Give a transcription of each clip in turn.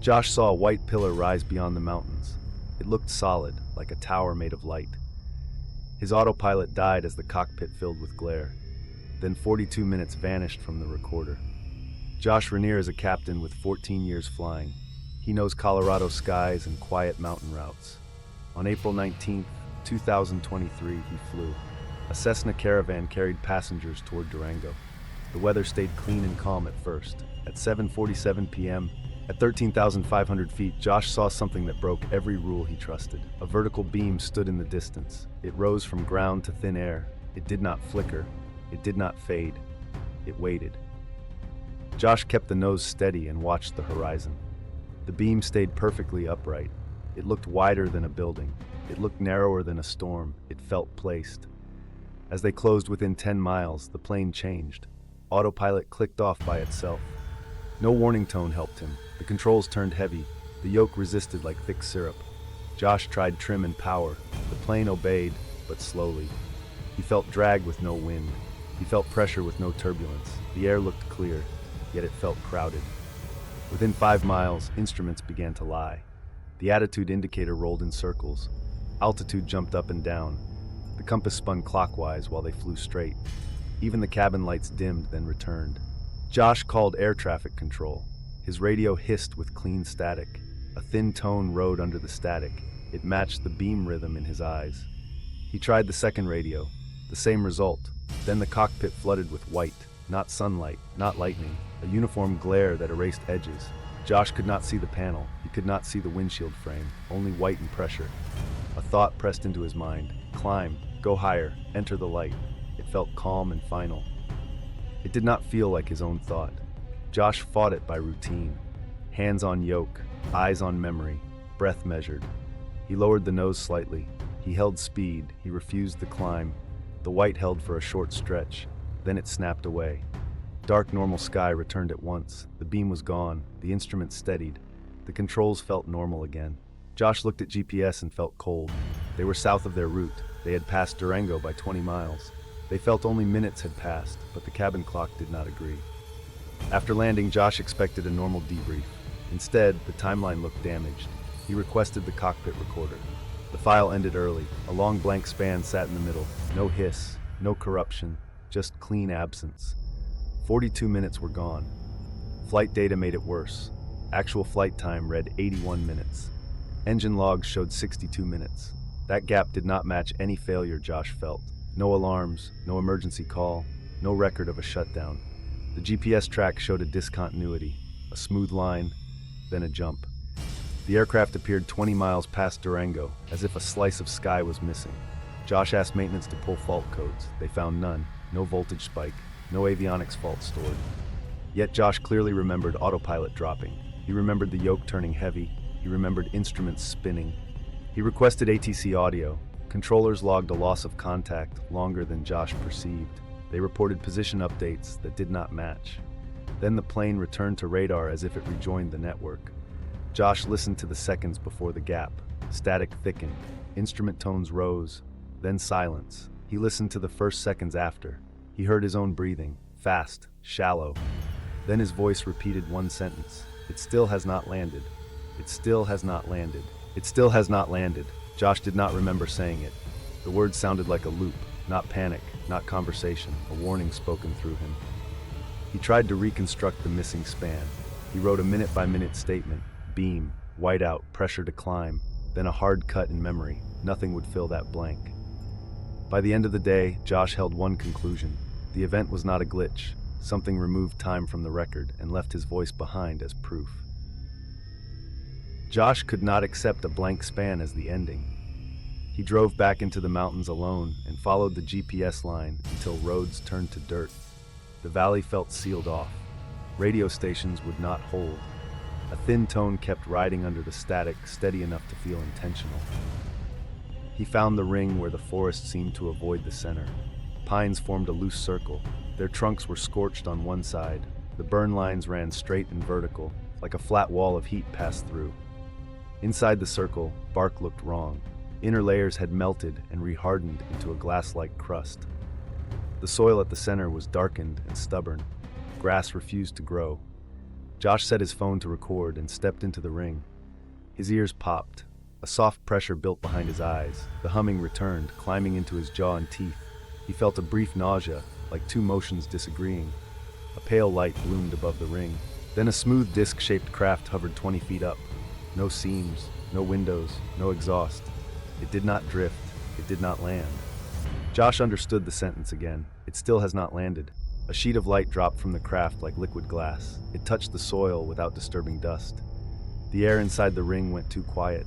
Josh saw a white pillar rise beyond the mountains. It looked solid, like a tower made of light. His autopilot died as the cockpit filled with glare. Then 42 minutes vanished from the recorder. Josh Rainier is a captain with 14 years flying. He knows Colorado skies and quiet mountain routes. On April 19, 2023, he flew. A Cessna Caravan carried passengers toward Durango. The weather stayed clean and calm at first. At 7:47 p.m., at 13,500 feet, Josh saw something that broke every rule he trusted. A vertical beam stood in the distance. It rose from ground to thin air. It did not flicker. It did not fade. It waited. Josh kept the nose steady and watched the horizon. The beam stayed perfectly upright. It looked wider than a building. It looked narrower than a storm. It felt placed. As they closed within 10 miles, the plane changed. Autopilot clicked off by itself. No warning tone helped him. The controls turned heavy. The yoke resisted like thick syrup. Josh tried trim and power. The plane obeyed, but slowly. He felt drag with no wind. He felt pressure with no turbulence. The air looked clear, yet it felt crowded. Within 5 miles, instruments began to lie. The attitude indicator rolled in circles. Altitude jumped up and down. The compass spun clockwise while they flew straight. Even the cabin lights dimmed, then returned. Josh called air traffic control. His radio hissed with clean static. A thin tone rode under the static. It matched the beam rhythm in his eyes. He tried the second radio. The same result. Then the cockpit flooded with white. Not sunlight, not lightning. A uniform glare that erased edges. Josh could not see the panel. He could not see the windshield frame. Only white and pressure. A thought pressed into his mind. Climb. Go higher. Enter the light. It felt calm and final. It did not feel like his own thought. Josh fought it by routine. Hands on yoke, eyes on memory, breath measured. He lowered the nose slightly. He held speed. He refused the climb. The white held for a short stretch. Then it snapped away. Dark normal sky returned at once. The beam was gone. The instrument steadied. The controls felt normal again. Josh looked at GPS and felt cold. They were south of their route. They had passed Durango by 20 miles. They felt only minutes had passed, but the cabin clock did not agree. After landing, Josh expected a normal debrief. Instead, the timeline looked damaged. He requested the cockpit recorder. The file ended early. A long blank span sat in the middle. No hiss, no corruption, just clean absence. 42 minutes were gone. Flight data made it worse. Actual flight time read 81 minutes. Engine logs showed 62 minutes. That gap did not match any failure Josh felt. No alarms, no emergency call, no record of a shutdown. The GPS track showed a discontinuity, a smooth line, then a jump. The aircraft appeared 20 miles past Durango, as if a slice of sky was missing. Josh asked maintenance to pull fault codes. They found none. No voltage spike, no avionics fault stored. Yet Josh clearly remembered autopilot dropping. He remembered the yoke turning heavy. He remembered instruments spinning. He requested ATC audio. Controllers logged a loss of contact longer than Josh perceived. They reported position updates that did not match. Then the plane returned to radar as if it rejoined the network. Josh listened to the seconds before the gap. Static thickened. Instrument tones rose. Then silence. He listened to the first seconds after. He heard his own breathing, fast, shallow. Then his voice repeated one sentence. It still has not landed. It still has not landed. It still has not landed. Josh did not remember saying it. The words sounded like a loop, not panic, not conversation, a warning spoken through him. He tried to reconstruct the missing span. He wrote a minute-by-minute statement. Beam, whiteout, pressure to climb, then a hard cut in memory. Nothing would fill that blank. By the end of the day, Josh held one conclusion. The event was not a glitch. Something removed time from the record and left his voice behind as proof. Josh could not accept a blank span as the ending. He drove back into the mountains alone and followed the GPS line until roads turned to dirt. The valley felt sealed off. Radio stations would not hold. A thin tone kept riding under the static, steady enough to feel intentional. He found the ring where the forest seemed to avoid the center. Pines formed a loose circle. Their trunks were scorched on one side. The burn lines ran straight and vertical, like a flat wall of heat passed through. Inside the circle, bark looked wrong. Inner layers had melted and rehardened into a glass-like crust. The soil at the center was darkened and stubborn. Grass refused to grow. Josh set his phone to record and stepped into the ring. His ears popped. A soft pressure built behind his eyes. The humming returned, climbing into his jaw and teeth. He felt a brief nausea, like two motions disagreeing. A pale light bloomed above the ring. Then a smooth disc-shaped craft hovered 20 feet up. No seams, no windows, no exhaust. It did not drift. It did not land. Josh understood the sentence again. It still has not landed. A sheet of light dropped from the craft like liquid glass. It touched the soil without disturbing dust. The air inside the ring went too quiet.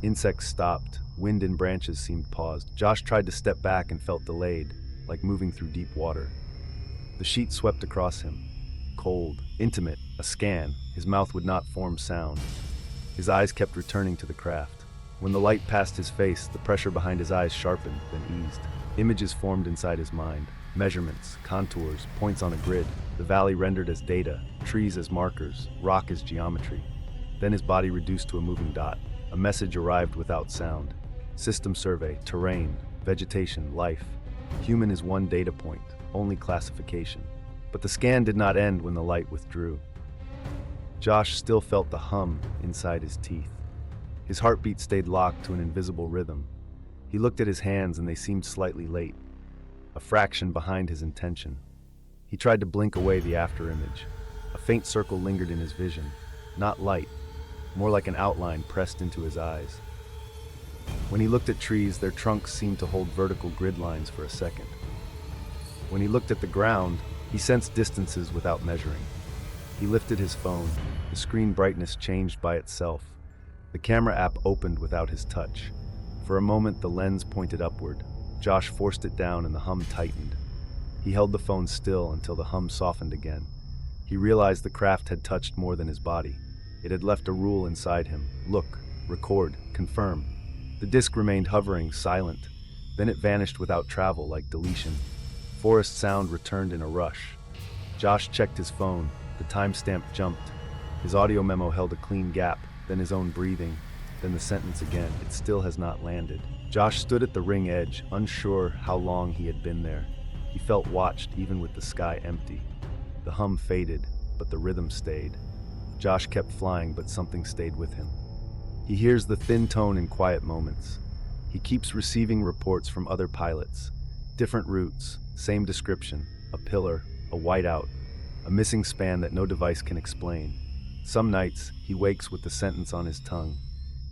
Insects stopped. Wind and branches seemed paused. Josh tried to step back and felt delayed, like moving through deep water. The sheet swept across him. Cold, intimate, a scan. His mouth would not form sound. His eyes kept returning to the craft. When the light passed his face, the pressure behind his eyes sharpened, then eased. Images formed inside his mind. Measurements, contours, points on a grid. The valley rendered as data, trees as markers, rock as geometry. Then his body reduced to a moving dot. A message arrived without sound. System survey, terrain, vegetation, life. Human is one data point, only classification. But the scan did not end when the light withdrew. Josh still felt the hum inside his teeth. His heartbeat stayed locked to an invisible rhythm. He looked at his hands and they seemed slightly late, a fraction behind his intention. He tried to blink away the afterimage. A faint circle lingered in his vision, not light, more like an outline pressed into his eyes. When he looked at trees, their trunks seemed to hold vertical grid lines for a second. When he looked at the ground, he sensed distances without measuring. He lifted his phone. The screen brightness changed by itself. The camera app opened without his touch. For a moment, the lens pointed upward. Josh forced it down and the hum tightened. He held the phone still until the hum softened again. He realized the craft had touched more than his body. It had left a rule inside him. Look, record, confirm. The disc remained hovering, silent. Then it vanished without travel, like deletion. Forest sound returned in a rush. Josh checked his phone. The timestamp jumped. His audio memo held a clean gap, then his own breathing, then the sentence again. It still has not landed. Josh stood at the ring edge, unsure how long he had been there. He felt watched, even with the sky empty. The hum faded, but the rhythm stayed. Josh kept flying, but something stayed with him. He hears the thin tone in quiet moments. He keeps receiving reports from other pilots. Different routes, same description, a pillar, a whiteout, a missing span that no device can explain. Some nights, he wakes with the sentence on his tongue.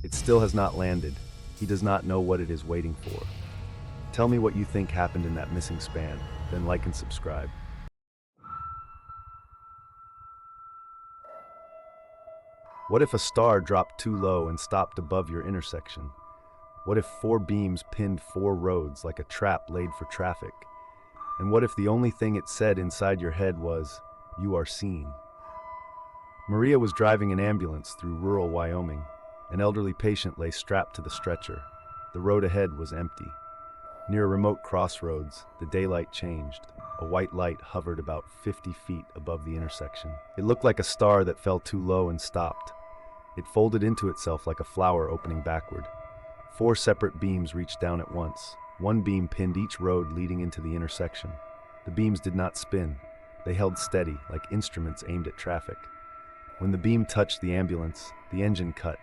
It still has not landed. He does not know what it is waiting for. Tell me what you think happened in that missing span, then like and subscribe. What if a star dropped too low and stopped above your intersection? What if 4 beams pinned 4 roads like a trap laid for traffic? And what if the only thing it said inside your head was, "You are seen"? Maria was driving an ambulance through rural Wyoming. An elderly patient lay strapped to the stretcher. The road ahead was empty. Near a remote crossroads, the daylight changed. A white light hovered about 50 feet above the intersection. It looked like a star that fell too low and stopped. It folded into itself like a flower opening backward. 4 separate beams reached down at once. One beam pinned each road leading into the intersection. The beams did not spin. They held steady, like instruments aimed at traffic. When the beam touched the ambulance, the engine cut.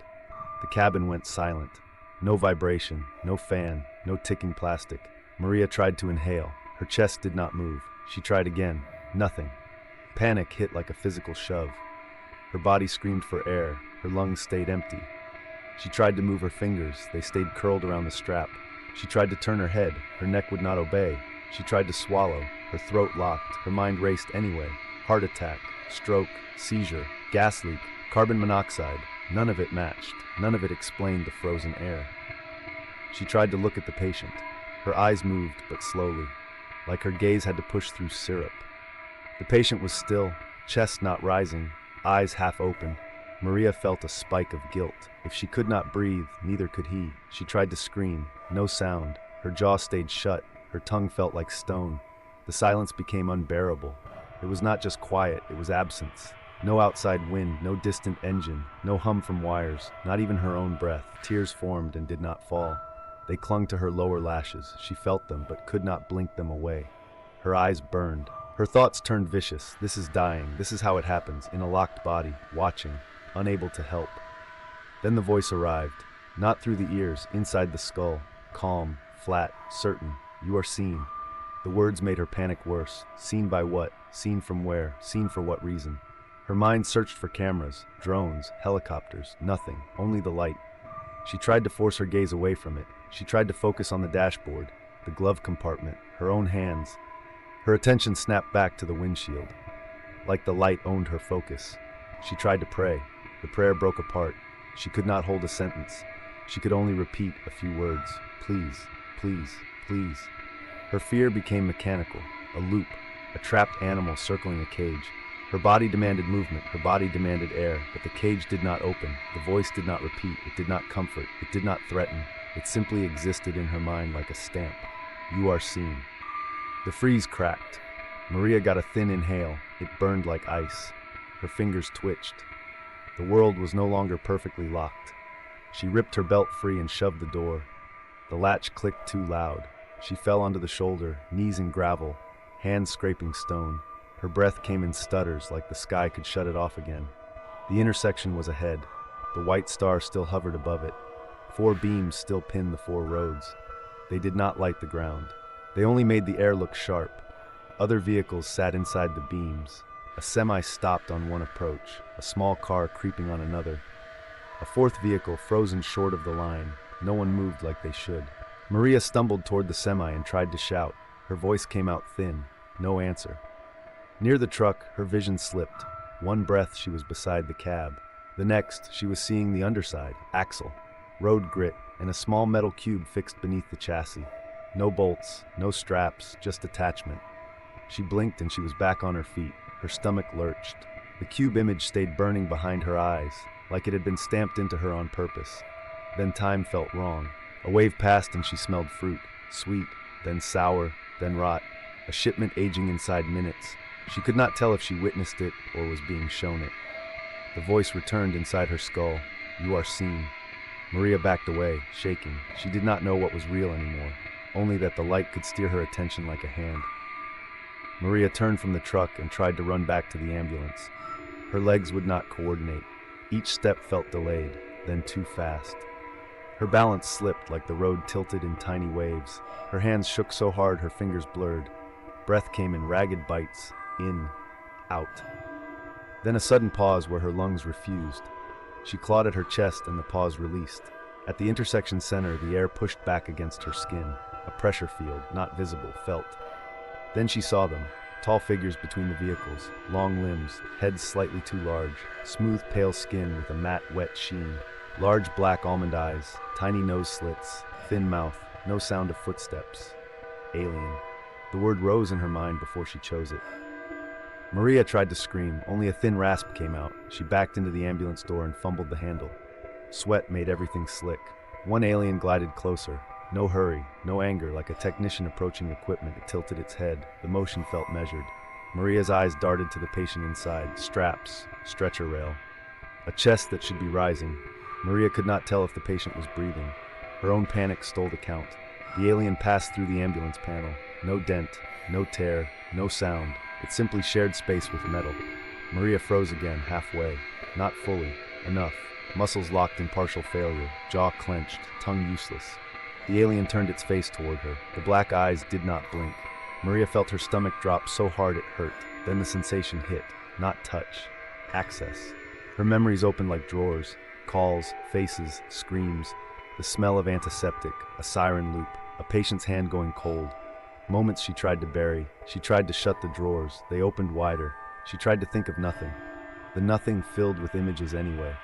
The cabin went silent. No vibration, no fan, no ticking plastic. Maria tried to inhale. Her chest did not move. She tried again. Nothing. Panic hit like a physical shove. Her body screamed for air. Her lungs stayed empty. She tried to move her fingers. They stayed curled around the strap. She tried to turn her head. Her neck would not obey. She tried to swallow. Her throat locked. Her mind raced anyway. Heart attack, stroke, seizure, gas leak, carbon monoxide. None of it matched. None of it explained the frozen air. She tried to look at the patient. Her eyes moved, but slowly, like her gaze had to push through syrup. The patient was still, chest not rising, eyes half open. Maria felt a spike of guilt. If she could not breathe, neither could he. She tried to scream. No sound. Her jaw stayed shut. Her tongue felt like stone. The silence became unbearable. It was not just quiet, it was absence. No outside wind, no distant engine, no hum from wires, not even her own breath. Tears formed and did not fall. They clung to her lower lashes. She felt them, but could not blink them away. Her eyes burned. Her thoughts turned vicious. This is dying. This is how it happens, in a locked body, watching, unable to help. Then the voice arrived, not through the ears, inside the skull, calm, flat, certain. You are seen. The words made her panic worse. Seen by what? Seen from where? Seen for what reason? Her mind searched for cameras, drones, helicopters, nothing, only the light. She tried to force her gaze away from it. She tried to focus on the dashboard, the glove compartment, her own hands. Her attention snapped back to the windshield. Like the light owned her focus. She tried to pray. The prayer broke apart. She could not hold a sentence. She could only repeat a few words. Please, please, please. Her fear became mechanical, a loop, a trapped animal circling a cage. Her body demanded movement, her body demanded air, but the cage did not open. The voice did not repeat, it did not comfort, it did not threaten. It simply existed in her mind like a stamp. You are seen. The freeze cracked. Maria got a thin inhale. It burned like ice. Her fingers twitched. The world was no longer perfectly locked. She ripped her belt free and shoved the door. The latch clicked too loud. She fell onto the shoulder, knees in gravel, hands scraping stone. Her breath came in stutters like the sky could shut it off again. The intersection was ahead. The white star still hovered above it. 4 beams still pinned the 4 roads. They did not light the ground. They only made the air look sharp. Other vehicles sat inside the beams. A semi stopped on one approach, a small car creeping on another. A 4th vehicle frozen short of the line. No one moved like they should. Maria stumbled toward the semi and tried to shout. Her voice came out thin. No answer. Near the truck, her vision slipped. One breath, she was beside the cab. The next, she was seeing the underside, axle, road grit, and a small metal cube fixed beneath the chassis. No bolts, no straps, just attachment. She blinked and she was back on her feet. Her stomach lurched. The cube image stayed burning behind her eyes, like it had been stamped into her on purpose. Then time felt wrong. A wave passed and she smelled fruit, sweet, then sour, then rot. A shipment aging inside minutes. She could not tell if she witnessed it or was being shown it. The voice returned inside her skull. You are seen. Maria backed away, shaking. She did not know what was real anymore, only that the light could steer her attention like a hand. Maria turned from the truck and tried to run back to the ambulance. Her legs would not coordinate. Each step felt delayed, then too fast. Her balance slipped like the road tilted in tiny waves. Her hands shook so hard her fingers blurred. Breath came in ragged bites, in, out. Then a sudden pause where her lungs refused. She clawed at her chest and the pause released. At the intersection center, the air pushed back against her skin. A pressure field, not visible, felt. Then she saw them, tall figures between the vehicles, long limbs, heads slightly too large, smooth pale skin with a matte wet sheen, large black almond eyes, tiny nose slits, thin mouth, no sound of footsteps. Alien. The word rose in her mind before she chose it. Maria tried to scream, only a thin rasp came out. She backed into the ambulance door and fumbled the handle. Sweat made everything slick. One alien glided closer. No hurry, no anger, like a technician approaching equipment. It tilted its head. The motion felt measured. Maria's eyes darted to the patient inside. Straps, stretcher rail. A chest that should be rising. Maria could not tell if the patient was breathing. Her own panic stole the count. The alien passed through the ambulance panel. No dent, no tear, no sound. It simply shared space with metal. Maria froze again, halfway. Not fully. Enough. Muscles locked in partial failure. Jaw clenched. Tongue useless. The alien turned its face toward her. The black eyes did not blink. Maria felt her stomach drop so hard it hurt. Then the sensation hit. Not touch. Access. Her memories opened like drawers. Calls, faces, screams. The smell of antiseptic. A siren loop. A patient's hand going cold. Moments she tried to bury. She tried to shut the drawers. They opened wider. She tried to think of nothing. The nothing filled with images anyway.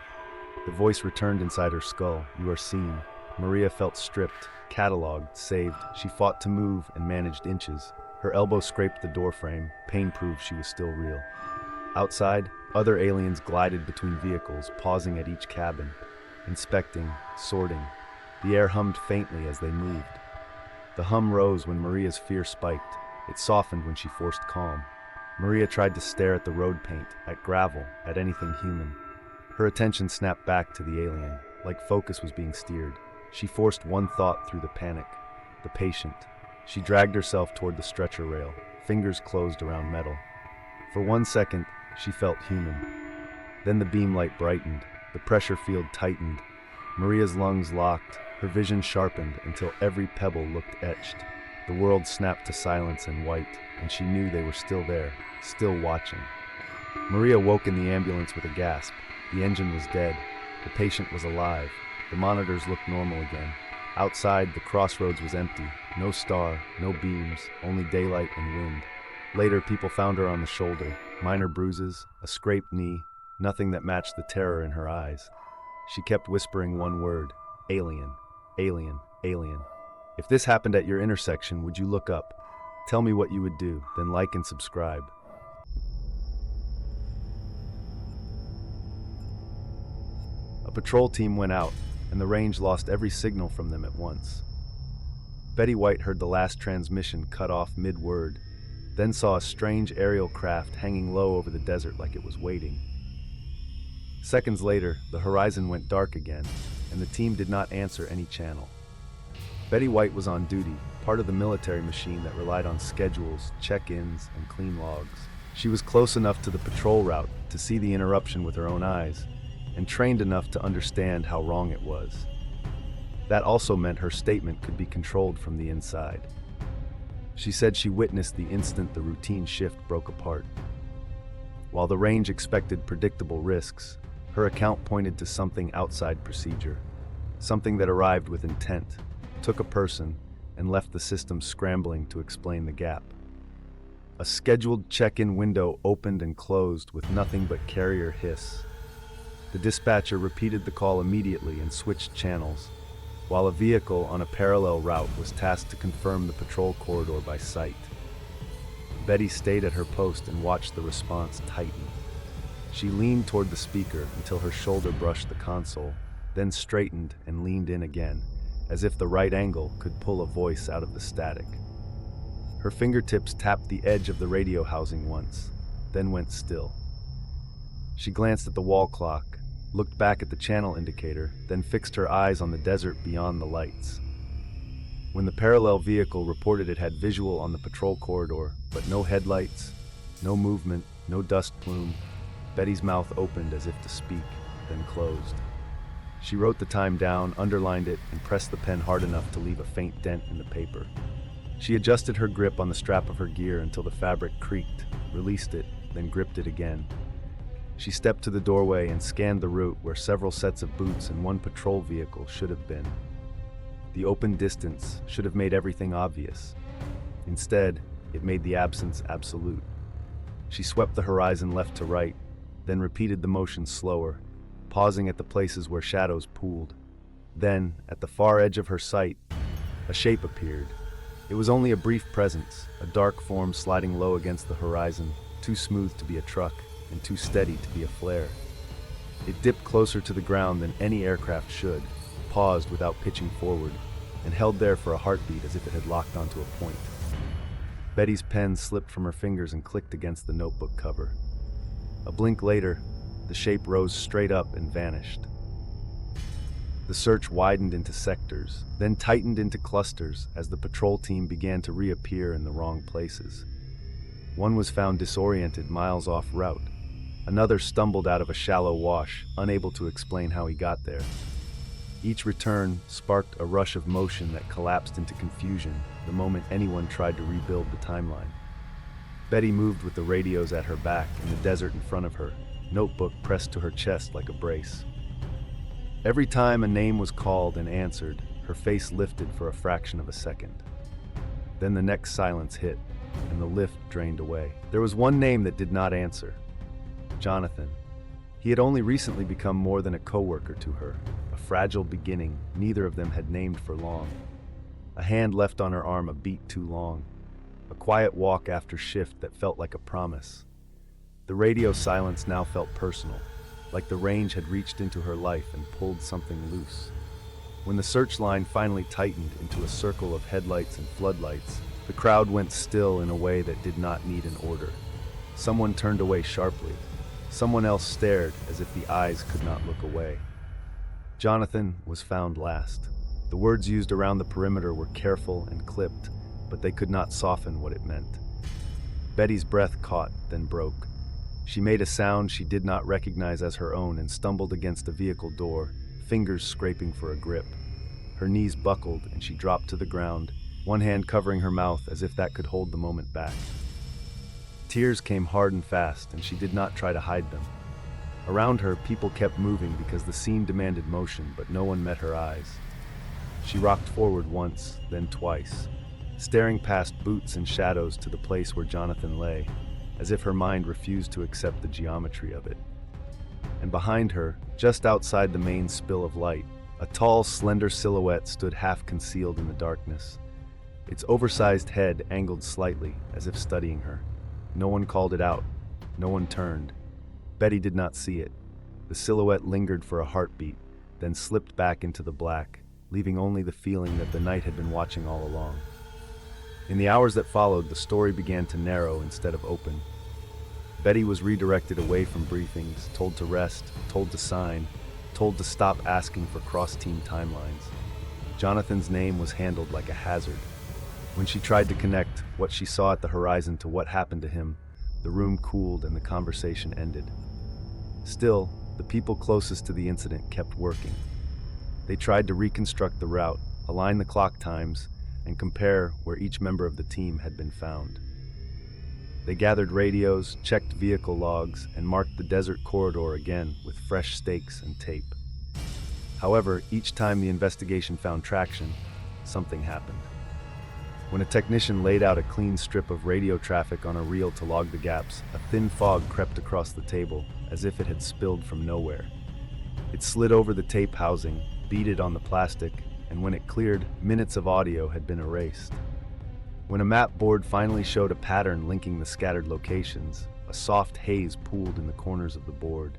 The voice returned inside her skull. You are seen. Maria felt stripped, cataloged, saved. She fought to move and managed inches. Her elbow scraped the doorframe. Pain proved she was still real. Outside, other aliens glided between vehicles, pausing at each cabin, inspecting, sorting. The air hummed faintly as they moved. The hum rose when Maria's fear spiked. It softened when she forced calm. Maria tried to stare at the road paint, at gravel, at anything human. Her attention snapped back to the alien, like focus was being steered. She forced one thought through the panic. The patient. She dragged herself toward the stretcher rail, fingers closed around metal. For 1 second, she felt human. Then the beam light brightened, the pressure field tightened, Maria's lungs locked, her vision sharpened until every pebble looked etched. The world snapped to silence and white, and she knew they were still there, still watching. Maria woke in the ambulance with a gasp. The engine was dead. The patient was alive. The monitors looked normal again. Outside, the crossroads was empty. No star, no beams, only daylight and wind. Later, people found her on the shoulder. Minor bruises, a scraped knee, nothing that matched the terror in her eyes. She kept whispering one word: alien, alien, alien. If this happened at your intersection, would you look up? Tell me what you would do, then like and subscribe. A patrol team went out, and the range lost every signal from them at once. Betty White heard the last transmission cut off mid-word, then saw a strange aerial craft hanging low over the desert like it was waiting. Seconds later, the horizon went dark again, and the team did not answer any channel. Betty White was on duty, part of the military machine that relied on schedules, check-ins, and clean logs. She was close enough to the patrol route to see the interruption with her own eyes, and trained enough to understand how wrong it was. That also meant her statement could be controlled from the inside. She said she witnessed the instant the routine shift broke apart. While the range expected predictable risks, her account pointed to something outside procedure, something that arrived with intent, took a person, and left the system scrambling to explain the gap. A scheduled check-in window opened and closed with nothing but carrier hiss. The dispatcher repeated the call immediately and switched channels, while a vehicle on a parallel route was tasked to confirm the patrol corridor by sight. Betty stayed at her post and watched the response tighten. She leaned toward the speaker until her shoulder brushed the console, then straightened and leaned in again, as if the right angle could pull a voice out of the static. Her fingertips tapped the edge of the radio housing once, then went still. She glanced at the wall clock, looked back at the channel indicator, then fixed her eyes on the desert beyond the lights. When the parallel vehicle reported it had visual on the patrol corridor, but no headlights, no movement, no dust plume, Betty's mouth opened as if to speak, then closed. She wrote the time down, underlined it, and pressed the pen hard enough to leave a faint dent in the paper. She adjusted her grip on the strap of her gear until the fabric creaked, released it, then gripped it again. She stepped to the doorway and scanned the route where several sets of boots and one patrol vehicle should have been. The open distance should have made everything obvious. Instead, it made the absence absolute. She swept the horizon left to right, then repeated the motion slower, pausing at the places where shadows pooled. Then, at the far edge of her sight, a shape appeared. It was only a brief presence, a dark form sliding low against the horizon, too smooth to be a truck, and too steady to be a flare. It dipped closer to the ground than any aircraft should, paused without pitching forward, and held there for a heartbeat as if it had locked onto a point. Betty's pen slipped from her fingers and clicked against the notebook cover. A blink later, the shape rose straight up and vanished. The search widened into sectors, then tightened into clusters as the patrol team began to reappear in the wrong places. One was found disoriented miles off route. Another stumbled out of a shallow wash, unable to explain how he got there. Each return sparked a rush of motion that collapsed into confusion the moment anyone tried to rebuild the timeline. Betty moved with the radios at her back and the desert in front of her, notebook pressed to her chest like a brace. Every time a name was called and answered, her face lifted for a fraction of a second. Then the next silence hit, and the lift drained away. There was one name that did not answer: Jonathan. He had only recently become more than a coworker to her, a fragile beginning neither of them had named for long. A hand left on her arm a beat too long, a quiet walk after shift that felt like a promise. The radio silence now felt personal, like the range had reached into her life and pulled something loose. When the search line finally tightened into a circle of headlights and floodlights, the crowd went still in a way that did not need an order. Someone turned away sharply. Someone else stared as if the eyes could not look away. Jonathan was found last. The words used around the perimeter were careful and clipped, but they could not soften what it meant. Betty's breath caught, then broke. She made a sound she did not recognize as her own and stumbled against a vehicle door, fingers scraping for a grip. Her knees buckled and she dropped to the ground, one hand covering her mouth as if that could hold the moment back. Tears came hard and fast, and she did not try to hide them. Around her, people kept moving because the scene demanded motion, but no one met her eyes. She rocked forward once, then twice, staring past boots and shadows to the place where Jonathan lay, as if her mind refused to accept the geometry of it. And behind her, just outside the main spill of light, a tall, slender silhouette stood half concealed in the darkness. Its oversized head angled slightly, as if studying her. No one called it out. No one turned. Betty did not see it. The silhouette lingered for a heartbeat, then slipped back into the black, leaving only the feeling that the night had been watching all along. In the hours that followed, the story began to narrow instead of open. Betty was redirected away from briefings, told to rest, told to sign, told to stop asking for cross-team timelines. Jonathan's name was handled like a hazard. When she tried to connect what she saw at the horizon to what happened to him, the room cooled and the conversation ended. Still, the people closest to the incident kept working. They tried to reconstruct the route, align the clock times, and compare where each member of the team had been found. They gathered radios, checked vehicle logs, and marked the desert corridor again with fresh stakes and tape. However, each time the investigation found traction, something happened. When a technician laid out a clean strip of radio traffic on a reel to log the gaps, a thin fog crept across the table, as if it had spilled from nowhere. It slid over the tape housing, beaded on the plastic, and when it cleared, minutes of audio had been erased. When a map board finally showed a pattern linking the scattered locations, a soft haze pooled in the corners of the board.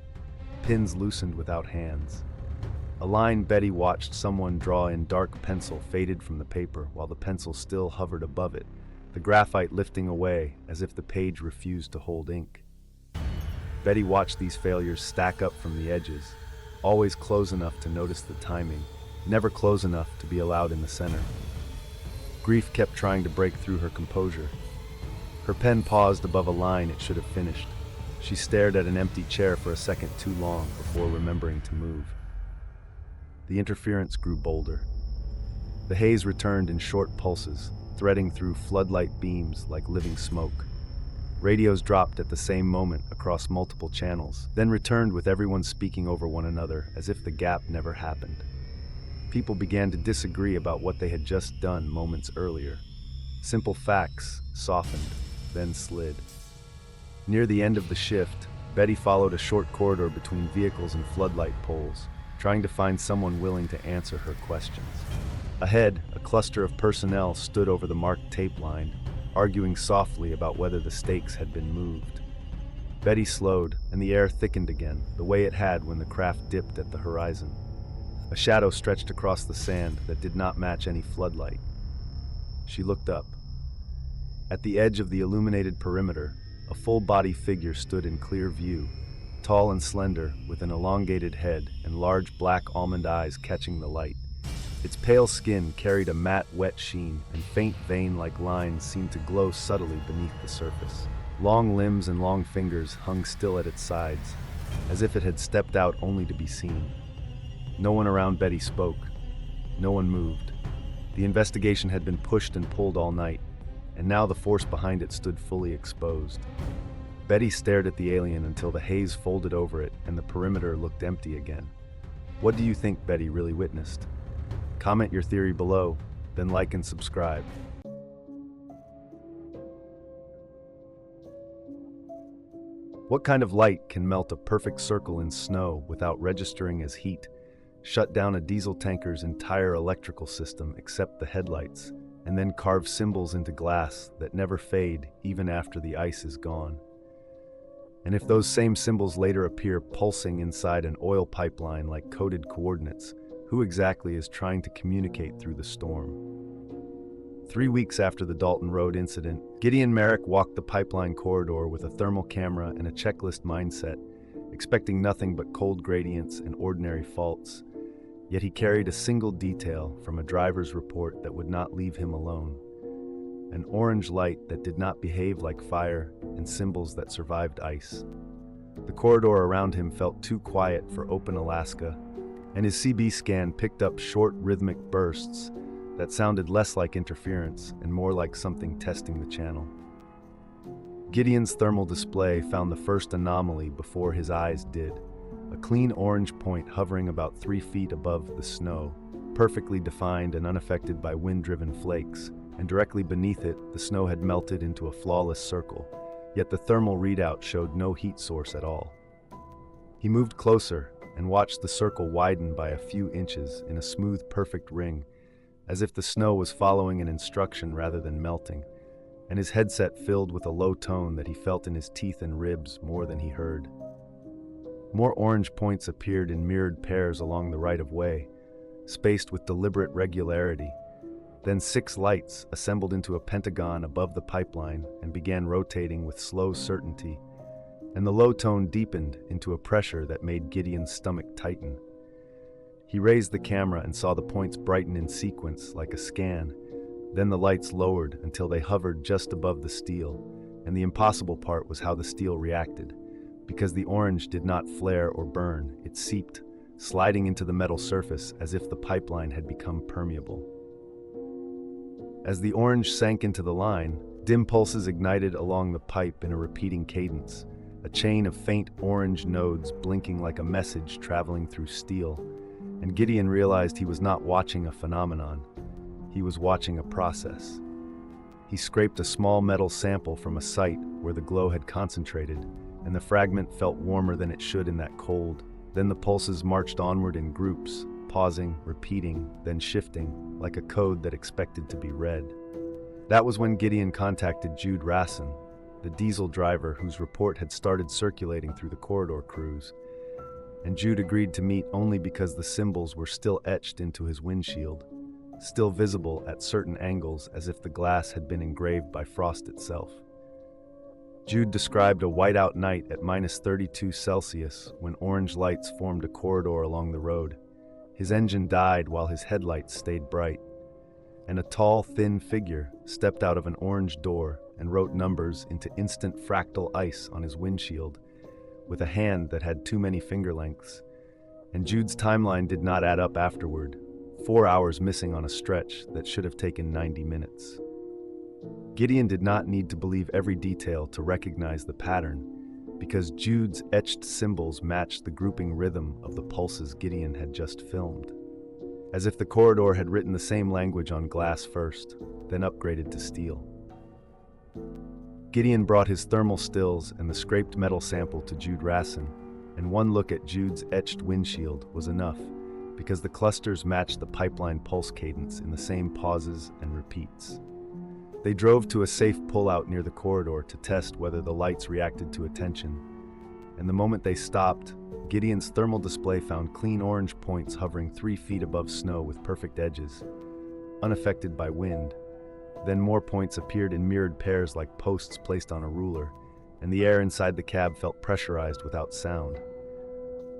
Pins loosened without hands. A line Betty watched someone draw in dark pencil faded from the paper while the pencil still hovered above it, the graphite lifting away as if the page refused to hold ink. Betty watched these failures stack up from the edges, always close enough to notice the timing, never close enough to be allowed in the center. Grief kept trying to break through her composure. Her pen paused above a line it should have finished. She stared at an empty chair for a second too long before remembering to move. The interference grew bolder. The haze returned in short pulses, threading through floodlight beams like living smoke. Radios dropped at the same moment across multiple channels, then returned with everyone speaking over one another as if the gap never happened. People began to disagree about what they had just done moments earlier. Simple facts softened, then slid. Near the end of the shift, Betty followed a short corridor between vehicles and floodlight poles, trying to find someone willing to answer her questions. Ahead, a cluster of personnel stood over the marked tape line, arguing softly about whether the stakes had been moved. Betty slowed, and the air thickened again, the way it had when the craft dipped at the horizon. A shadow stretched across the sand that did not match any floodlight. She looked up. At the edge of the illuminated perimeter, a full-body figure stood in clear view, tall and slender, with an elongated head and large black almond eyes catching the light. Its pale skin carried a matte, wet sheen, and faint vein-like lines seemed to glow subtly beneath the surface. Long limbs and long fingers hung still at its sides, as if it had stepped out only to be seen. No one around Betty spoke. No one moved. The investigation had been pushed and pulled all night, and now the force behind it stood fully exposed. Betty stared at the alien until the haze folded over it and the perimeter looked empty again. What do you think Betty really witnessed? Comment your theory below, then like and subscribe. What kind of light can melt a perfect circle in snow without registering as heat, shut down a diesel tanker's entire electrical system except the headlights, and then carve symbols into glass that never fade even after the ice is gone? And if those same symbols later appear pulsing inside an oil pipeline like coded coordinates, who exactly is trying to communicate through the storm? 3 weeks after the Dalton Road incident, Gideon Merrick walked the pipeline corridor with a thermal camera and a checklist mindset, expecting nothing but cold gradients and ordinary faults. Yet he carried a single detail from a driver's report that would not leave him alone. an orange light that did not behave like fire, and symbols that survived ice. The corridor around him felt too quiet for open Alaska, and his CB scan picked up short rhythmic bursts that sounded less like interference and more like something testing the channel. Gideon's thermal display found the first anomaly before his eyes did, a clean orange point hovering about 3 feet above the snow, perfectly defined and unaffected by wind-driven flakes, and directly beneath it, the snow had melted into a flawless circle, yet the thermal readout showed no heat source at all. He moved closer and watched the circle widen by a few inches in a smooth, perfect ring, as if the snow was following an instruction rather than melting, and his headset filled with a low tone that he felt in his teeth and ribs more than he heard. More orange points appeared in mirrored pairs along the right-of-way, spaced with deliberate regularity. Then 6 lights assembled into a pentagon above the pipeline and began rotating with slow certainty, and the low tone deepened into a pressure that made Gideon's stomach tighten. He raised the camera and saw the points brighten in sequence like a scan. Then the lights lowered until they hovered just above the steel, and the impossible part was how the steel reacted. Because the orange did not flare or burn, it seeped, sliding into the metal surface as if the pipeline had become permeable. As the orange sank into the line, dim pulses ignited along the pipe in a repeating cadence, a chain of faint orange nodes blinking like a message traveling through steel, and Gideon realized he was not watching a phenomenon. He was watching a process. He scraped a small metal sample from a site where the glow had concentrated, and the fragment felt warmer than it should in that cold. Then the pulses marched onward in groups, pausing, repeating, then shifting, like a code that expected to be read. That was when Gideon contacted Jude Rassin, the diesel driver whose report had started circulating through the corridor crews, and Jude agreed to meet only because the symbols were still etched into his windshield, still visible at certain angles as if the glass had been engraved by frost itself. Jude described a whiteout night at -32°C when orange lights formed a corridor along the road. His engine died while his headlights stayed bright, and a tall, thin figure stepped out of an orange door and wrote numbers into instant fractal ice on his windshield with a hand that had too many finger lengths. And Jude's timeline did not add up afterward, 4 hours missing on a stretch that should have taken 90 minutes. Gideon did not need to believe every detail to recognize the pattern, because Jude's etched symbols matched the grouping rhythm of the pulses Gideon had just filmed, as if the corridor had written the same language on glass first, then upgraded to steel. Gideon brought his thermal stills and the scraped metal sample to Jude Rassin, and one look at Jude's etched windshield was enough, because the clusters matched the pipeline pulse cadence in the same pauses and repeats. They drove to a safe pullout near the corridor to test whether the lights reacted to attention, and the moment they stopped, Gideon's thermal display found clean orange points hovering 3 feet above snow with perfect edges, unaffected by wind. Then more points appeared in mirrored pairs like posts placed on a ruler, and the air inside the cab felt pressurized without sound,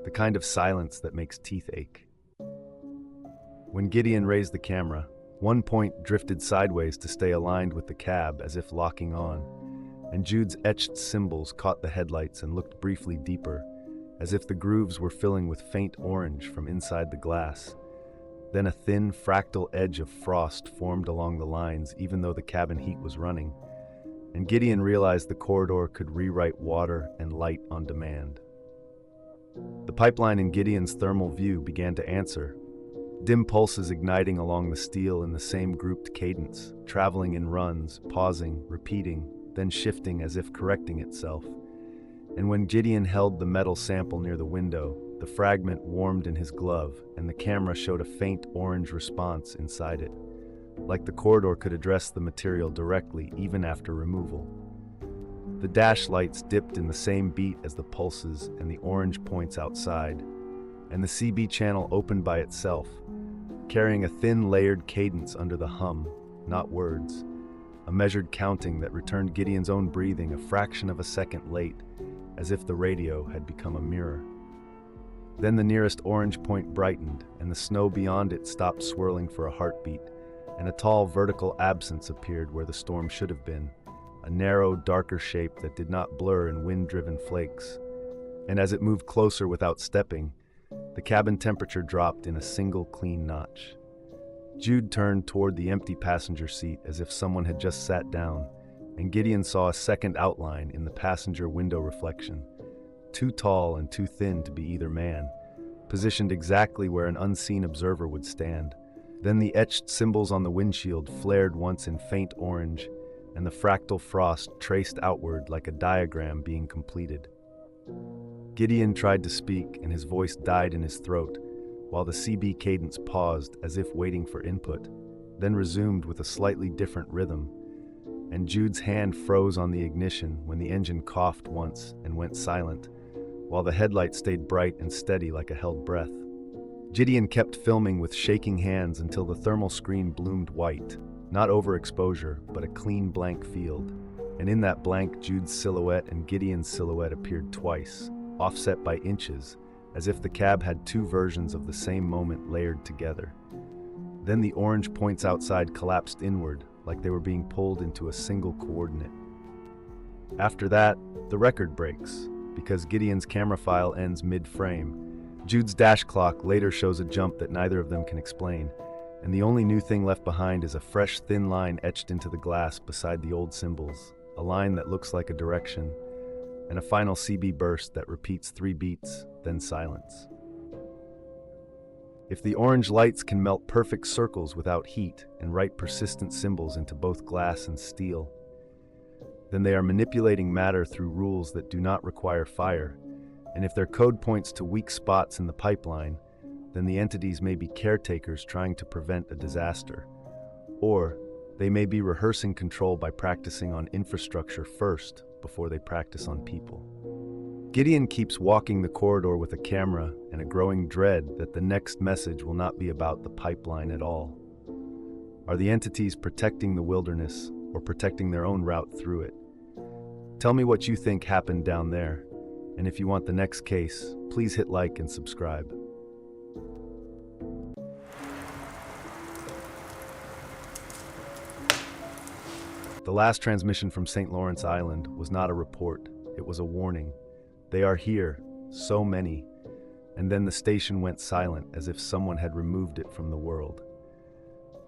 the kind of silence that makes teeth ache. When Gideon raised the camera, one point drifted sideways to stay aligned with the cab as if locking on, and Jude's etched symbols caught the headlights and looked briefly deeper, as if the grooves were filling with faint orange from inside the glass. Then a thin, fractal edge of frost formed along the lines even though the cabin heat was running, and Gideon realized the corridor could rewrite water and light on demand. The pipeline in Gideon's thermal view began to answer, dim pulses igniting along the steel in the same grouped cadence, traveling in runs, pausing, repeating, then shifting as if correcting itself. And when Gideon held the metal sample near the window, the fragment warmed in his glove, and the camera showed a faint orange response inside it, like the corridor could address the material directly even after removal. The dash lights dipped in the same beat as the pulses and the orange points outside, and the CB channel opened by itself, carrying a thin layered cadence under the hum, not words, a measured counting that returned Gideon's own breathing a fraction of a second late, as if the radio had become a mirror. Then the nearest orange point brightened, and the snow beyond it stopped swirling for a heartbeat, and a tall vertical absence appeared where the storm should have been, a narrow, darker shape that did not blur in wind-driven flakes. And as it moved closer without stepping, the cabin temperature dropped in a single clean notch. Jude turned toward the empty passenger seat as if someone had just sat down, and Gideon saw a second outline in the passenger window reflection, too tall and too thin to be either man, positioned exactly where an unseen observer would stand. Then the etched symbols on the windshield flared once in faint orange, and the fractal frost traced outward like a diagram being completed. Gideon tried to speak, and his voice died in his throat, while the CB cadence paused as if waiting for input, then resumed with a slightly different rhythm, and Jude's hand froze on the ignition when the engine coughed once and went silent, while the headlight stayed bright and steady like a held breath. Gideon kept filming with shaking hands until the thermal screen bloomed white, not overexposure, but a clean blank field, and in that blank Jude's silhouette and Gideon's silhouette appeared twice, offset by inches, as if the cab had two versions of the same moment layered together. Then the orange points outside collapsed inward, like they were being pulled into a single coordinate. After that, the record breaks, because Gideon's camera file ends mid-frame. Jude's dash clock later shows a jump that neither of them can explain, and the only new thing left behind is a fresh thin line etched into the glass beside the old symbols, a line that looks like a direction, and a final CB burst that repeats 3 beats, then silence. If the orange lights can melt perfect circles without heat and write persistent symbols into both glass and steel, then they are manipulating matter through rules that do not require fire, and if their code points to weak spots in the pipeline, then the entities may be caretakers trying to prevent a disaster, or they may be rehearsing control by practicing on infrastructure first before they practice on people. Gideon keeps walking the corridor with a camera and a growing dread that the next message will not be about the pipeline at all. Are the entities protecting the wilderness or protecting their own route through it? Tell me what you think happened down there, and if you want the next case, please hit like and subscribe. The last transmission from St. Lawrence Island was not a report, it was a warning. They are here, so many, and then the station went silent as if someone had removed it from the world.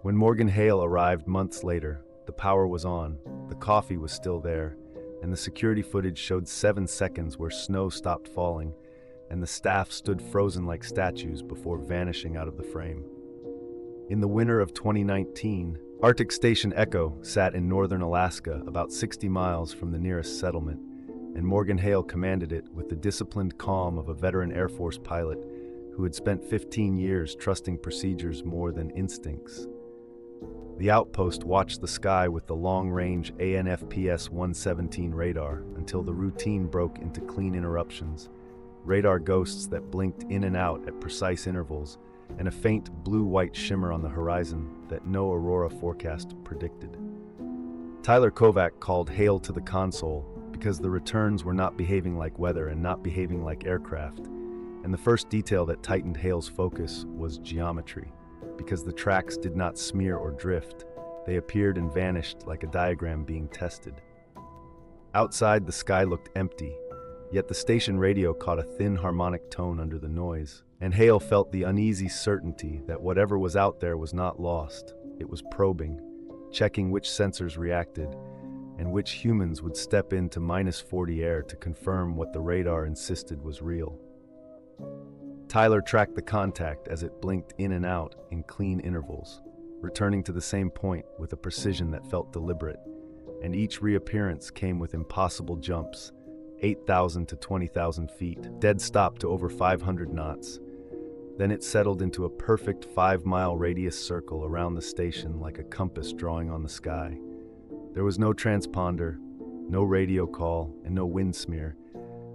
When Morgan Hale arrived months later, the power was on, the coffee was still there, and the security footage showed 7 seconds where snow stopped falling, and the staff stood frozen like statues before vanishing out of the frame. In the winter of 2019, Arctic Station Echo sat in northern Alaska, about 60 miles from the nearest settlement, and Morgan Hale commanded it with the disciplined calm of a veteran Air Force pilot who had spent 15 years trusting procedures more than instincts. The outpost watched the sky with the long-range ANFPS-117 radar until the routine broke into clean interruptions, radar ghosts that blinked in and out at precise intervals, and a faint blue-white shimmer on the horizon that no aurora forecast predicted. Tyler Kovac called Hale to the console because the returns were not behaving like weather and not behaving like aircraft, and the first detail that tightened Hale's focus was geometry, because the tracks did not smear or drift, they appeared and vanished like a diagram being tested. Outside, the sky looked empty, yet the station radio caught a thin harmonic tone under the noise, and Hale felt the uneasy certainty that whatever was out there was not lost. It was probing, checking which sensors reacted, and which humans would step into -40 air to confirm what the radar insisted was real. Tyler tracked the contact as it blinked in and out in clean intervals, returning to the same point with a precision that felt deliberate, and each reappearance came with impossible jumps, 8,000 to 20,000 feet, dead stop to over 500 knots. Then it settled into a perfect 5-mile radius circle around the station like a compass drawing on the sky. There was no transponder, no radio call, and no wind smear,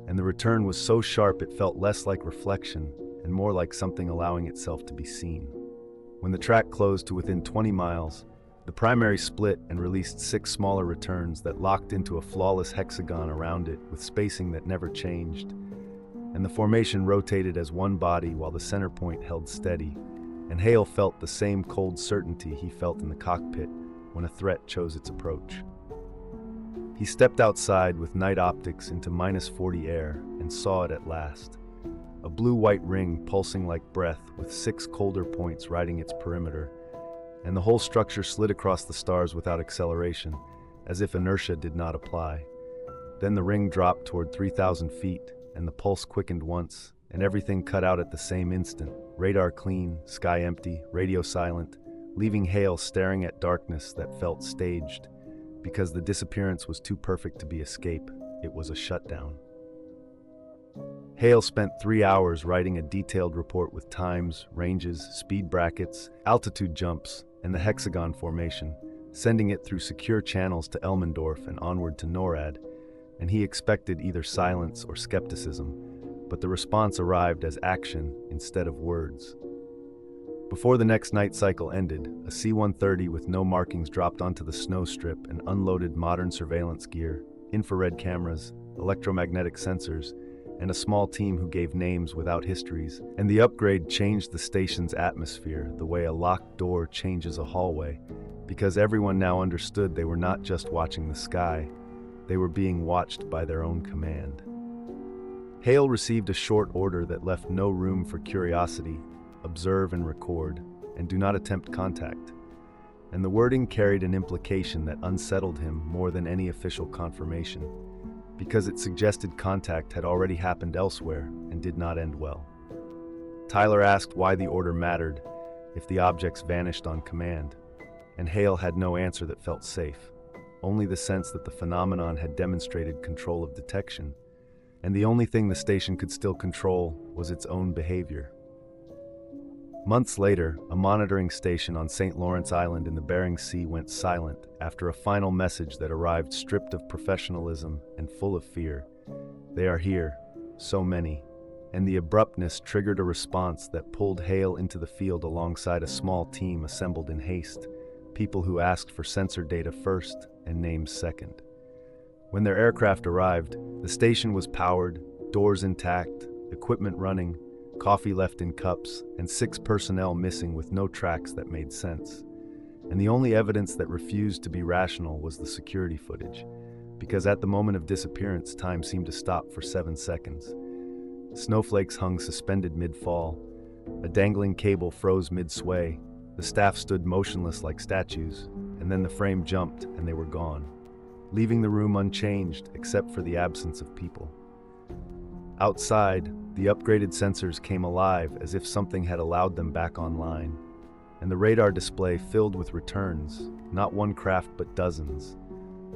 and the return was so sharp it felt less like reflection and more like something allowing itself to be seen. When the track closed to within 20 miles, the primary split and released 6 smaller returns that locked into a flawless hexagon around it with spacing that never changed, and the formation rotated as one body while the center point held steady, and Hale felt the same cold certainty he felt in the cockpit when a threat chose its approach. He stepped outside with night optics into -40 air and saw it at last. A blue-white ring pulsing like breath with 6 colder points riding its perimeter, and the whole structure slid across the stars without acceleration, as if inertia did not apply. Then the ring dropped toward 3,000 feet, and the pulse quickened once, and everything cut out at the same instant. Radar clean, sky empty, radio silent, leaving Hale staring at darkness that felt staged. Because the disappearance was too perfect to be escape, it was a shutdown. Hale spent 3 hours writing a detailed report with times, ranges, speed brackets, altitude jumps, and the hexagon formation, sending it through secure channels to Elmendorf and onward to NORAD, and he expected either silence or skepticism, but the response arrived as action instead of words. Before the next night cycle ended, a C-130 with no markings dropped onto the snow strip and unloaded modern surveillance gear, infrared cameras, electromagnetic sensors, and a small team who gave names without histories, and the upgrade changed the station's atmosphere the way a locked door changes a hallway, because everyone now understood they were not just watching the sky, they were being watched by their own command. Hale received a short order that left no room for curiosity: observe and record, and do not attempt contact. And the wording carried an implication that unsettled him more than any official confirmation, because it suggested contact had already happened elsewhere and did not end well. Tyler asked why the order mattered if the objects vanished on command, and Hale had no answer that felt safe, only the sense that the phenomenon had demonstrated control of detection, and the only thing the station could still control was its own behavior. Months later, a monitoring station on St. Lawrence Island in the Bering Sea went silent after a final message that arrived stripped of professionalism and full of fear. They are here, so many, and the abruptness triggered a response that pulled Hale into the field alongside a small team assembled in haste, people who asked for sensor data first and names second. When their aircraft arrived, the station was powered, doors intact, equipment running, coffee left in cups, and 6 personnel missing with no tracks that made sense. And the only evidence that refused to be rational was the security footage, because at the moment of disappearance, time seemed to stop for 7 seconds. Snowflakes hung suspended mid-fall. A dangling cable froze mid-sway. The staff stood motionless like statues, and then the frame jumped and they were gone, leaving the room unchanged except for the absence of people. Outside, the upgraded sensors came alive as if something had allowed them back online, and the radar display filled with returns, not one craft but dozens,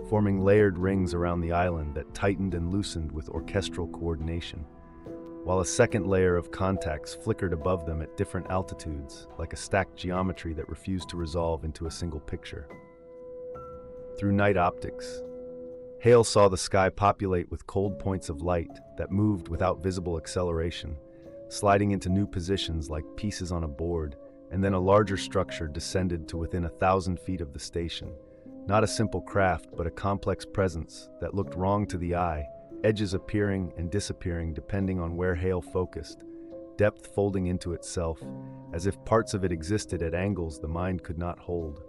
forming layered rings around the island that tightened and loosened with orchestral coordination, while a second layer of contacts flickered above them at different altitudes, like a stacked geometry that refused to resolve into a single picture. Through night optics, Hale saw the sky populate with cold points of light that moved without visible acceleration, sliding into new positions like pieces on a board, and then a larger structure descended to within 1,000 feet of the station. Not a simple craft, but a complex presence that looked wrong to the eye, edges appearing and disappearing depending on where Hale focused, depth folding into itself, as if parts of it existed at angles the mind could not hold.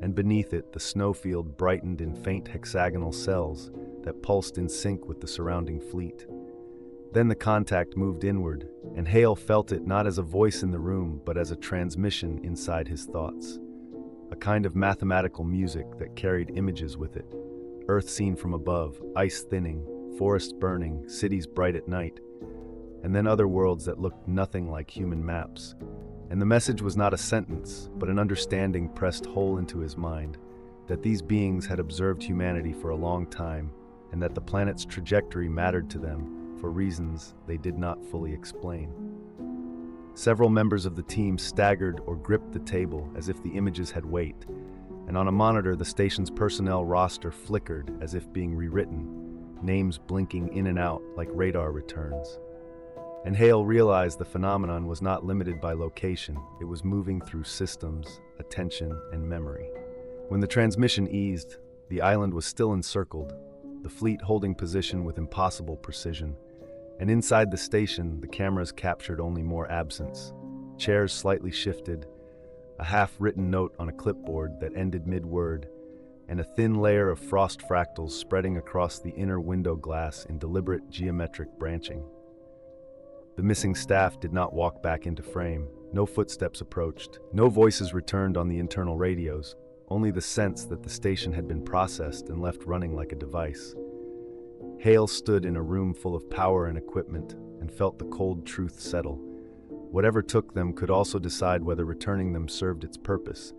And beneath it, the snowfield brightened in faint hexagonal cells that pulsed in sync with the surrounding fleet. Then the contact moved inward, and Hale felt it not as a voice in the room, but as a transmission inside his thoughts. A kind of mathematical music that carried images with it. Earth seen from above, ice thinning, forests burning, cities bright at night, and then other worlds that looked nothing like human maps. And the message was not a sentence, but an understanding pressed whole into his mind, that these beings had observed humanity for a long time, and that the planet's trajectory mattered to them for reasons they did not fully explain. Several members of the team staggered or gripped the table as if the images had weight, and on a monitor the station's personnel roster flickered as if being rewritten, names blinking in and out like radar returns. And Hale realized the phenomenon was not limited by location, it was moving through systems, attention, and memory. When the transmission eased, the island was still encircled, the fleet holding position with impossible precision, and inside the station, the cameras captured only more absence, chairs slightly shifted, a half-written note on a clipboard that ended mid-word, and a thin layer of frost fractals spreading across the inner window glass in deliberate geometric branching. The missing staff did not walk back into frame. No footsteps approached. No voices returned on the internal radios, only the sense that the station had been processed and left running like a device. Hale stood in a room full of power and equipment and felt the cold truth settle. Whatever took them could also decide whether returning them served its purpose,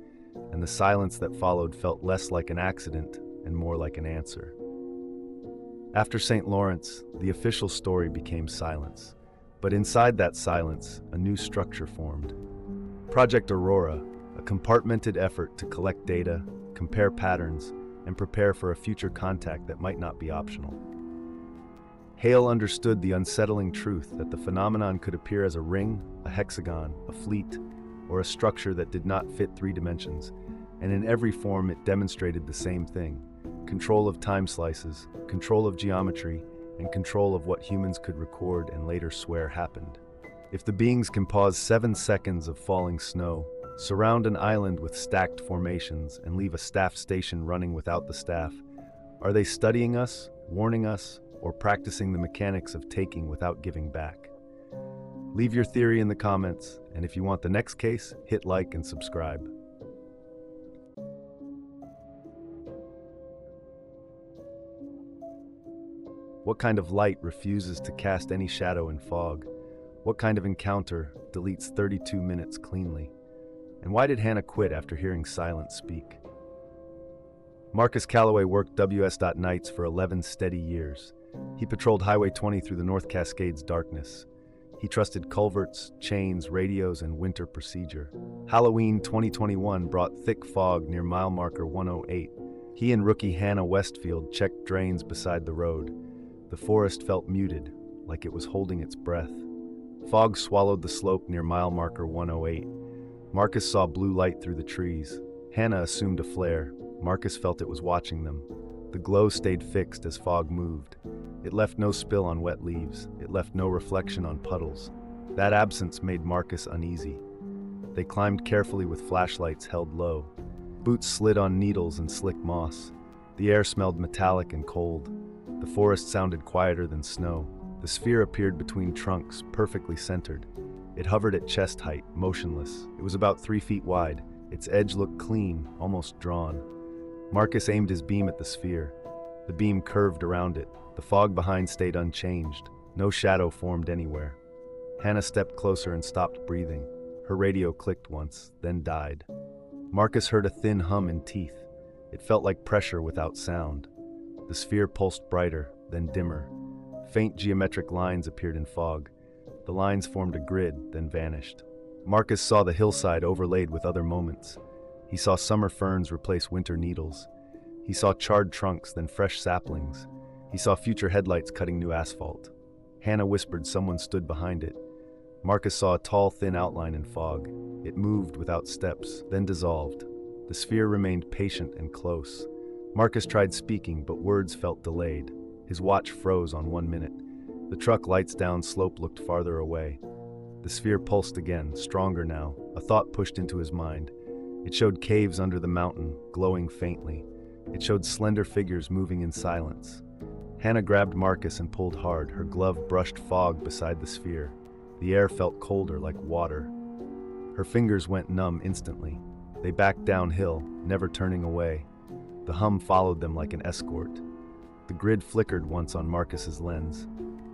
and the silence that followed felt less like an accident and more like an answer. After St. Lawrence, the official story became silence. But inside that silence, a new structure formed. Project Aurora, a compartmented effort to collect data, compare patterns, and prepare for a future contact that might not be optional. Hale understood the unsettling truth that the phenomenon could appear as a ring, a hexagon, a fleet, or a structure that did not fit 3 dimensions, and in every form it demonstrated the same thing: control of time slices, control of geometry, and control of what humans could record and later swear happened. If the beings can pause 7 seconds of falling snow, surround an island with stacked formations, and leave a staff station running without the staff, are they studying us, warning us, or practicing the mechanics of taking without giving back? Leave your theory in the comments, and if you want the next case, hit like and subscribe. What kind of light refuses to cast any shadow in fog? What kind of encounter deletes 32 minutes cleanly? And why did Hannah quit after hearing silence speak? Marcus Calloway worked WS. Nights for 11 steady years. He patrolled Highway 20 through the North Cascades darkness. He trusted culverts, chains, radios, and winter procedure. Halloween 2021 brought thick fog near mile marker 108. He and rookie Hannah Westfield checked drains beside the road. The forest felt muted, like it was holding its breath. Fog swallowed the slope near mile marker 108. Marcus saw blue light through the trees. Hannah assumed a flare. Marcus felt it was watching them. The glow stayed fixed as fog moved. It left no spill on wet leaves. It left no reflection on puddles. That absence made Marcus uneasy. They climbed carefully with flashlights held low. Boots slid on needles and slick moss. The air smelled metallic and cold. The forest sounded quieter than snow. The sphere appeared between trunks, perfectly centered. It hovered at chest height, motionless. It was about 3 feet wide. Its edge looked clean, almost drawn. Marcus aimed his beam at the sphere. The beam curved around it. The fog behind stayed unchanged. No shadow formed anywhere. Hannah stepped closer and stopped breathing. Her radio clicked once, then died. Marcus heard a thin hum in teeth. It felt like pressure without sound. The sphere pulsed brighter, then dimmer. Faint geometric lines appeared in fog. The lines formed a grid, then vanished. Marcus saw the hillside overlaid with other moments. He saw summer ferns replace winter needles. He saw charred trunks, then fresh saplings. He saw future headlights cutting new asphalt. Hannah whispered someone stood behind it. Marcus saw a tall, thin outline in fog. It moved without steps, then dissolved. The sphere remained patient and close. Marcus tried speaking, but words felt delayed. His watch froze on 1 minute. The truck lights down slope looked farther away. The sphere pulsed again, stronger now. A thought pushed into his mind. It showed caves under the mountain, glowing faintly. It showed slender figures moving in silence. Hannah grabbed Marcus and pulled hard. Her glove brushed fog beside the sphere. The air felt colder, like water. Her fingers went numb instantly. They backed downhill, never turning away. The hum followed them like an escort. The grid flickered once on Marcus's lens.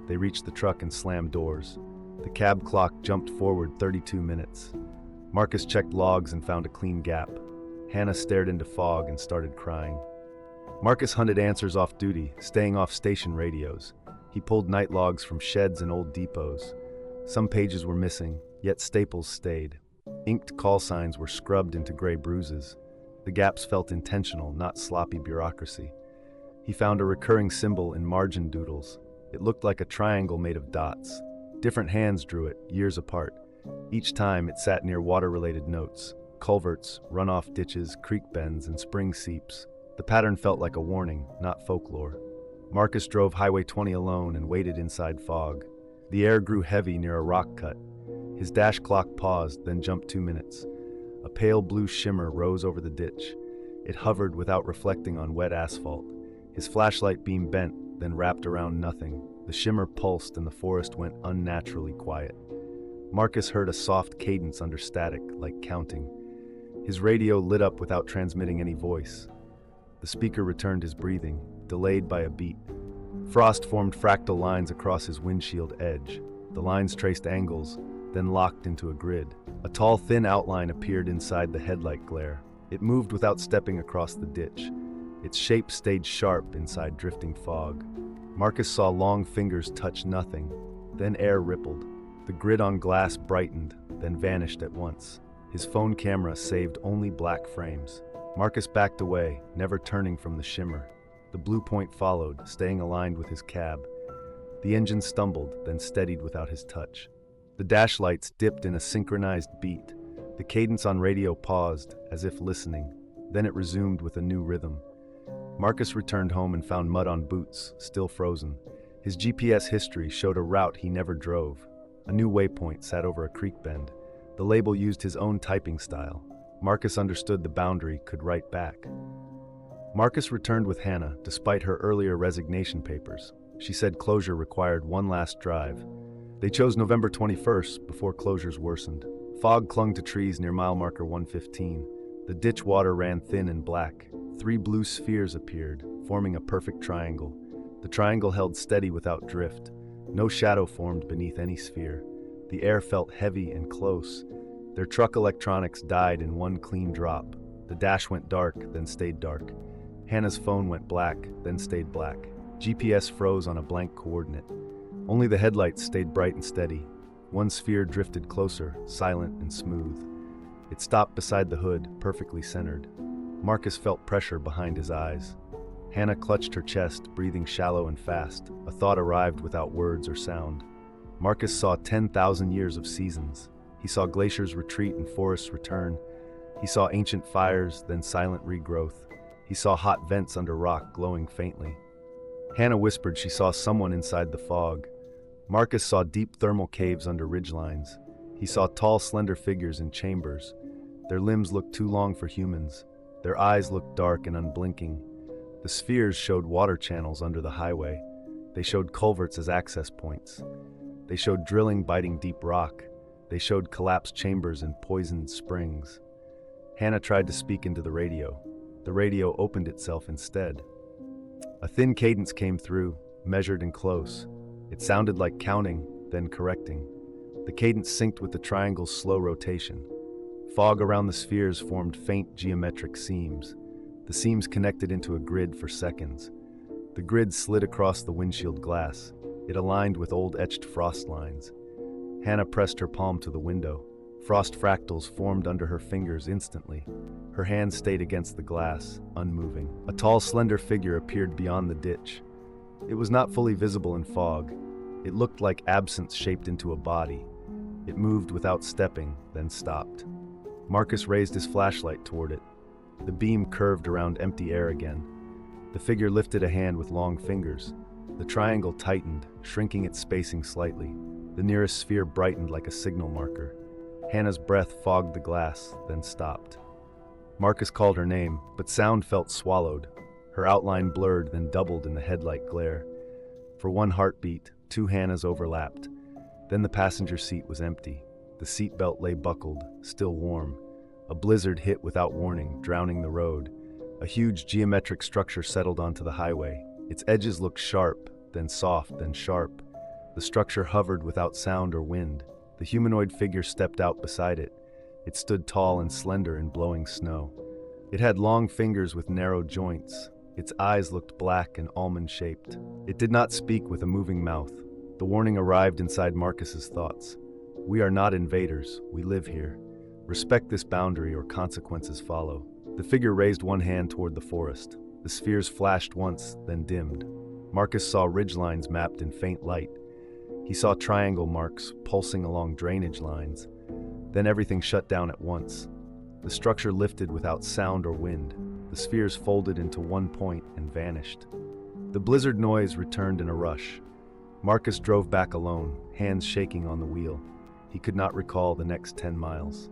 They reached the truck and slammed doors. The cab clock jumped forward 32 minutes. Marcus checked logs and found a clean gap. Hannah stared into fog and started crying. Marcus hunted answers off duty, staying off station radios. He pulled night logs from sheds and old depots. Some pages were missing, yet staples stayed. Inked call signs were scrubbed into gray bruises. The gaps felt intentional, not sloppy bureaucracy. He found a recurring symbol in margin doodles. It looked like a triangle made of dots. Different hands drew it, years apart. Each time it sat near water-related notes: culverts, runoff ditches, creek bends, and spring seeps. The pattern felt like a warning, not folklore. Marcus drove Highway 20 alone and waited inside fog. The air grew heavy near a rock cut. His dash clock paused, then jumped 2 minutes. A pale blue shimmer rose over the ditch. It hovered without reflecting on wet asphalt. His flashlight beam bent, then wrapped around nothing. The shimmer pulsed and the forest went unnaturally quiet. Marcus heard a soft cadence under static, like counting. His radio lit up without transmitting any voice. The speaker returned his breathing, delayed by a beat. Frost formed fractal lines across his windshield edge. The lines traced angles, then locked into a grid. A tall, thin outline appeared inside the headlight glare. It moved without stepping across the ditch. Its shape stayed sharp inside drifting fog. Marcus saw long fingers touch nothing. Then air rippled. The grid on glass brightened, then vanished at once. His phone camera saved only black frames. Marcus backed away, never turning from the shimmer. The blue point followed, staying aligned with his cab. The engine stumbled, then steadied without his touch. The dash lights dipped in a synchronized beat. The cadence on radio paused, as if listening. Then it resumed with a new rhythm. Marcus returned home and found mud on boots, still frozen. His GPS history showed a route he never drove. A new waypoint sat over a creek bend. The label used his own typing style. Marcus understood the boundary, could write back. Marcus returned with Hannah, despite her earlier resignation papers. She said closure required one last drive. They chose November 21st, before closures worsened. Fog clung to trees near mile marker 115. The ditch water ran thin and black. 3 blue spheres appeared, forming a perfect triangle. The triangle held steady without drift. No shadow formed beneath any sphere. The air felt heavy and close. Their truck electronics died in one clean drop. The dash went dark, then stayed dark. Hannah's phone went black, then stayed black. GPS froze on a blank coordinate. Only the headlights stayed bright and steady. One sphere drifted closer, silent and smooth. It stopped beside the hood, perfectly centered. Marcus felt pressure behind his eyes. Hannah clutched her chest, breathing shallow and fast. A thought arrived without words or sound. Marcus saw 10,000 years of seasons. He saw glaciers retreat and forests return. He saw ancient fires, then silent regrowth. He saw hot vents under rock glowing faintly. Hannah whispered she saw someone inside the fog. Marcus saw deep thermal caves under ridgelines. He saw tall, slender figures in chambers. Their limbs looked too long for humans. Their eyes looked dark and unblinking. The spheres showed water channels under the highway. They showed culverts as access points. They showed drilling biting deep rock. They showed collapsed chambers and poisoned springs. Hannah tried to speak into the radio. The radio opened itself instead. A thin cadence came through, measured and close. It sounded like counting, then correcting. The cadence synced with the triangle's slow rotation. Fog around the spheres formed faint geometric seams. The seams connected into a grid for seconds. The grid slid across the windshield glass. It aligned with old etched frost lines. Hannah pressed her palm to the window. Frost fractals formed under her fingers instantly. Her hand stayed against the glass, unmoving. A tall, slender figure appeared beyond the ditch. It was not fully visible in fog. It looked like absence shaped into a body. It moved without stepping, then stopped. Marcus raised his flashlight toward it. The beam curved around empty air again. The figure lifted a hand with long fingers. The triangle tightened, shrinking its spacing slightly. The nearest sphere brightened like a signal marker. Hannah's breath fogged the glass, then stopped. Marcus called her name, but sound felt swallowed. Her outline blurred, then doubled in the headlight glare. For one heartbeat, 2 Hannahs overlapped. Then the passenger seat was empty. The seatbelt lay buckled, still warm. A blizzard hit without warning, drowning the road. A huge geometric structure settled onto the highway. Its edges looked sharp, then soft, then sharp. The structure hovered without sound or wind. The humanoid figure stepped out beside it. It stood tall and slender in blowing snow. It had long fingers with narrow joints. Its eyes looked black and almond-shaped. It did not speak with a moving mouth. The warning arrived inside Marcus's thoughts. We are not invaders, we live here. Respect this boundary or consequences follow. The figure raised one hand toward the forest. The spheres flashed once, then dimmed. Marcus saw ridgelines mapped in faint light. He saw triangle marks pulsing along drainage lines. Then everything shut down at once. The structure lifted without sound or wind. The spheres folded into one point and vanished. The blizzard noise returned in a rush. Marcus drove back alone, hands shaking on the wheel. He could not recall the next 10 miles.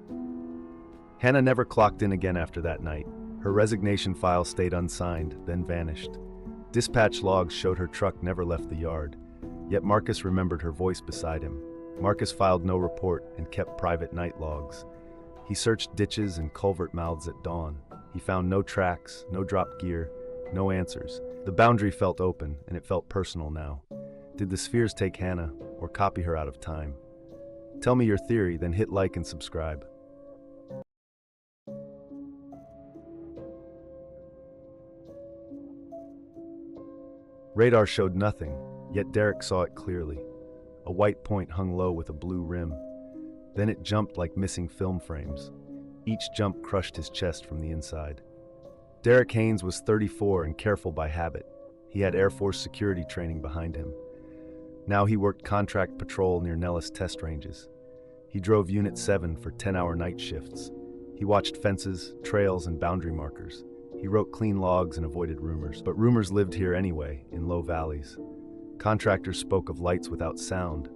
Hannah never clocked in again after that night. Her resignation file stayed unsigned, then vanished. Dispatch logs showed her truck never left the yard, yet Marcus remembered her voice beside him. Marcus filed no report and kept private night logs. He searched ditches and culvert mouths at dawn. He found no tracks, no dropped gear, no answers. The boundary felt open, and it felt personal now. Did the spheres take Hannah, or copy her out of time? Tell me your theory, then hit like and subscribe. Radar showed nothing, yet Derek saw it clearly. A white point hung low with a blue rim. Then it jumped like missing film frames. Each jump crushed his chest from the inside. Derek Haynes was 34 and careful by habit. He had Air Force security training behind him. Now he worked contract patrol near Nellis test ranges. He drove Unit 7 for 10-hour night shifts. He watched fences, trails, and boundary markers. He wrote clean logs and avoided rumors, but rumors lived here anyway, in low valleys. Contractors spoke of lights without sound.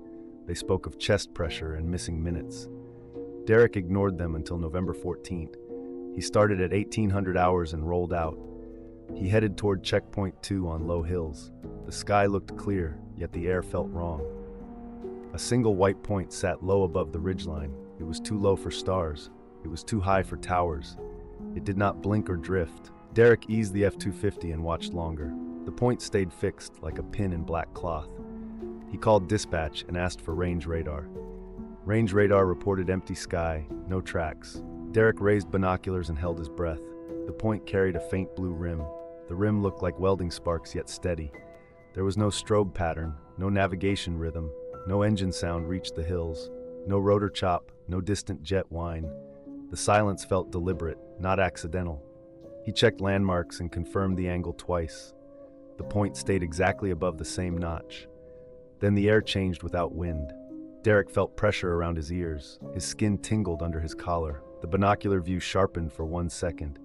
They spoke of chest pressure and missing minutes. Derek ignored them until November 14th. He started at 1,800 hours and rolled out. He headed toward Checkpoint 2 on low hills. The sky looked clear, yet the air felt wrong. A single white point sat low above the ridgeline. It was too low for stars. It was too high for towers. It did not blink or drift. Derek eased the F-250 and watched longer. The point stayed fixed like a pin in black cloth. He called dispatch and asked for range radar. Range radar reported empty sky, no tracks. Derek raised binoculars and held his breath. The point carried a faint blue rim. The rim looked like welding sparks, yet steady. There was no strobe pattern, no navigation rhythm, no engine sound reached the hills, no rotor chop, no distant jet whine. The silence felt deliberate, not accidental. He checked landmarks and confirmed the angle twice. The point stayed exactly above the same notch. Then the air changed without wind. Derek felt pressure around his ears. His skin tingled under his collar. The binocular view sharpened for 1 second.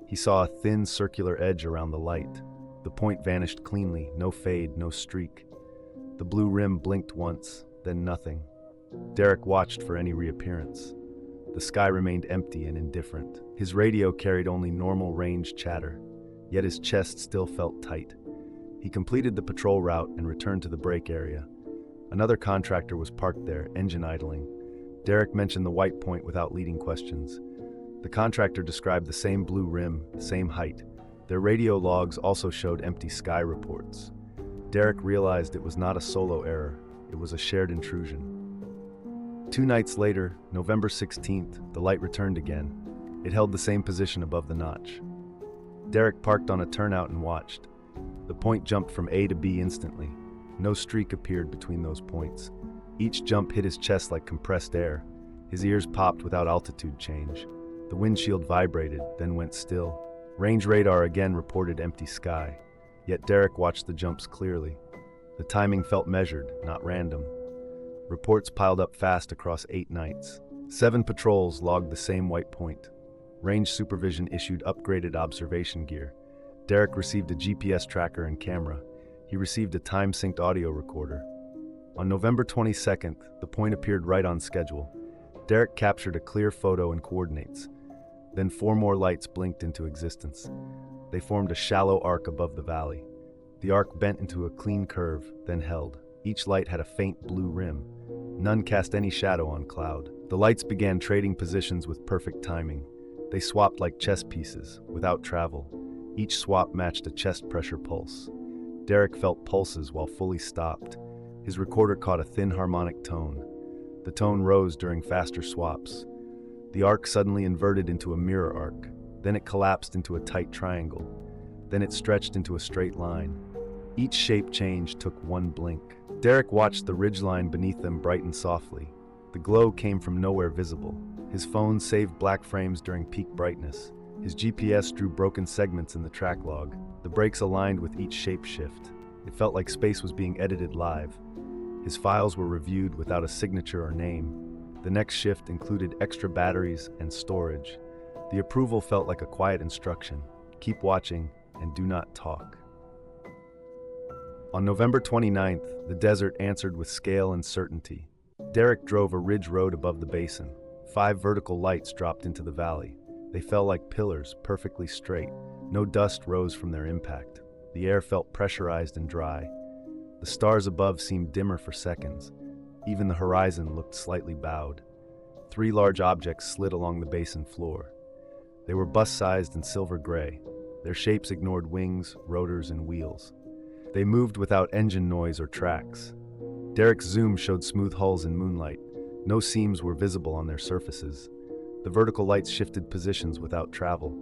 He saw a thin circular edge around the light. The point vanished cleanly, no fade, no streak. The blue rim blinked once, then nothing. Derek watched for any reappearance. The sky remained empty and indifferent. His radio carried only normal range chatter, yet his chest still felt tight. He completed the patrol route and returned to the break area. Another contractor was parked there, engine idling. Derek mentioned the white point without leading questions. The contractor described the same blue rim, same height. Their radio logs also showed empty sky reports. Derek realized it was not a solo error, it was a shared intrusion. 2 nights later, November 16th, the light returned again. It held the same position above the notch. Derek parked on a turnout and watched. The point jumped from A to B instantly. No streak appeared between those points. Each jump hit his chest like compressed air. His ears popped without altitude change. The windshield vibrated, then went still. Range radar again reported empty sky. Yet Derek watched the jumps clearly. The timing felt measured, not random. Reports piled up fast across 8 nights. 7 patrols logged the same white point. Range Supervision issued upgraded observation gear. Derek received a GPS tracker and camera. He received a time-synced audio recorder. On November 22nd, the point appeared right on schedule. Derek captured a clear photo and coordinates. Then 4 more lights blinked into existence. They formed a shallow arc above the valley. The arc bent into a clean curve, then held. Each light had a faint blue rim. None cast any shadow on cloud. The lights began trading positions with perfect timing. They swapped like chess pieces, without travel. Each swap matched a chest pressure pulse. Derek felt pulses while fully stopped. His recorder caught a thin harmonic tone. The tone rose during faster swaps. The arc suddenly inverted into a mirror arc. Then it collapsed into a tight triangle. Then it stretched into a straight line. Each shape change took 1 blink. Derek watched the ridgeline beneath them brighten softly. The glow came from nowhere visible. His phone saved black frames during peak brightness. His GPS drew broken segments in the track log. The brakes aligned with each shape shift. It felt like space was being edited live. His files were reviewed without a signature or name. The next shift included extra batteries and storage. The approval felt like a quiet instruction. Keep watching and do not talk. On November 29th, the desert answered with scale and certainty. Derek drove a ridge road above the basin. 5 vertical lights dropped into the valley. They fell like pillars, perfectly straight. No dust rose from their impact. The air felt pressurized and dry. The stars above seemed dimmer for seconds. Even the horizon looked slightly bowed. 3 large objects slid along the basin floor. They were bus-sized and silver gray. Their shapes ignored wings, rotors, and wheels. They moved without engine noise or tracks. Derek's zoom showed smooth hulls in moonlight. No seams were visible on their surfaces. The vertical lights shifted positions without travel.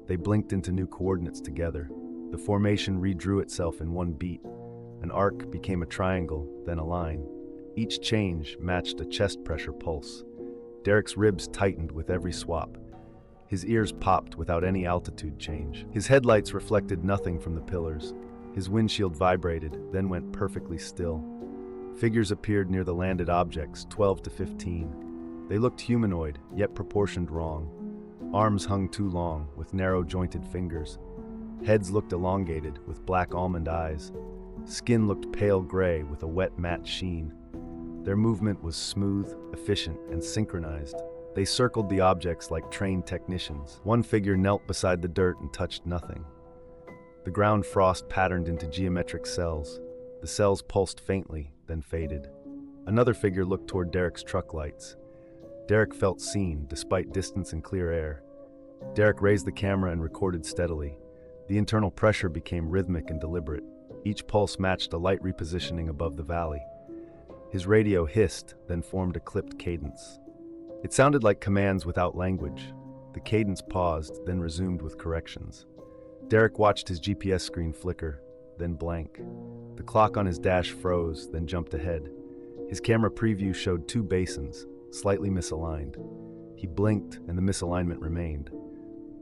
They blinked into new coordinates together. The formation redrew itself in one beat. An arc became a triangle, then a line. Each change matched a chest pressure pulse. Derek's ribs tightened with every swap. His ears popped without any altitude change. His headlights reflected nothing from the pillars. His windshield vibrated, then went perfectly still. Figures appeared near the landed objects, 12 to 15. They looked humanoid, yet proportioned wrong. Arms hung too long, with narrow-jointed fingers. Heads looked elongated, with black almond eyes. Skin looked pale gray, with a wet matte sheen. Their movement was smooth, efficient, and synchronized. They circled the objects like trained technicians. One figure knelt beside the dirt and touched nothing. The ground frost patterned into geometric cells. The cells pulsed faintly, then faded. Another figure looked toward Derek's truck lights. Derek felt seen, despite distance and clear air. Derek raised the camera and recorded steadily. The internal pressure became rhythmic and deliberate. Each pulse matched a light repositioning above the valley. His radio hissed, then formed a clipped cadence. It sounded like commands without language. The cadence paused, then resumed with corrections. Derek watched his GPS screen flicker, then blank. The clock on his dash froze, then jumped ahead. His camera preview showed 2 basins, slightly misaligned. He blinked, and the misalignment remained.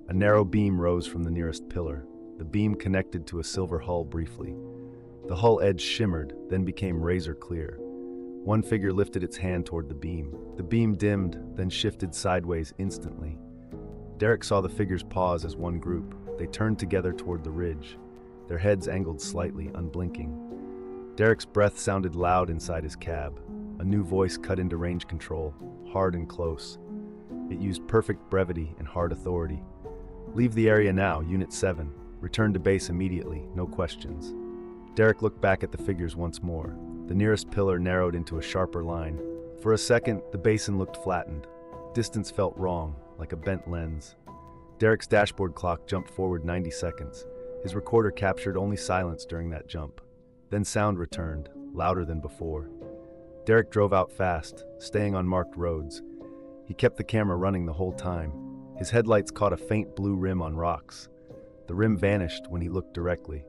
A narrow beam rose from the nearest pillar. The beam connected to a silver hull briefly. The hull edge shimmered, then became razor clear. One figure lifted its hand toward the beam. The beam dimmed, then shifted sideways instantly. Derek saw the figures pause as one group. They turned together toward the ridge. Their heads angled slightly, unblinking. Derek's breath sounded loud inside his cab. A new voice cut into range control, hard and close. It used perfect brevity and hard authority. "Leave the area now, Unit 7. Return to base immediately, no questions." Derek looked back at the figures once more. The nearest pillar narrowed into a sharper line. For a second, the basin looked flattened. Distance felt wrong, like a bent lens. Derek's dashboard clock jumped forward 90 seconds. His recorder captured only silence during that jump. Then sound returned, louder than before. Derek drove out fast, staying on marked roads. He kept the camera running the whole time. His headlights caught a faint blue rim on rocks. The rim vanished when he looked directly.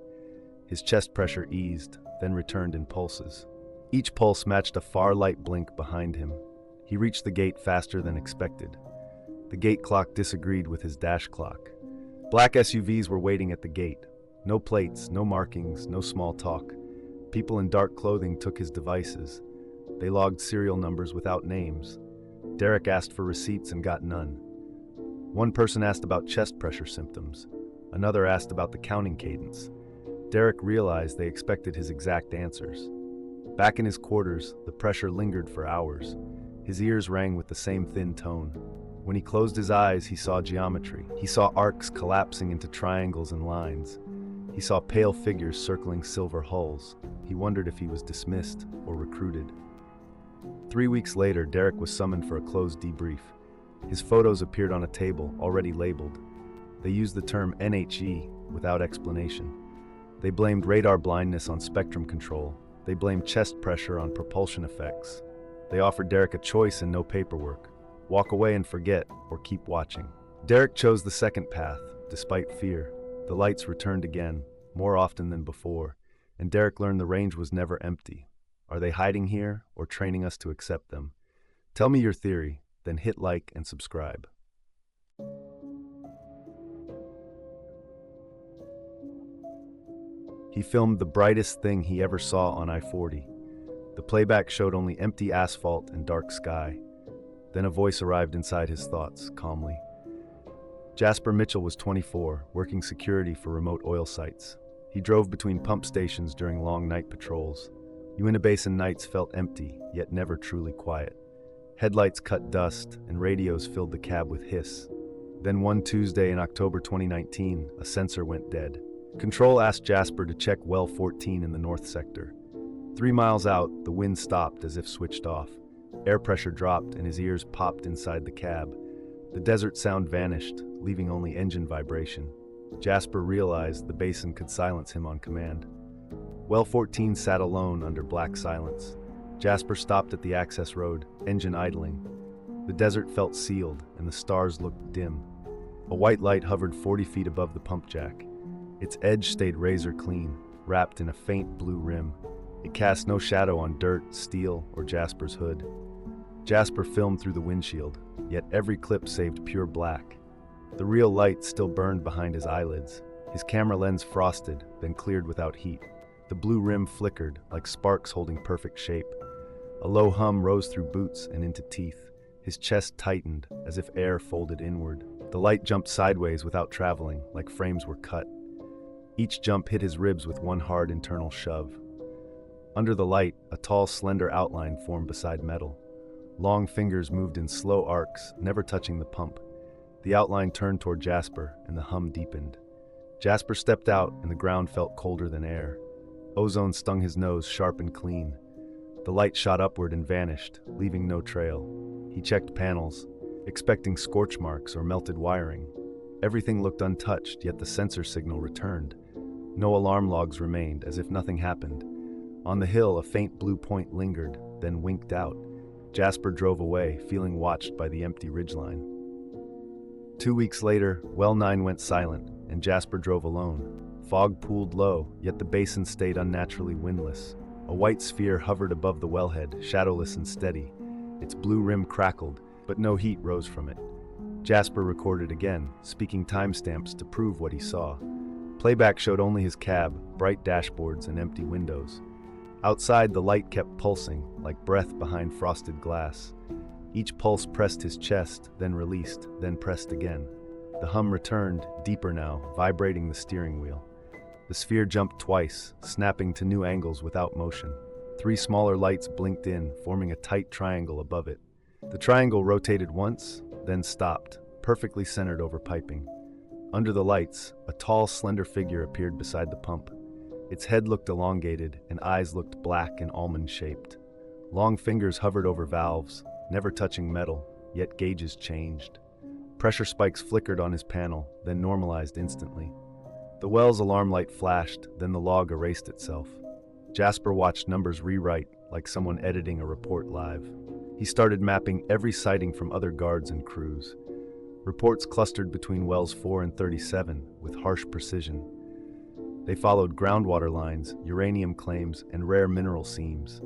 His chest pressure eased, then returned in pulses. Each pulse matched a far light blink behind him. He reached the gate faster than expected. The gate clock disagreed with his dash clock. Black SUVs were waiting at the gate. No plates, no markings, no small talk. People in dark clothing took his devices. They logged serial numbers without names. Derek asked for receipts and got none. One person asked about chest pressure symptoms. Another asked about the counting cadence. Derek realized they expected his exact answers. Back in his quarters, the pressure lingered for hours. His ears rang with the same thin tone. When he closed his eyes, he saw geometry. He saw arcs collapsing into triangles and lines. He saw pale figures circling silver hulls. He wondered if he was dismissed or recruited. 3 weeks later, Derek was summoned for a closed debrief. His photos appeared on a table, already labeled. They used the term NHE without explanation. They blamed radar blindness on spectrum control. They blamed chest pressure on propulsion effects. They offered Derek a choice and no paperwork. Walk away and forget, or keep watching. Derek chose the second path, despite fear. The lights returned again, more often than before, and Derek learned the range was never empty. Are they hiding here, or training us to accept them? Tell me your theory, then hit like and subscribe. He filmed the brightest thing he ever saw on I-40. The playback showed only empty asphalt and dark sky. Then a voice arrived inside his thoughts, calmly. Jasper Mitchell was 24, working security for remote oil sites. He drove between pump stations during long night patrols. Uinta Basin nights felt empty, yet never truly quiet. Headlights cut dust, and radios filled the cab with hiss. Then one Tuesday in October 2019, a sensor went dead. Control asked Jasper to check well 14 in the north sector. 3 miles out, the wind stopped as if switched off. Air pressure dropped and his ears popped inside the cab. The desert sound vanished, leaving only engine vibration. Jasper realized the basin could silence him on command. Well 14 sat alone under black silence. Jasper stopped at the access road, engine idling. The desert felt sealed, and the stars looked dim. A white light hovered 40 feet above the pump jack. Its edge stayed razor clean, wrapped in a faint blue rim. It cast no shadow on dirt, steel, or Jasper's hood. Jasper filmed through the windshield, yet every clip saved pure black. The real light still burned behind his eyelids. His camera lens frosted, then cleared without heat. The blue rim flickered, like sparks holding perfect shape. A low hum rose through boots and into teeth. His chest tightened, as if air folded inward. The light jumped sideways without traveling, like frames were cut. Each jump hit his ribs with one hard internal shove. Under the light, a tall, slender outline formed beside metal. Long fingers moved in slow arcs, never touching the pump. The outline turned toward Jasper, and the hum deepened. Jasper stepped out, and the ground felt colder than air. Ozone stung his nose sharp and clean. The light shot upward and vanished, leaving no trail. He checked panels, expecting scorch marks or melted wiring. Everything looked untouched, yet the sensor signal returned. No alarm logs remained, as if nothing happened. On the hill, a faint blue point lingered, then winked out. Jasper drove away, feeling watched by the empty ridgeline. 2 weeks later, Well 9 went silent, and Jasper drove alone. Fog pooled low, yet the basin stayed unnaturally windless. A white sphere hovered above the wellhead, shadowless and steady. Its blue rim crackled, but no heat rose from it. Jasper recorded again, speaking timestamps to prove what he saw. Playback showed only his cab, bright dashboards, and empty windows. Outside, the light kept pulsing, like breath behind frosted glass. Each pulse pressed his chest, then released, then pressed again. The hum returned, deeper now, vibrating the steering wheel. The sphere jumped twice, snapping to new angles without motion. 3 smaller lights blinked in, forming a tight triangle above it. The triangle rotated once, then stopped, perfectly centered over piping. Under the lights, a tall, slender figure appeared beside the pump. Its head looked elongated, and eyes looked black and almond-shaped. Long fingers hovered over valves, never touching metal, yet gauges changed. Pressure spikes flickered on his panel, then normalized instantly. The well's alarm light flashed, then the log erased itself. Jasper watched numbers rewrite, like someone editing a report live. He started mapping every sighting from other guards and crews. Reports clustered between wells 4 and 37, with harsh precision. They followed groundwater lines, uranium claims, and rare mineral seams.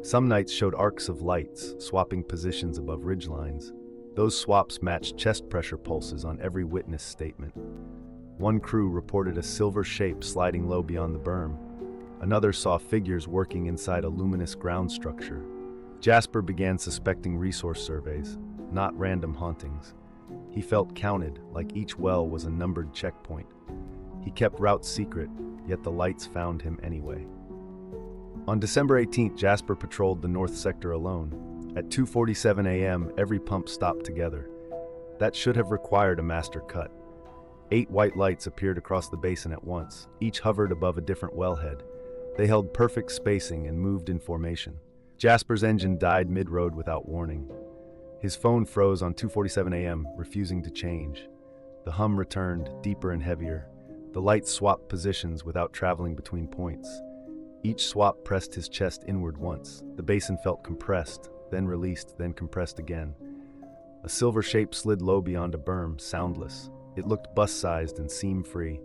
Some nights showed arcs of lights, swapping positions above ridgelines. Those swaps matched chest pressure pulses on every witness statement. One crew reported a silver shape sliding low beyond the berm. Another saw figures working inside a luminous ground structure. Jasper began suspecting resource surveys, not random hauntings. He felt counted, like each well was a numbered checkpoint. He kept routes secret, yet the lights found him anyway. On December 18th, Jasper patrolled the north sector alone. At 2:47 a.m., every pump stopped together. That should have required a master cut. 8 white lights appeared across the basin at once. Each hovered above a different wellhead. They held perfect spacing and moved in formation. Jasper's engine died mid-road without warning. His phone froze on 2:47 a.m., refusing to change. The hum returned, deeper and heavier. The lights swapped positions without traveling between points. Each swap pressed his chest inward once. The basin felt compressed, then released, then compressed again. A silver shape slid low beyond a berm, soundless. It looked bus-sized and seam-free.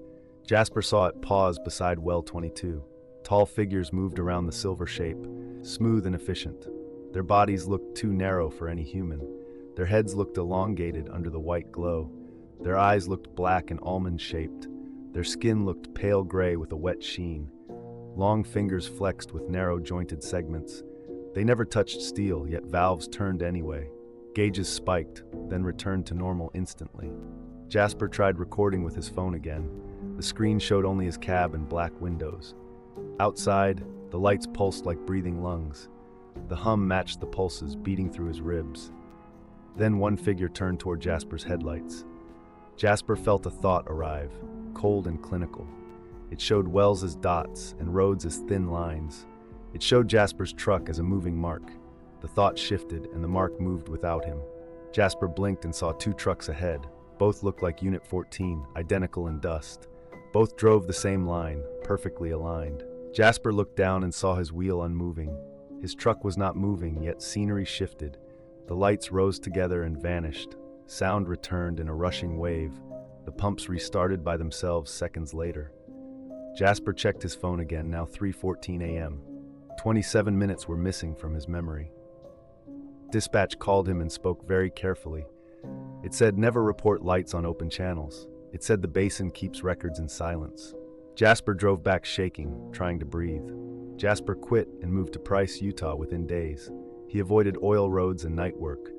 Jasper saw it pause beside well 22. Tall figures moved around the silver shape, smooth and efficient. Their bodies looked too narrow for any human. Their heads looked elongated under the white glow. Their eyes looked black and almond-shaped. Their skin looked pale gray with a wet sheen. Long fingers flexed with narrow-jointed segments. They never touched steel, yet valves turned anyway. Gauges spiked, then returned to normal instantly. Jasper tried recording with his phone again. The screen showed only his cab and black windows. Outside, The lights pulsed like breathing lungs. The hum matched the pulses beating through his ribs. Then one figure turned toward Jasper's headlights. Jasper felt a thought arrive, cold and clinical. It showed wells as dots and roads as thin lines. It showed Jasper's truck as a moving mark. The thought shifted and the mark moved without him. Jasper blinked and saw two trucks ahead. Both looked like Unit 14, identical in dust. Both drove the same line, perfectly aligned. Jasper looked down and saw his wheel unmoving. His truck was not moving, yet scenery shifted. The lights rose together and vanished. Sound returned in a rushing wave. The pumps restarted by themselves seconds later. Jasper checked his phone again, now 3:14 a.m. 27 minutes were missing from his memory. Dispatch called him and spoke very carefully. It said never report lights on open channels. It said the basin keeps records in silence. Jasper drove back shaking, trying to breathe. Jasper quit and moved to Price, Utah within days. He avoided oil roads and night work.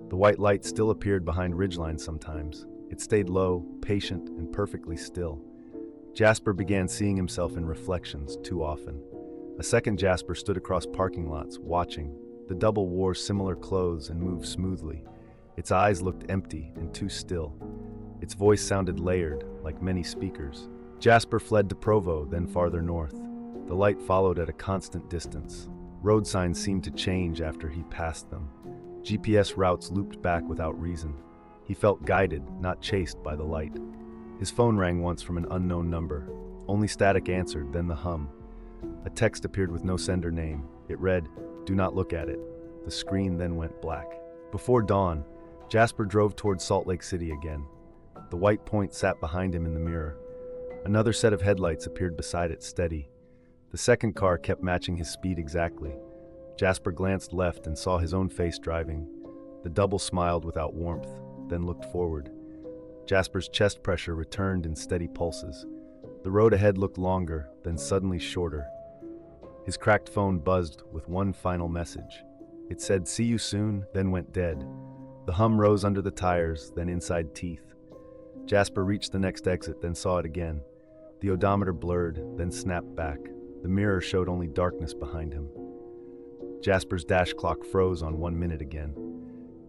The white light still appeared behind ridgelines sometimes. It stayed low, patient, and perfectly still. Jasper began seeing himself in reflections too often. A second Jasper stood across parking lots, watching. The double wore similar clothes and moved smoothly. Its eyes looked empty and too still. Its voice sounded layered, like many speakers. Jasper fled to Provo, then farther north. The light followed at a constant distance. Road signs seemed to change after he passed them. GPS routes looped back without reason. He felt guided, not chased by the light. His phone rang once from an unknown number. Only static answered, then the hum. A text appeared with no sender name. It read, "Do not look at it." The screen then went black. Before dawn, Jasper drove toward Salt Lake City again. The white point sat behind him in the mirror. Another set of headlights appeared beside it, steady. The second car kept matching his speed exactly. Jasper glanced left and saw his own face driving. The double smiled without warmth, then looked forward. Jasper's chest pressure returned in steady pulses. The road ahead looked longer, then suddenly shorter. His cracked phone buzzed with one final message. It said, "See you soon," then went dead. The hum rose under the tires, then inside teeth. Jasper reached the next exit, then saw it again. The odometer blurred, then snapped back. The mirror showed only darkness behind him. Jasper's dash clock froze on 1 minute again.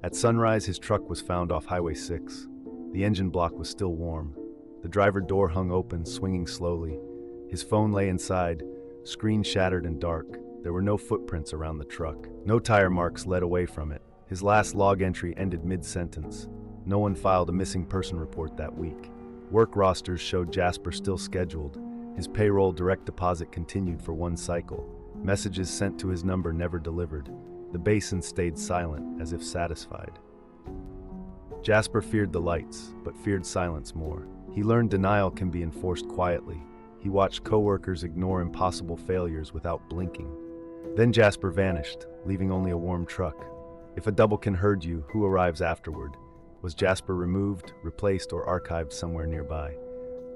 At sunrise, his truck was found off Highway 6. The engine block was still warm. The driver door hung open, swinging slowly. His phone lay inside, screen shattered and dark. There were no footprints around the truck. No tire marks led away from it. His last log entry ended mid-sentence. No one filed a missing person report that week. Work rosters showed Jasper still scheduled. His payroll direct deposit continued for one cycle. Messages sent to his number never delivered. The basin stayed silent, as if satisfied. Jasper feared the lights, but feared silence more. He learned denial can be enforced quietly. He watched coworkers ignore impossible failures without blinking. Then Jasper vanished, leaving only a warm truck. If a double can herd you, who arrives afterward? Was Jasper removed, replaced, or archived somewhere nearby?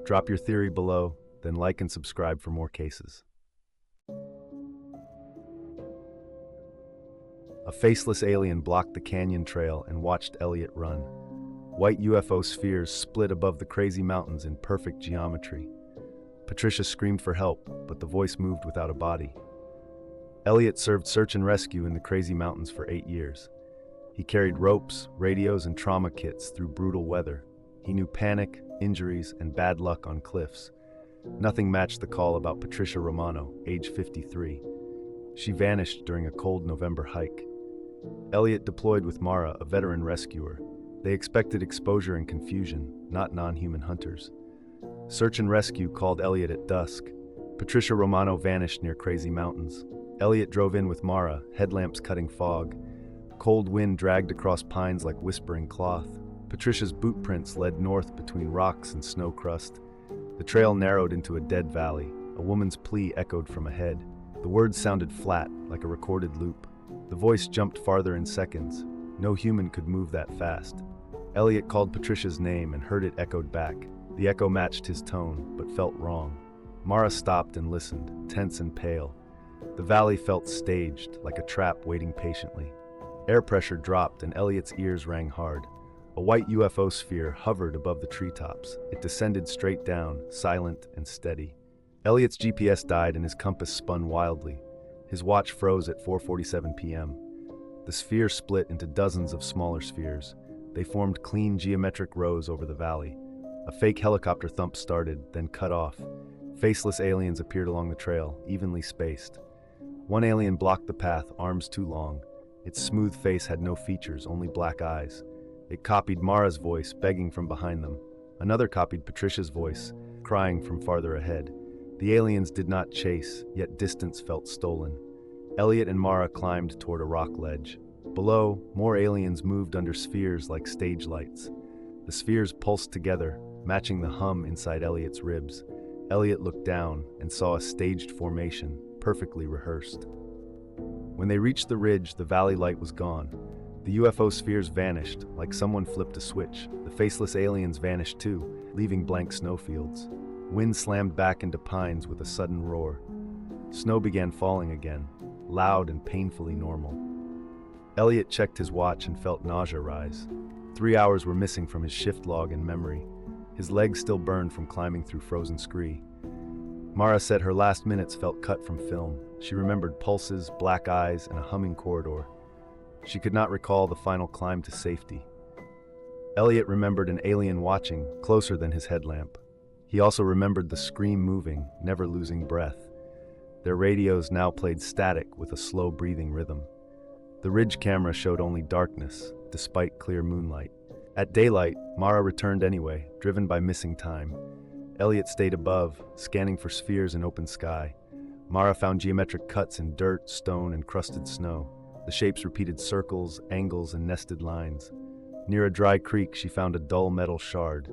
Drop your theory below, then like and subscribe for more cases. A faceless alien blocked the canyon trail and watched Elliot run. White UFO spheres split above the crazy mountains in perfect geometry. Patricia screamed for help, but the voice moved without a body. Elliot served search and rescue in the crazy mountains for 8 years. He carried ropes, radios, and trauma kits through brutal weather. He knew panic, injuries, and bad luck on cliffs. Nothing matched the call about Patricia Romano, age 53. She vanished during a cold November hike. Elliot deployed with Mara, a veteran rescuer. They expected exposure and confusion, not non-human hunters. Search and rescue called Elliot at dusk. Patricia Romano vanished near Crazy Mountains. Elliot drove in with Mara, headlamps cutting fog. Cold wind dragged across pines like whispering cloth. Patricia's boot prints led north between rocks and snow crust. The trail narrowed into a dead valley. A woman's plea echoed from ahead. The words sounded flat, like a recorded loop. The voice jumped farther in seconds. No human could move that fast. Elliot called Patricia's name and heard it echoed back. The echo matched his tone, but felt wrong. Mara stopped and listened, tense and pale. The valley felt staged, like a trap waiting patiently. Air pressure dropped and Elliot's ears rang hard. A white UFO sphere hovered above the treetops. It descended straight down, silent and steady. Elliot's GPS died and his compass spun wildly. His watch froze at 4:47 p.m. The sphere split into dozens of smaller spheres. They formed clean geometric rows over the valley. A fake helicopter thump started, then cut off. Faceless aliens appeared along the trail, evenly spaced. One alien blocked the path, arms too long. Its smooth face had no features, only black eyes. It copied Mara's voice, begging from behind them. Another copied Patricia's voice, crying from farther ahead. The aliens did not chase, yet distance felt stolen. Elliot and Mara climbed toward a rock ledge. Below, more aliens moved under spheres like stage lights. The spheres pulsed together, matching the hum inside Elliot's ribs. Elliot looked down and saw a staged formation, perfectly rehearsed. When they reached the ridge, the valley light was gone. The UFO spheres vanished, like someone flipped a switch. The faceless aliens vanished too, leaving blank snowfields. Wind slammed back into pines with a sudden roar. Snow began falling again, loud and painfully normal. Elliot checked his watch and felt nausea rise. 3 hours were missing from his shift log and memory. His legs still burned from climbing through frozen scree. Mara said her last minutes felt cut from film. She remembered pulses, black eyes, and a humming corridor. She could not recall the final climb to safety. Elliot remembered an alien watching, closer than his headlamp. He also remembered the scream moving, never losing breath. Their radios now played static with a slow breathing rhythm. The ridge camera showed only darkness, despite clear moonlight. At daylight, Mara returned anyway, driven by missing time. Elliot stayed above, scanning for spheres in open sky. Mara found geometric cuts in dirt, stone, and crusted snow. The shapes repeated circles, angles, and nested lines. Near a dry creek, she found a dull metal shard.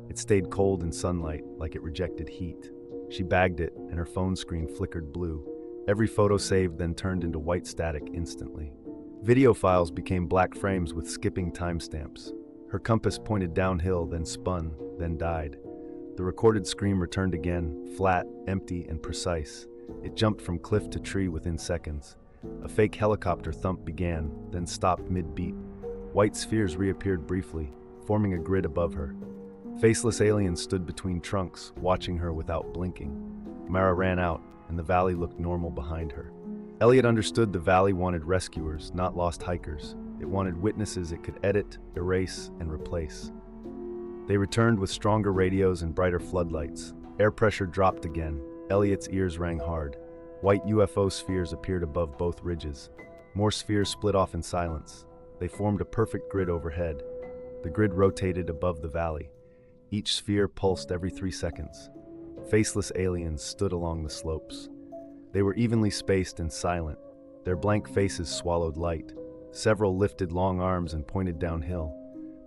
It stayed cold in sunlight, like it rejected heat. She bagged it, and her phone screen flickered blue. Every photo saved then turned into white static instantly. Video files became black frames with skipping timestamps. Her compass pointed downhill, then spun, then died. The recorded scream returned again, flat, empty, and precise. It jumped from cliff to tree within seconds. A fake helicopter thump began, then stopped mid-beat. White spheres reappeared briefly, forming a grid above her. Faceless aliens stood between trunks, watching her without blinking. Mara ran out, and the valley looked normal behind her. Elliot understood the valley wanted rescuers, not lost hikers. It wanted witnesses it could edit, erase, and replace. They returned with stronger radios and brighter floodlights. Air pressure dropped again. Elliot's ears rang hard. White UFO spheres appeared above both ridges. More spheres split off in silence. They formed a perfect grid overhead. The grid rotated above the valley. Each sphere pulsed every 3 seconds. Faceless aliens stood along the slopes. They were evenly spaced and silent. Their blank faces swallowed light. Several lifted long arms and pointed downhill.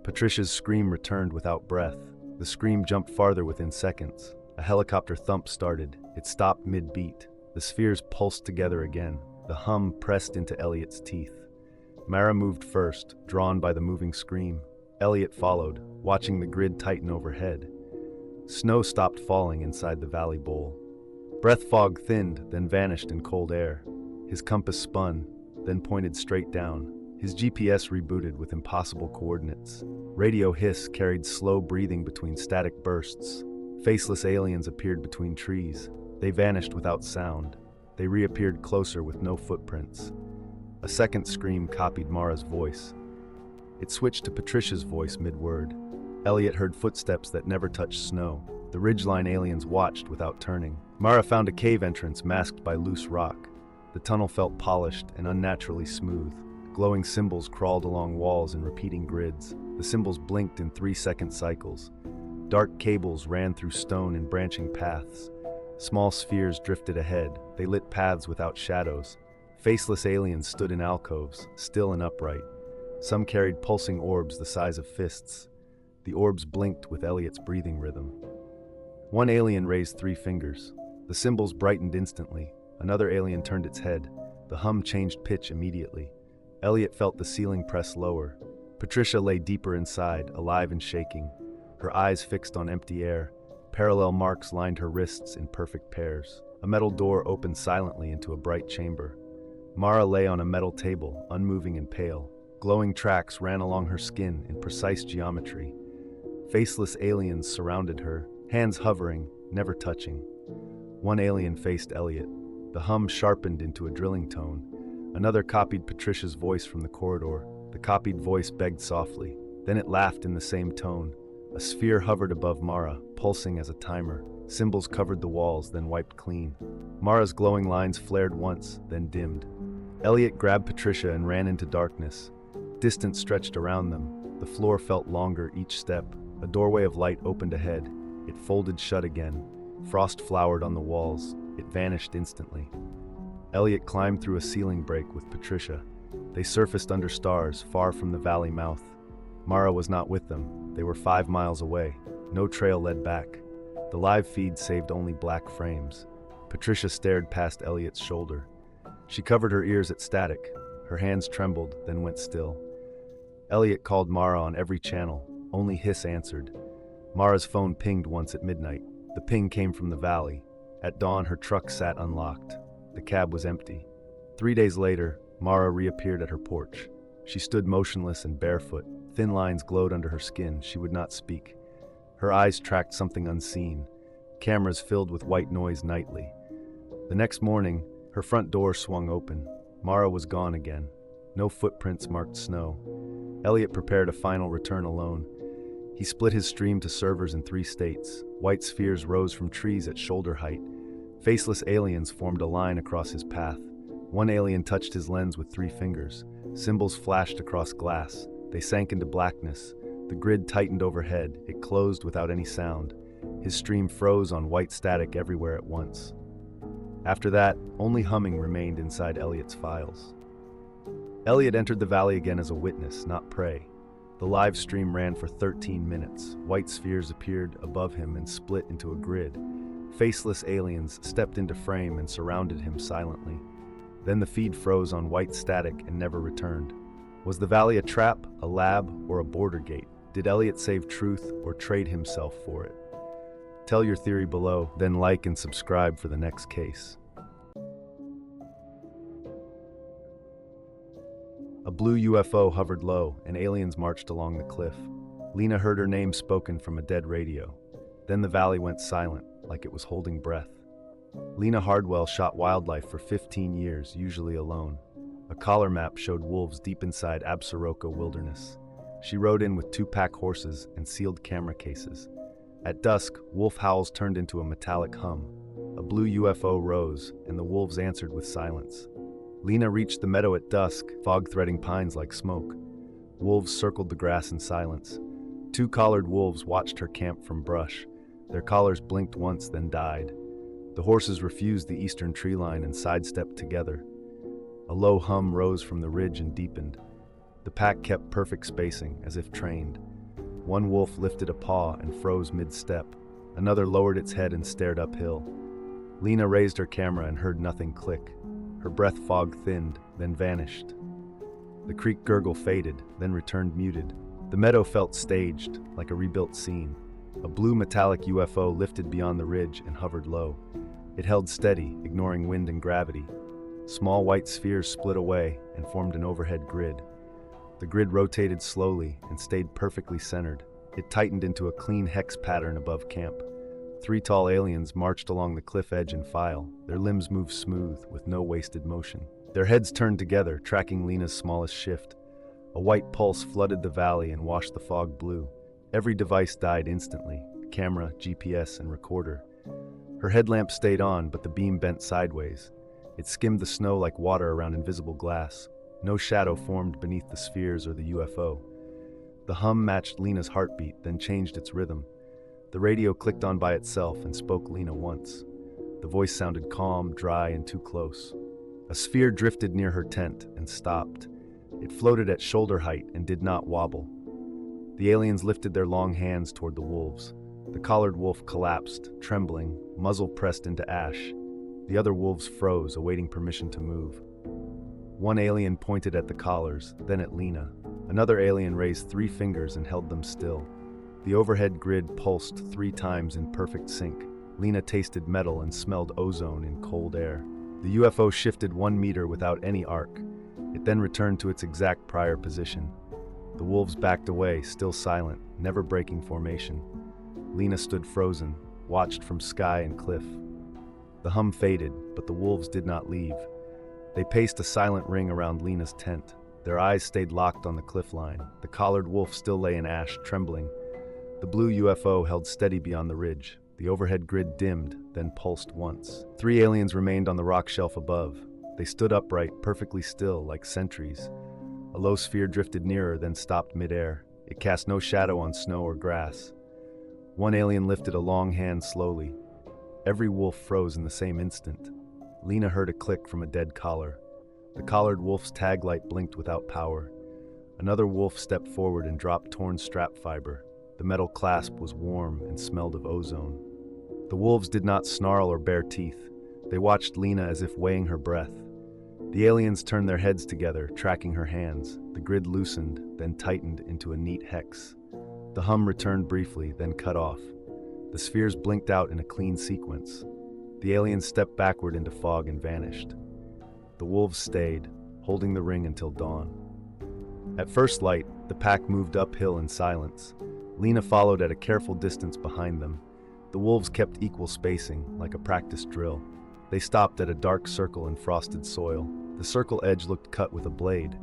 Patricia's scream returned without breath. The scream jumped farther within seconds. A helicopter thump started. It stopped mid-beat. The spheres pulsed together again. The hum pressed into Elliot's teeth. Mara moved first, drawn by the moving scream. Elliot followed, watching the grid tighten overhead. Snow stopped falling inside the valley bowl. Breath fog thinned, then vanished in cold air. His compass spun, then pointed straight down. His GPS rebooted with impossible coordinates. Radio hiss carried slow breathing between static bursts. Faceless aliens appeared between trees. They vanished without sound. They reappeared closer with no footprints. A second scream copied Mara's voice. It switched to Patricia's voice mid-word. Elliot heard footsteps that never touched snow. The ridgeline aliens watched without turning. Mara found a cave entrance masked by loose rock. The tunnel felt polished and unnaturally smooth. Glowing symbols crawled along walls in repeating grids. The symbols blinked in 3-second cycles. Dark cables ran through stone in branching paths. Small spheres drifted ahead. They lit paths without shadows. Faceless aliens stood in alcoves, still and upright. Some carried pulsing orbs the size of fists. The orbs blinked with Elliot's breathing rhythm. One alien raised 3 fingers. The symbols brightened instantly. Another alien turned its head. The hum changed pitch immediately. Elliot felt the ceiling press lower. Patricia lay deeper inside, alive and shaking. Her eyes fixed on empty air. Parallel marks lined her wrists in perfect pairs. A metal door opened silently into a bright chamber. Mara lay on a metal table, unmoving and pale. Glowing tracks ran along her skin in precise geometry. Faceless aliens surrounded her, hands hovering, never touching. One alien faced Elliot. The hum sharpened into a drilling tone. Another copied Patricia's voice from the corridor. The copied voice begged softly. Then it laughed in the same tone. A sphere hovered above Mara, pulsing as a timer. Symbols covered the walls, then wiped clean. Mara's glowing lines flared once, then dimmed. Elliot grabbed Patricia and ran into darkness. Distance stretched around them. The floor felt longer each step. A doorway of light opened ahead. It folded shut again. Frost flowered on the walls. It vanished instantly. Elliot climbed through a ceiling break with Patricia. They surfaced under stars, far from the valley mouth. Mara was not with them. They were 5 miles away. No trail led back. The live feed saved only black frames. Patricia stared past Elliot's shoulder. She covered her ears at static. Her hands trembled, then went still. Elliot called Mara on every channel. Only hiss answered. Mara's phone pinged once at midnight. The ping came from the valley. At dawn, her truck sat unlocked. The cab was empty. 3 days later, Mara reappeared at her porch. She stood motionless and barefoot. Thin lines glowed under her skin. She would not speak. Her eyes tracked something unseen. Cameras filled with white noise nightly. The next morning, her front door swung open. Mara was gone again. No footprints marked snow. Elliot prepared a final return alone. He split his stream to servers in 3 states. White spheres rose from trees at shoulder height. Faceless aliens formed a line across his path. One alien touched his lens with 3 fingers. Symbols flashed across glass. They sank into blackness. The grid tightened overhead. It closed without any sound. His stream froze on white static everywhere at once. After that, only humming remained inside Elliot's files. Elliot entered the valley again as a witness, not prey. The live stream ran for 13 minutes. White spheres appeared above him and split into a grid. Faceless aliens stepped into frame and surrounded him silently. Then the feed froze on white static and never returned. Was the valley a trap, a lab, or a border gate? Did Elliot save truth or trade himself for it? Tell your theory below, then like and subscribe for the next case. A blue UFO hovered low, and aliens marched along the cliff. Lena heard her name spoken from a dead radio. Then the valley went silent, like it was holding breath. Lena Hardwell shot wildlife for 15 years, usually alone. A collar map showed wolves deep inside Absaroka wilderness. She rode in with 2 pack horses and sealed camera cases. At dusk, wolf howls turned into a metallic hum. A blue UFO rose, and the wolves answered with silence. Lena reached the meadow at dusk, fog threading pines like smoke. Wolves circled the grass in silence. 2 collared wolves watched her camp from brush. Their collars blinked once, then died. The horses refused the eastern tree line and sidestepped together. A low hum rose from the ridge and deepened. The pack kept perfect spacing, as if trained. One wolf lifted a paw and froze mid-step. Another lowered its head and stared uphill. Lena raised her camera and heard nothing click. Her breath fog thinned, then vanished. The creek gurgle faded, then returned muted. The meadow felt staged, like a rebuilt scene. A blue metallic UFO lifted beyond the ridge and hovered low. It held steady, ignoring wind and gravity. Small white spheres split away and formed an overhead grid. The grid rotated slowly and stayed perfectly centered. It tightened into a clean hex pattern above camp. 3 tall aliens marched along the cliff edge in file. Their limbs moved smooth, with no wasted motion. Their heads turned together, tracking Lena's smallest shift. A white pulse flooded the valley and washed the fog blue. Every device died instantly: camera, GPS, and recorder. Her headlamp stayed on, but the beam bent sideways. It skimmed the snow like water around invisible glass. No shadow formed beneath the spheres or the UFO. The hum matched Lena's heartbeat, then changed its rhythm. The radio clicked on by itself and spoke Lena once. The voice sounded calm, dry, and too close. A sphere drifted near her tent and stopped. It floated at shoulder height and did not wobble. The aliens lifted their long hands toward the wolves. The collared wolf collapsed, trembling, muzzle pressed into ash. The other wolves froze, awaiting permission to move. One alien pointed at the collars, then at Lena. Another alien raised 3 fingers and held them still. The overhead grid pulsed 3 times in perfect sync. Lena tasted metal and smelled ozone in cold air. The UFO shifted 1 meter without any arc. It then returned to its exact prior position. The wolves backed away, still silent, never breaking formation. Lena stood frozen, watched from sky and cliff. The hum faded, but the wolves did not leave. They paced a silent ring around Lena's tent. Their eyes stayed locked on the cliff line. The collared wolf still lay in ash, trembling. The blue UFO held steady beyond the ridge. The overhead grid dimmed, then pulsed once. 3 aliens remained on the rock shelf above. They stood upright, perfectly still, like sentries. A low sphere drifted nearer, then stopped midair. It cast no shadow on snow or grass. One alien lifted a long hand slowly. Every wolf froze in the same instant. Lena heard a click from a dead collar. The collared wolf's tag light blinked without power. Another wolf stepped forward and dropped torn strap fiber. The metal clasp was warm and smelled of ozone. The wolves did not snarl or bare teeth. They watched Lena as if weighing her breath. The aliens turned their heads together, tracking her hands. The grid loosened, then tightened into a neat hex. The hum returned briefly, then cut off. The spheres blinked out in a clean sequence. The aliens stepped backward into fog and vanished. The wolves stayed, holding the ring until dawn. At first light, the pack moved uphill in silence. Lena followed at a careful distance behind them. The wolves kept equal spacing, like a practice drill. They stopped at a dark circle in frosted soil. The circle edge looked cut with a blade.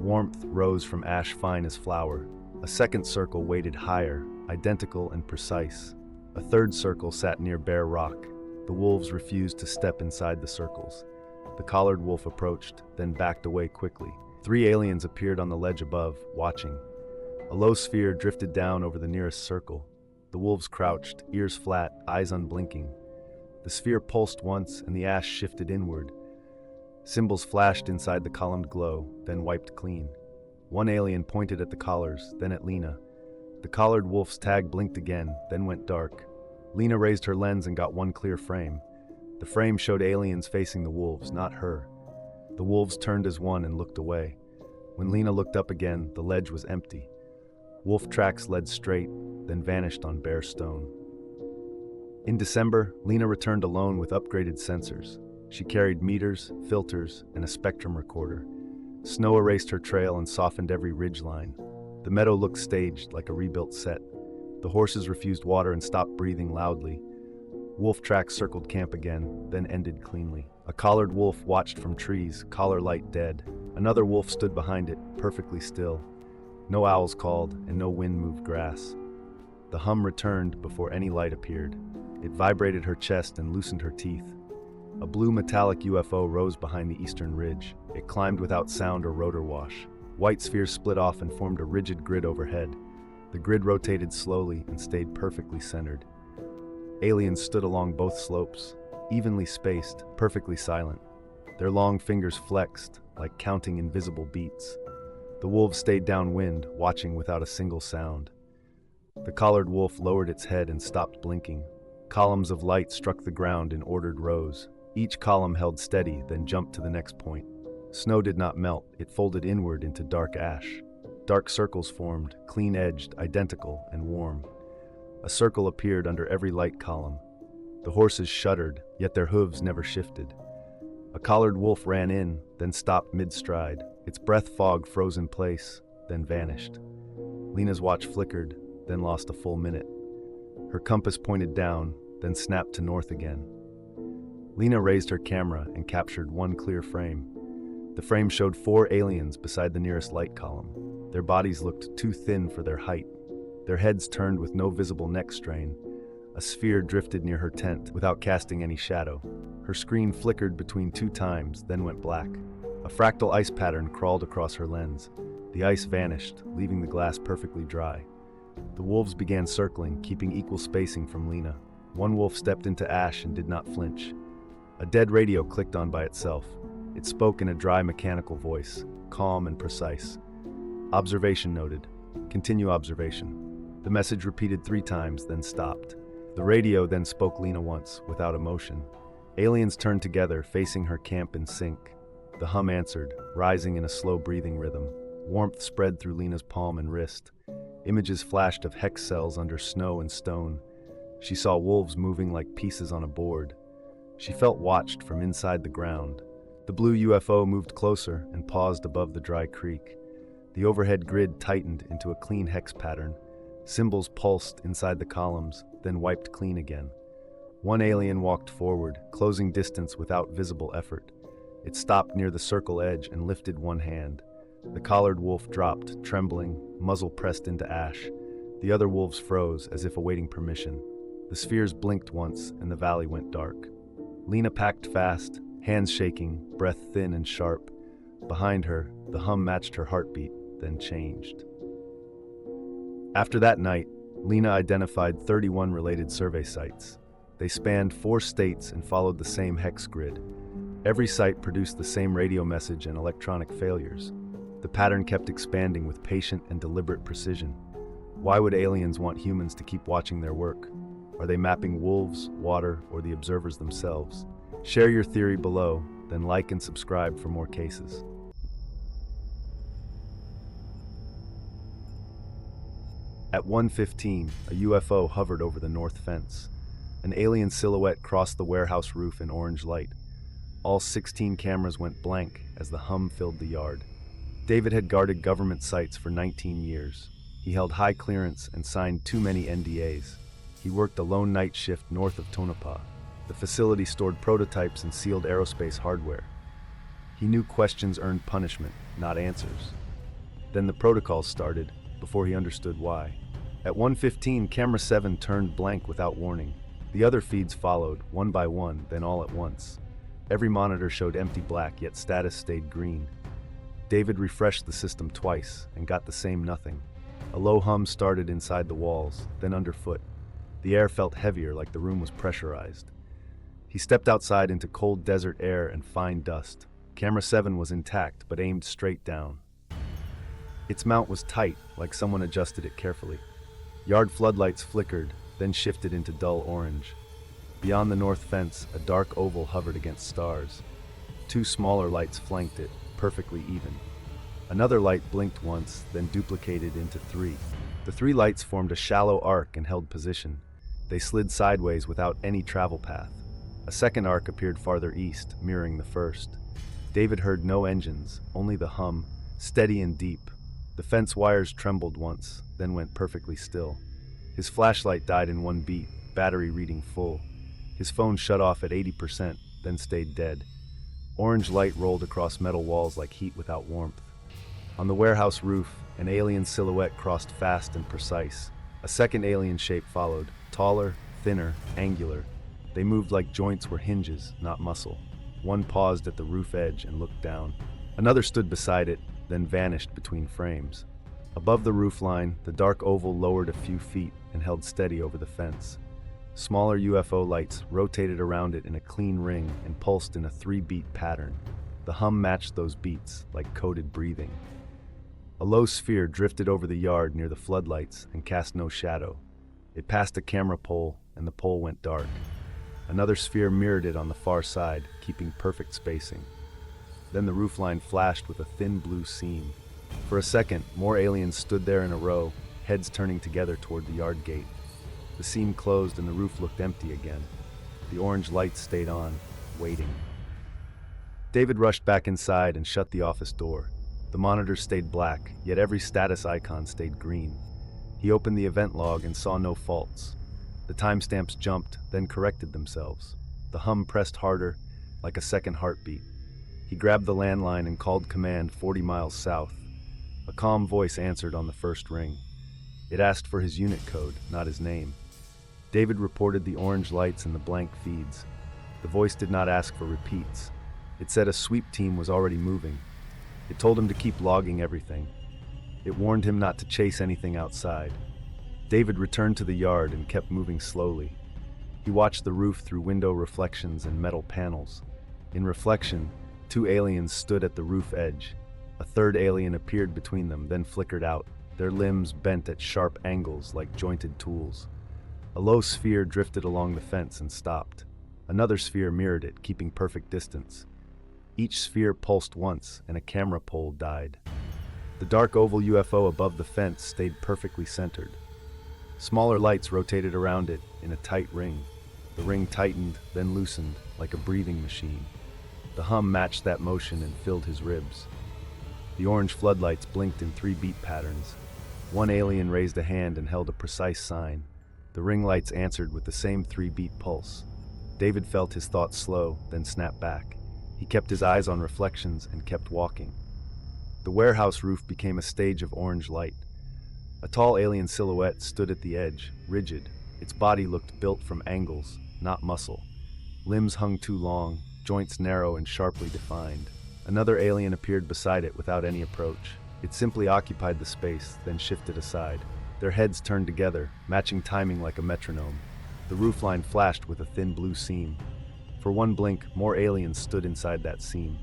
Warmth rose from ash fine as flour. A second circle weighted higher, identical and precise. A third circle sat near bare rock. The wolves refused to step inside the circles. The collared wolf approached, then backed away quickly. 3 aliens appeared on the ledge above, watching. A low sphere drifted down over the nearest circle. The wolves crouched, ears flat, eyes unblinking. The sphere pulsed once, and the ash shifted inward. Symbols flashed inside the columned glow, then wiped clean. One alien pointed at the collars, then at Lena. The collared wolf's tag blinked again, then went dark. Lena raised her lens and got one clear frame. The frame showed aliens facing the wolves, not her. The wolves turned as one and looked away. When Lena looked up again, the ledge was empty. Wolf tracks led straight, then vanished on bare stone. In December, Lena returned alone with upgraded sensors. She carried meters, filters, and a spectrum recorder. Snow erased her trail and softened every ridgeline. The meadow looked staged, like a rebuilt set. The horses refused water and stopped breathing loudly. Wolf tracks circled camp again, then ended cleanly. A collared wolf watched from trees, collar light dead. Another wolf stood behind it, perfectly still. No owls called, and no wind moved grass. The hum returned before any light appeared. It vibrated her chest and loosened her teeth. A blue metallic UFO rose behind the eastern ridge. It climbed without sound or rotor wash. White spheres split off and formed a rigid grid overhead. The grid rotated slowly and stayed perfectly centered. Aliens stood along both slopes, evenly spaced, perfectly silent. Their long fingers flexed, like counting invisible beats. The wolves stayed downwind, watching without a single sound. The collared wolf lowered its head and stopped blinking. Columns of light struck the ground in ordered rows. Each column held steady, then jumped to the next point. Snow did not melt, it folded inward into dark ash. Dark circles formed, clean-edged, identical, and warm. A circle appeared under every light column. The horses shuddered, yet their hooves never shifted. A collared wolf ran in, then stopped mid-stride. Its breath fog froze in place, then vanished. Lena's watch flickered, then lost a full minute. Her compass pointed down, then snapped to north again. Lena raised her camera and captured one clear frame. The frame showed 4 aliens beside the nearest light column. Their bodies looked too thin for their height. Their heads turned with no visible neck strain. A sphere drifted near her tent without casting any shadow. Her screen flickered between 2 times, then went black. A fractal ice pattern crawled across her lens. The ice vanished, leaving the glass perfectly dry. The wolves began circling, keeping equal spacing from Lena. One wolf stepped into ash and did not flinch. A dead radio clicked on by itself. It spoke in a dry mechanical voice, calm and precise. Observation noted. Continue observation. The message repeated 3 times, then stopped. The radio then spoke Lena once, without emotion. Aliens turned together, facing her camp in sync. The hum answered, rising in a slow breathing rhythm. Warmth spread through Lena's palm and wrist. Images flashed of hex cells under snow and stone. She saw wolves moving like pieces on a board. She felt watched from inside the ground. The blue UFO moved closer and paused above the dry creek. The overhead grid tightened into a clean hex pattern. Symbols pulsed inside the columns, then wiped clean again. One alien walked forward, closing distance without visible effort. It stopped near the circle edge and lifted one hand. The collared wolf dropped, trembling, muzzle pressed into ash. The other wolves froze, as if awaiting permission. The spheres blinked once, and the valley went dark. Lena packed fast, hands shaking, breath thin and sharp. Behind her, the hum matched her heartbeat, then changed. After that night, Lena identified 31 related survey sites. They spanned 4 states and followed the same hex grid. Every site produced the same radio message and electronic failures. The pattern kept expanding with patient and deliberate precision. Why would aliens want humans to keep watching their work? Are they mapping wolves, water, or the observers themselves? Share your theory below, then like and subscribe for more cases. At 1:15, a UFO hovered over the north fence. An alien silhouette crossed the warehouse roof in orange light. All 16 cameras went blank as the hum filled the yard. David had guarded government sites for 19 years. He held high clearance and signed too many NDAs. He worked a lone night shift north of Tonopah. The facility stored prototypes and sealed aerospace hardware. He knew questions earned punishment, not answers. Then the protocols started, before he understood why. At 1:15, Camera 7 turned blank without warning. The other feeds followed, one by one, then all at once. Every monitor showed empty black, yet status stayed green. David refreshed the system twice and got the same nothing. A low hum started inside the walls, then underfoot. The air felt heavier, like the room was pressurized. He stepped outside into cold desert air and fine dust. Camera 7 was intact, but aimed straight down. Its mount was tight, like someone adjusted it carefully. Yard floodlights flickered, then shifted into dull orange. Beyond the north fence, a dark oval hovered against stars. 2 smaller lights flanked it, perfectly even. Another light blinked once, then duplicated into 3. The 3 lights formed a shallow arc and held position. They slid sideways without any travel path. A second arc appeared farther east, mirroring the first. David heard no engines, only the hum, steady and deep. The fence wires trembled once, then went perfectly still. His flashlight died in one beat, battery reading full. His phone shut off at 80%, then stayed dead. Orange light rolled across metal walls like heat without warmth. On the warehouse roof, an alien silhouette crossed fast and precise. A second alien shape followed, taller, thinner, angular. They moved like joints were hinges, not muscle. One paused at the roof edge and looked down. Another stood beside it, then vanished between frames. Above the roofline, the dark oval lowered a few feet and held steady over the fence. Smaller UFO lights rotated around it in a clean ring and pulsed in a 3-beat pattern. The hum matched those beats, like coded breathing. A low sphere drifted over the yard near the floodlights and cast no shadow. It passed a camera pole, and the pole went dark. Another sphere mirrored it on the far side, keeping perfect spacing. Then the roofline flashed with a thin blue seam. For a second, more aliens stood there in a row, heads turning together toward the yard gate. The seam closed and the roof looked empty again. The orange lights stayed on, waiting. David rushed back inside and shut the office door. The monitors stayed black, yet every status icon stayed green. He opened the event log and saw no faults. The timestamps jumped, then corrected themselves. The hum pressed harder, like a second heartbeat. He grabbed the landline and called command 40 miles south. A calm voice answered on the first ring. It asked for his unit code, not his name. David reported the orange lights and the blank feeds. The voice did not ask for repeats. It said a sweep team was already moving. It told him to keep logging everything. It warned him not to chase anything outside. David returned to the yard and kept moving slowly. He watched the roof through window reflections and metal panels. In reflection, 2 aliens stood at the roof edge. A third alien appeared between them, then flickered out, their limbs bent at sharp angles like jointed tools. A low sphere drifted along the fence and stopped. Another sphere mirrored it, keeping perfect distance. Each sphere pulsed once, and a camera pole died. The dark oval UFO above the fence stayed perfectly centered. Smaller lights rotated around it in a tight ring. The ring tightened, then loosened, like a breathing machine. The hum matched that motion and filled his ribs. The orange floodlights blinked in 3-beat patterns. One alien raised a hand and held a precise sign. The The ring lights answered with the same 3-beat pulse. David felt his thoughts slow, then snap back. He kept his eyes on reflections and kept walking. The warehouse roof became a stage of orange light. A tall alien silhouette stood at the edge, rigid. Its body looked built from angles, not muscle. Limbs hung too long, joints narrow and sharply defined. Another alien appeared beside it without any approach. It simply occupied the space, then shifted aside. Their heads turned together, matching timing like a metronome. The roofline flashed with a thin blue seam. For one blink, more aliens stood inside that seam.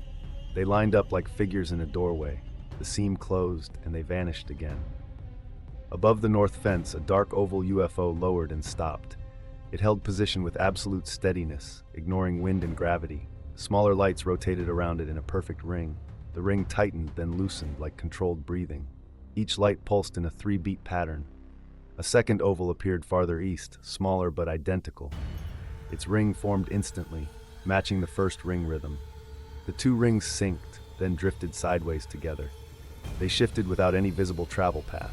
They lined up like figures in a doorway. The seam closed, and they vanished again. Above the north fence, a dark oval UFO lowered and stopped. It held position with absolute steadiness, ignoring wind and gravity. Smaller lights rotated around it in a perfect ring. The ring tightened, then loosened like controlled breathing. Each light pulsed in a 3-beat pattern. A second oval appeared farther east, smaller but identical. Its ring formed instantly, matching the first ring rhythm. The two rings synced, then drifted sideways together. They shifted without any visible travel path.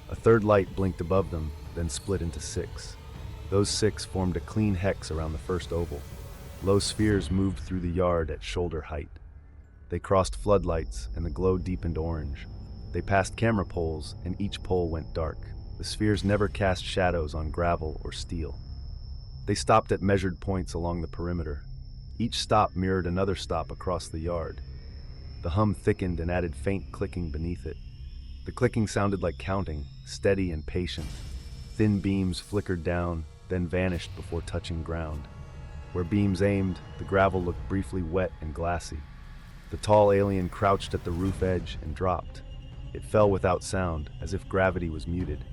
A third light blinked above them, then split into 6. Those 6 formed a clean hex around the first oval. Low spheres moved through the yard at shoulder height. They crossed floodlights, and the glow deepened orange. They passed camera poles, and each pole went dark. The spheres never cast shadows on gravel or steel. They stopped at measured points along the perimeter. Each stop mirrored another stop across the yard. The hum thickened and added faint clicking beneath it. The clicking sounded like counting, steady and patient. Thin beams flickered down, then vanished before touching ground. Where beams aimed, the gravel looked briefly wet and glassy. The tall alien crouched at the roof edge and dropped. It fell without sound, as if gravity was muted.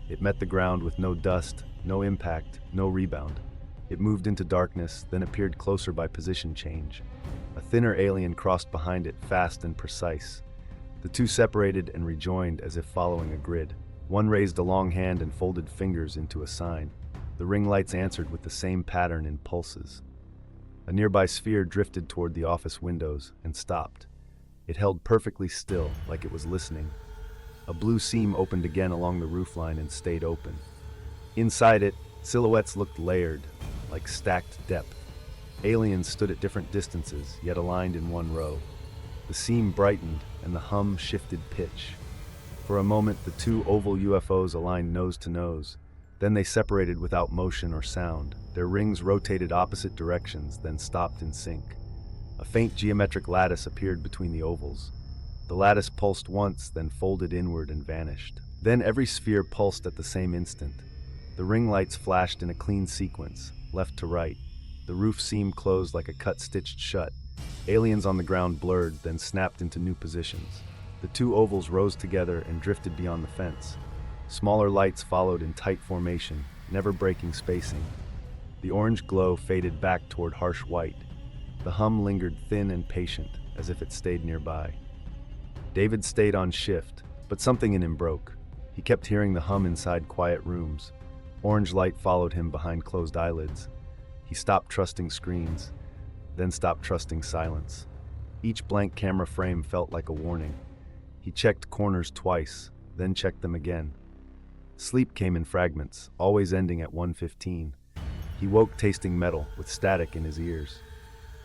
It met the ground with no dust, no impact, no rebound. It moved into darkness, then appeared closer by position change. A thinner alien crossed behind it, fast and precise. The two separated and rejoined as if following a grid. One raised a long hand and folded fingers into a sign. The ring lights answered with the same pattern in pulses. A nearby sphere drifted toward the office windows and stopped. It held perfectly still, like it was listening. A blue seam opened again along the roofline and stayed open. Inside it, silhouettes looked layered, like stacked depth. Aliens stood at different distances, yet aligned in one row. The seam brightened, and the hum shifted pitch. For a moment, the two oval UFOs aligned nose to nose. Then they separated without motion or sound. Their rings rotated opposite directions, then stopped in sync. A faint geometric lattice appeared between the ovals. The lattice pulsed once, then folded inward and vanished. Then every sphere pulsed at the same instant. The ring lights flashed in a clean sequence, left to right. The roof seam closed like a cut stitched shut. Aliens on the ground blurred, then snapped into new positions. The two ovals rose together and drifted beyond the fence. Smaller lights followed in tight formation, never breaking spacing. The orange glow faded back toward harsh white. The hum lingered thin and patient, as if it stayed nearby. David stayed on shift, but something in him broke. He kept hearing the hum inside quiet rooms. Orange light followed him behind closed eyelids. He stopped trusting screens, then stopped trusting silence. Each blank camera frame felt like a warning. He checked corners twice, then checked them again. Sleep came in fragments, always ending at 1:15. He woke tasting metal, with static in his ears.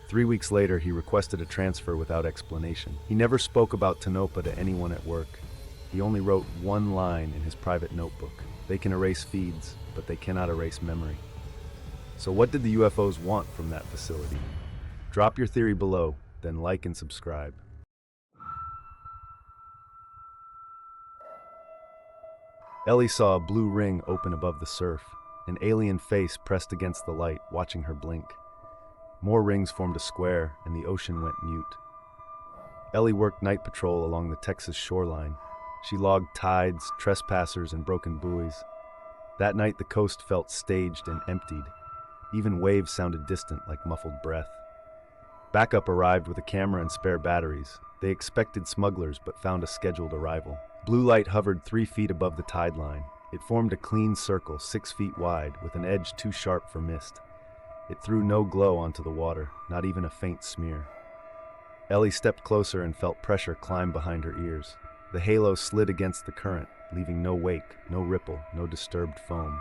3 weeks later, he requested a transfer without explanation. He never spoke about Tanopa to anyone at work. He only wrote one line in his private notebook. They can erase feeds, but they cannot erase memory. So what did the UFOs want from that facility? Drop your theory below, then like and subscribe. Ellie saw a blue ring open above the surf, an alien face pressed against the light, watching her blink. More rings formed a square, and the ocean went mute. Ellie worked night patrol along the Texas shoreline. She logged tides, trespassers, and broken buoys. That night, the coast felt staged and emptied. Even waves sounded distant, like muffled breath. Backup arrived with a camera and spare batteries. They expected smugglers, but found a scheduled arrival. Blue light hovered 3 feet above the tide line. It formed a clean circle 6 feet wide, with an edge too sharp for mist. It threw no glow onto the water, not even a faint smear. Ellie stepped closer and felt pressure climb behind her ears. The halo slid against the current, leaving no wake, no ripple, no disturbed foam.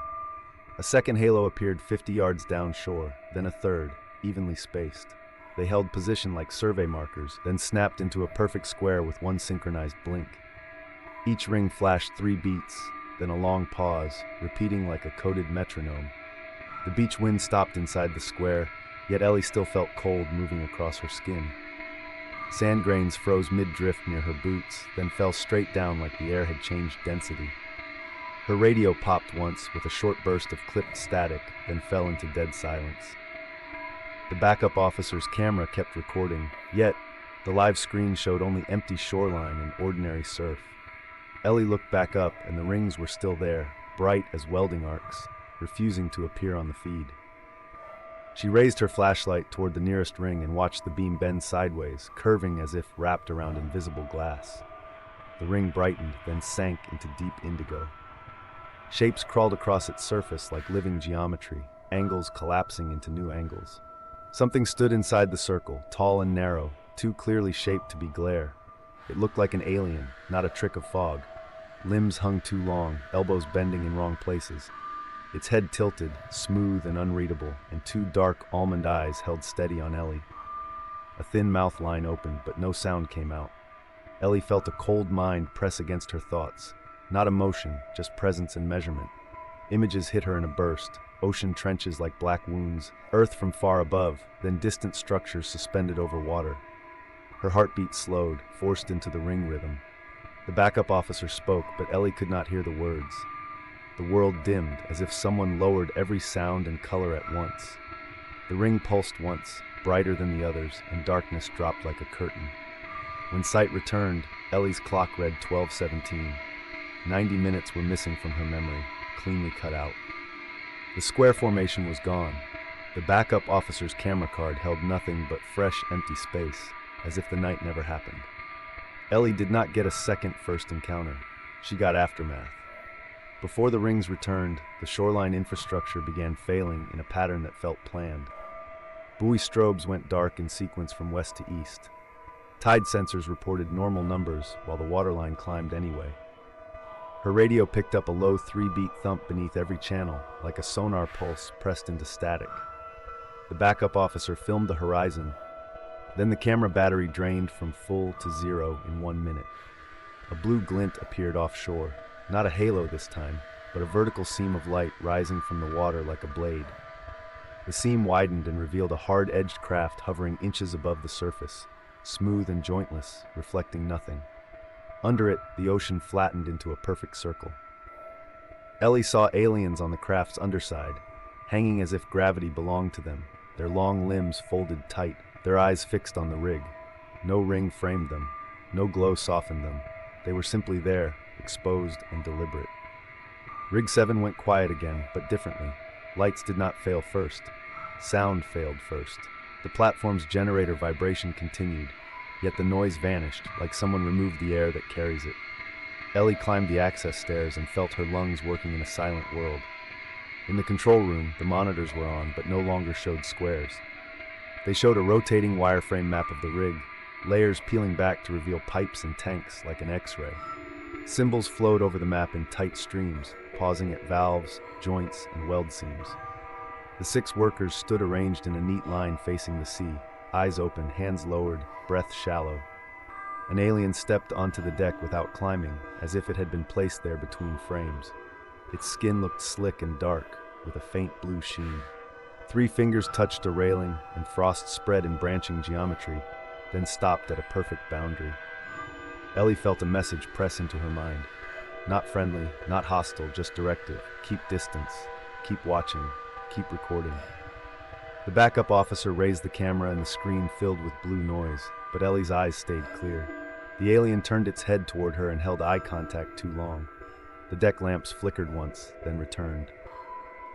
A second halo appeared 50 yards downshore, then a third, evenly spaced. They held position like survey markers, then snapped into a perfect square with one synchronized blink. Each ring flashed 3 beats, then a long pause, repeating like a coded metronome. The beach wind stopped inside the square, yet Ellie still felt cold moving across her skin. Sand grains froze mid-drift near her boots, then fell straight down like the air had changed density. Her radio popped once with a short burst of clipped static, then fell into dead silence. The backup officer's camera kept recording, yet the live screen showed only empty shoreline and ordinary surf. Ellie looked back up, and the rings were still there, bright as welding arcs, refusing to appear on the feed. She raised her flashlight toward the nearest ring and watched the beam bend sideways, curving as if wrapped around invisible glass. The ring brightened, then sank into deep indigo. Shapes crawled across its surface like living geometry, angles collapsing into new angles. Something stood inside the circle, tall and narrow, too clearly shaped to be glare. It looked like an alien, not a trick of fog. Limbs hung too long, elbows bending in wrong places. Its head tilted, smooth and unreadable, and 2 dark almond eyes held steady on Ellie. A thin mouth line opened, but no sound came out. Ellie felt a cold mind press against her thoughts. Not emotion, just presence and measurement. Images hit her in a burst. Ocean trenches like black wounds, earth from far above, then distant structures suspended over water. Her heartbeat slowed, forced into the ring rhythm. The backup officer spoke, but Ellie could not hear the words. The world dimmed, as if someone lowered every sound and color at once. The ring pulsed once, brighter than the others, and darkness dropped like a curtain. When sight returned, Ellie's clock read 12:17. 90 minutes were missing from her memory, cleanly cut out. The square formation was gone. The backup officer's camera card held nothing but fresh, empty space, as if the night never happened. Ellie did not get a second first encounter. She got aftermath. Before the rings returned, the shoreline infrastructure began failing in a pattern that felt planned. Buoy strobes went dark in sequence from west to east. Tide sensors reported normal numbers, while the waterline climbed anyway. Her radio picked up a low 3-beat thump beneath every channel, like a sonar pulse pressed into static. The backup officer filmed the horizon. Then the camera battery drained from full to 0 in 1 minute. A blue glint appeared offshore, not a halo this time, but a vertical seam of light rising from the water like a blade. The seam widened and revealed a hard-edged craft hovering inches above the surface, smooth and jointless, reflecting nothing. Under it, the ocean flattened into a perfect circle. Ellie saw aliens on the craft's underside, hanging as if gravity belonged to them, their long limbs folded tight, their eyes fixed on the rig. No ring framed them, no glow softened them. They were simply there, exposed and deliberate. Rig 7 went quiet again, but differently. Lights did not fail first. Sound failed first. The platform's generator vibration continued, yet the noise vanished, like someone removed the air that carries it. Ellie climbed the access stairs and felt her lungs working in a silent world. In the control room, the monitors were on, but no longer showed squares. They showed a rotating wireframe map of the rig, layers peeling back to reveal pipes and tanks like an X-ray. Symbols flowed over the map in tight streams, pausing at valves, joints, and weld seams. The 6 workers stood arranged in a neat line facing the sea, eyes open, hands lowered, breath shallow. An alien stepped onto the deck without climbing, as if it had been placed there between frames. Its skin looked slick and dark, with a faint blue sheen. 3 fingers touched a railing, and frost spread in branching geometry, then stopped at a perfect boundary. Ellie felt a message press into her mind. Not friendly, not hostile, just directive. Keep distance. Keep watching. Keep recording. The backup officer raised the camera and the screen filled with blue noise, but Ellie's eyes stayed clear. The alien turned its head toward her and held eye contact too long. The deck lamps flickered once, then returned.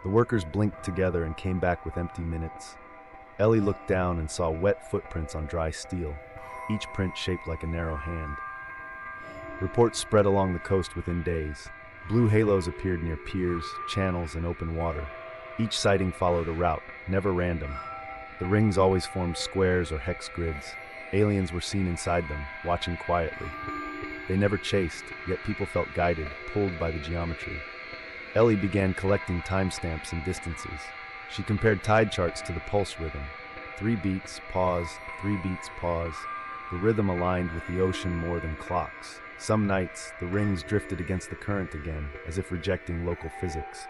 The workers blinked together and came back with empty minutes. Ellie looked down and saw wet footprints on dry steel, each print shaped like a narrow hand. Reports spread along the coast within days. Blue halos appeared near piers, channels, and open water. Each sighting followed a route, never random. The rings always formed squares or hex grids. Aliens were seen inside them, watching quietly. They never chased, yet people felt guided, pulled by the geometry. Ellie began collecting timestamps and distances. She compared tide charts to the pulse rhythm. 3 beats, pause, 3 beats, pause. The rhythm aligned with the ocean more than clocks. Some nights, the rings drifted against the current again, as if rejecting local physics.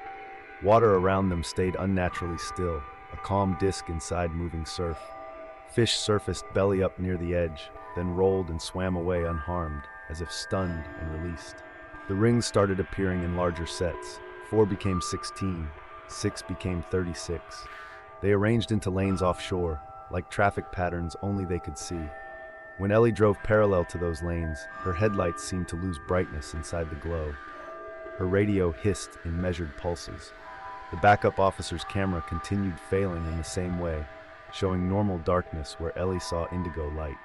Water around them stayed unnaturally still, a calm disk inside moving surf. Fish surfaced belly up near the edge, then rolled and swam away unharmed, as if stunned and released. The rings started appearing in larger sets. 4 became 16, 6 became 36. They arranged into lanes offshore, like traffic patterns only they could see. When Ellie drove parallel to those lanes, her headlights seemed to lose brightness inside the glow. Her radio hissed in measured pulses. The backup officer's camera continued failing in the same way, showing normal darkness where Ellie saw indigo light.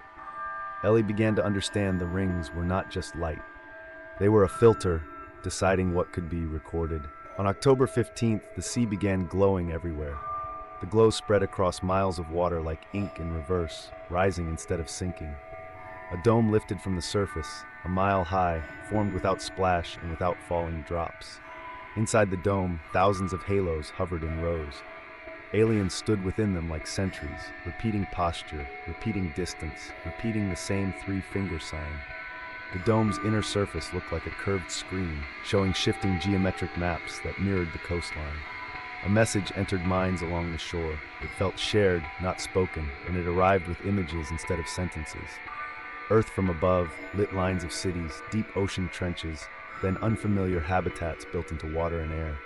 Ellie began to understand the rings were not just light. They were a filter, deciding what could be recorded. On October 15th, the sea began glowing everywhere. The glow spread across miles of water like ink in reverse, rising instead of sinking. A dome lifted from the surface, a mile high, formed without splash and without falling drops. Inside the dome, thousands of halos hovered in rows. Aliens stood within them like sentries, repeating posture, repeating distance, repeating the same 3-finger sign. The dome's inner surface looked like a curved screen, showing shifting geometric maps that mirrored the coastline. A message entered minds along the shore. It felt shared, not spoken, and it arrived with images instead of sentences. Earth from above, lit lines of cities, deep ocean trenches, then unfamiliar habitats built into water and air.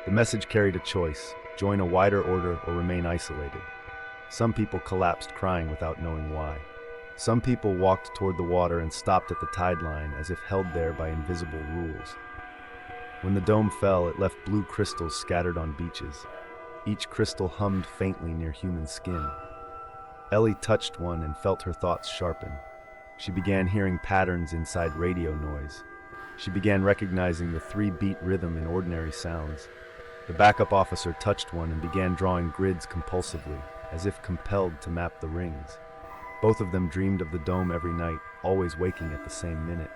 The message carried a choice: join a wider order or remain isolated. Some people collapsed crying without knowing why. Some people walked toward the water and stopped at the tide line as if held there by invisible rules. When the dome fell, it left blue crystals scattered on beaches. Each crystal hummed faintly near human skin. Ellie touched one and felt her thoughts sharpen. She began hearing patterns inside radio noise. She began recognizing the 3-beat rhythm in ordinary sounds. The backup officer touched one and began drawing grids compulsively, as if compelled to map the rings. Both of them dreamed of the dome every night, always waking at the same minute.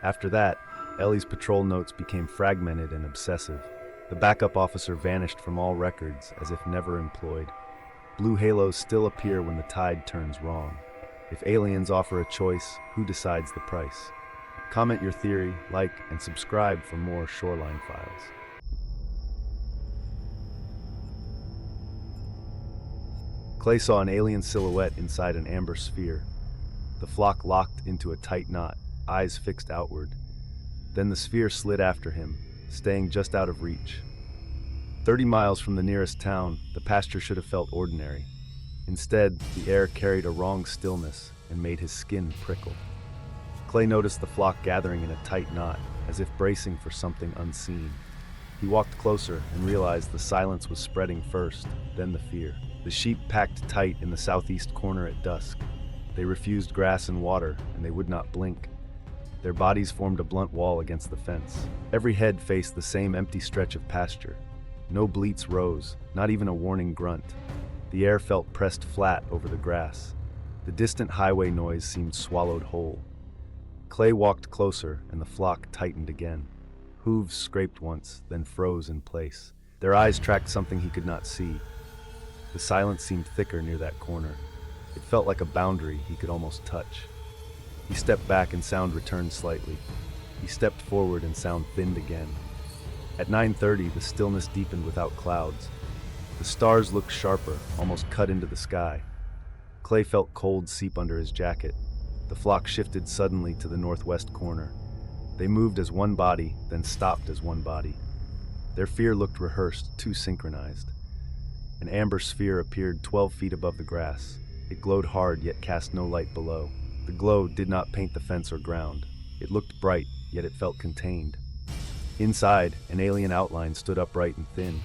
After that, Ellie's patrol notes became fragmented and obsessive. The backup officer vanished from all records, as if never employed. Blue halos still appear when the tide turns wrong. If aliens offer a choice, who decides the price? Comment your theory, like, and subscribe for more Shoreline Files. Clay saw an alien silhouette inside an amber sphere. The flock locked into a tight knot, eyes fixed outward. Then the sphere slid after him, staying just out of reach. 30 miles from the nearest town, the pasture should have felt ordinary. Instead, the air carried a wrong stillness and made his skin prickle. Clay noticed the flock gathering in a tight knot, as if bracing for something unseen. He walked closer and realized the silence was spreading first, then the fear. The sheep packed tight in the southeast corner at dusk. They refused grass and water, and they would not blink. Their bodies formed a blunt wall against the fence. Every head faced the same empty stretch of pasture. No bleats rose, not even a warning grunt. The air felt pressed flat over the grass. The distant highway noise seemed swallowed whole. Clay walked closer, and the flock tightened again. Hooves scraped once, then froze in place. Their eyes tracked something he could not see. The silence seemed thicker near that corner. It felt like a boundary he could almost touch. He stepped back and sound returned slightly. He stepped forward and sound thinned again. At 9:30, the stillness deepened without clouds. The stars looked sharper, almost cut into the sky. Clay felt cold seep under his jacket. The flock shifted suddenly to the northwest corner. They moved as one body, then stopped as one body. Their fear looked rehearsed, too synchronized. An amber sphere appeared 12 feet above the grass. It glowed hard, yet cast no light below. The glow did not paint the fence or ground. It looked bright, yet it felt contained. Inside, an alien outline stood upright and thin.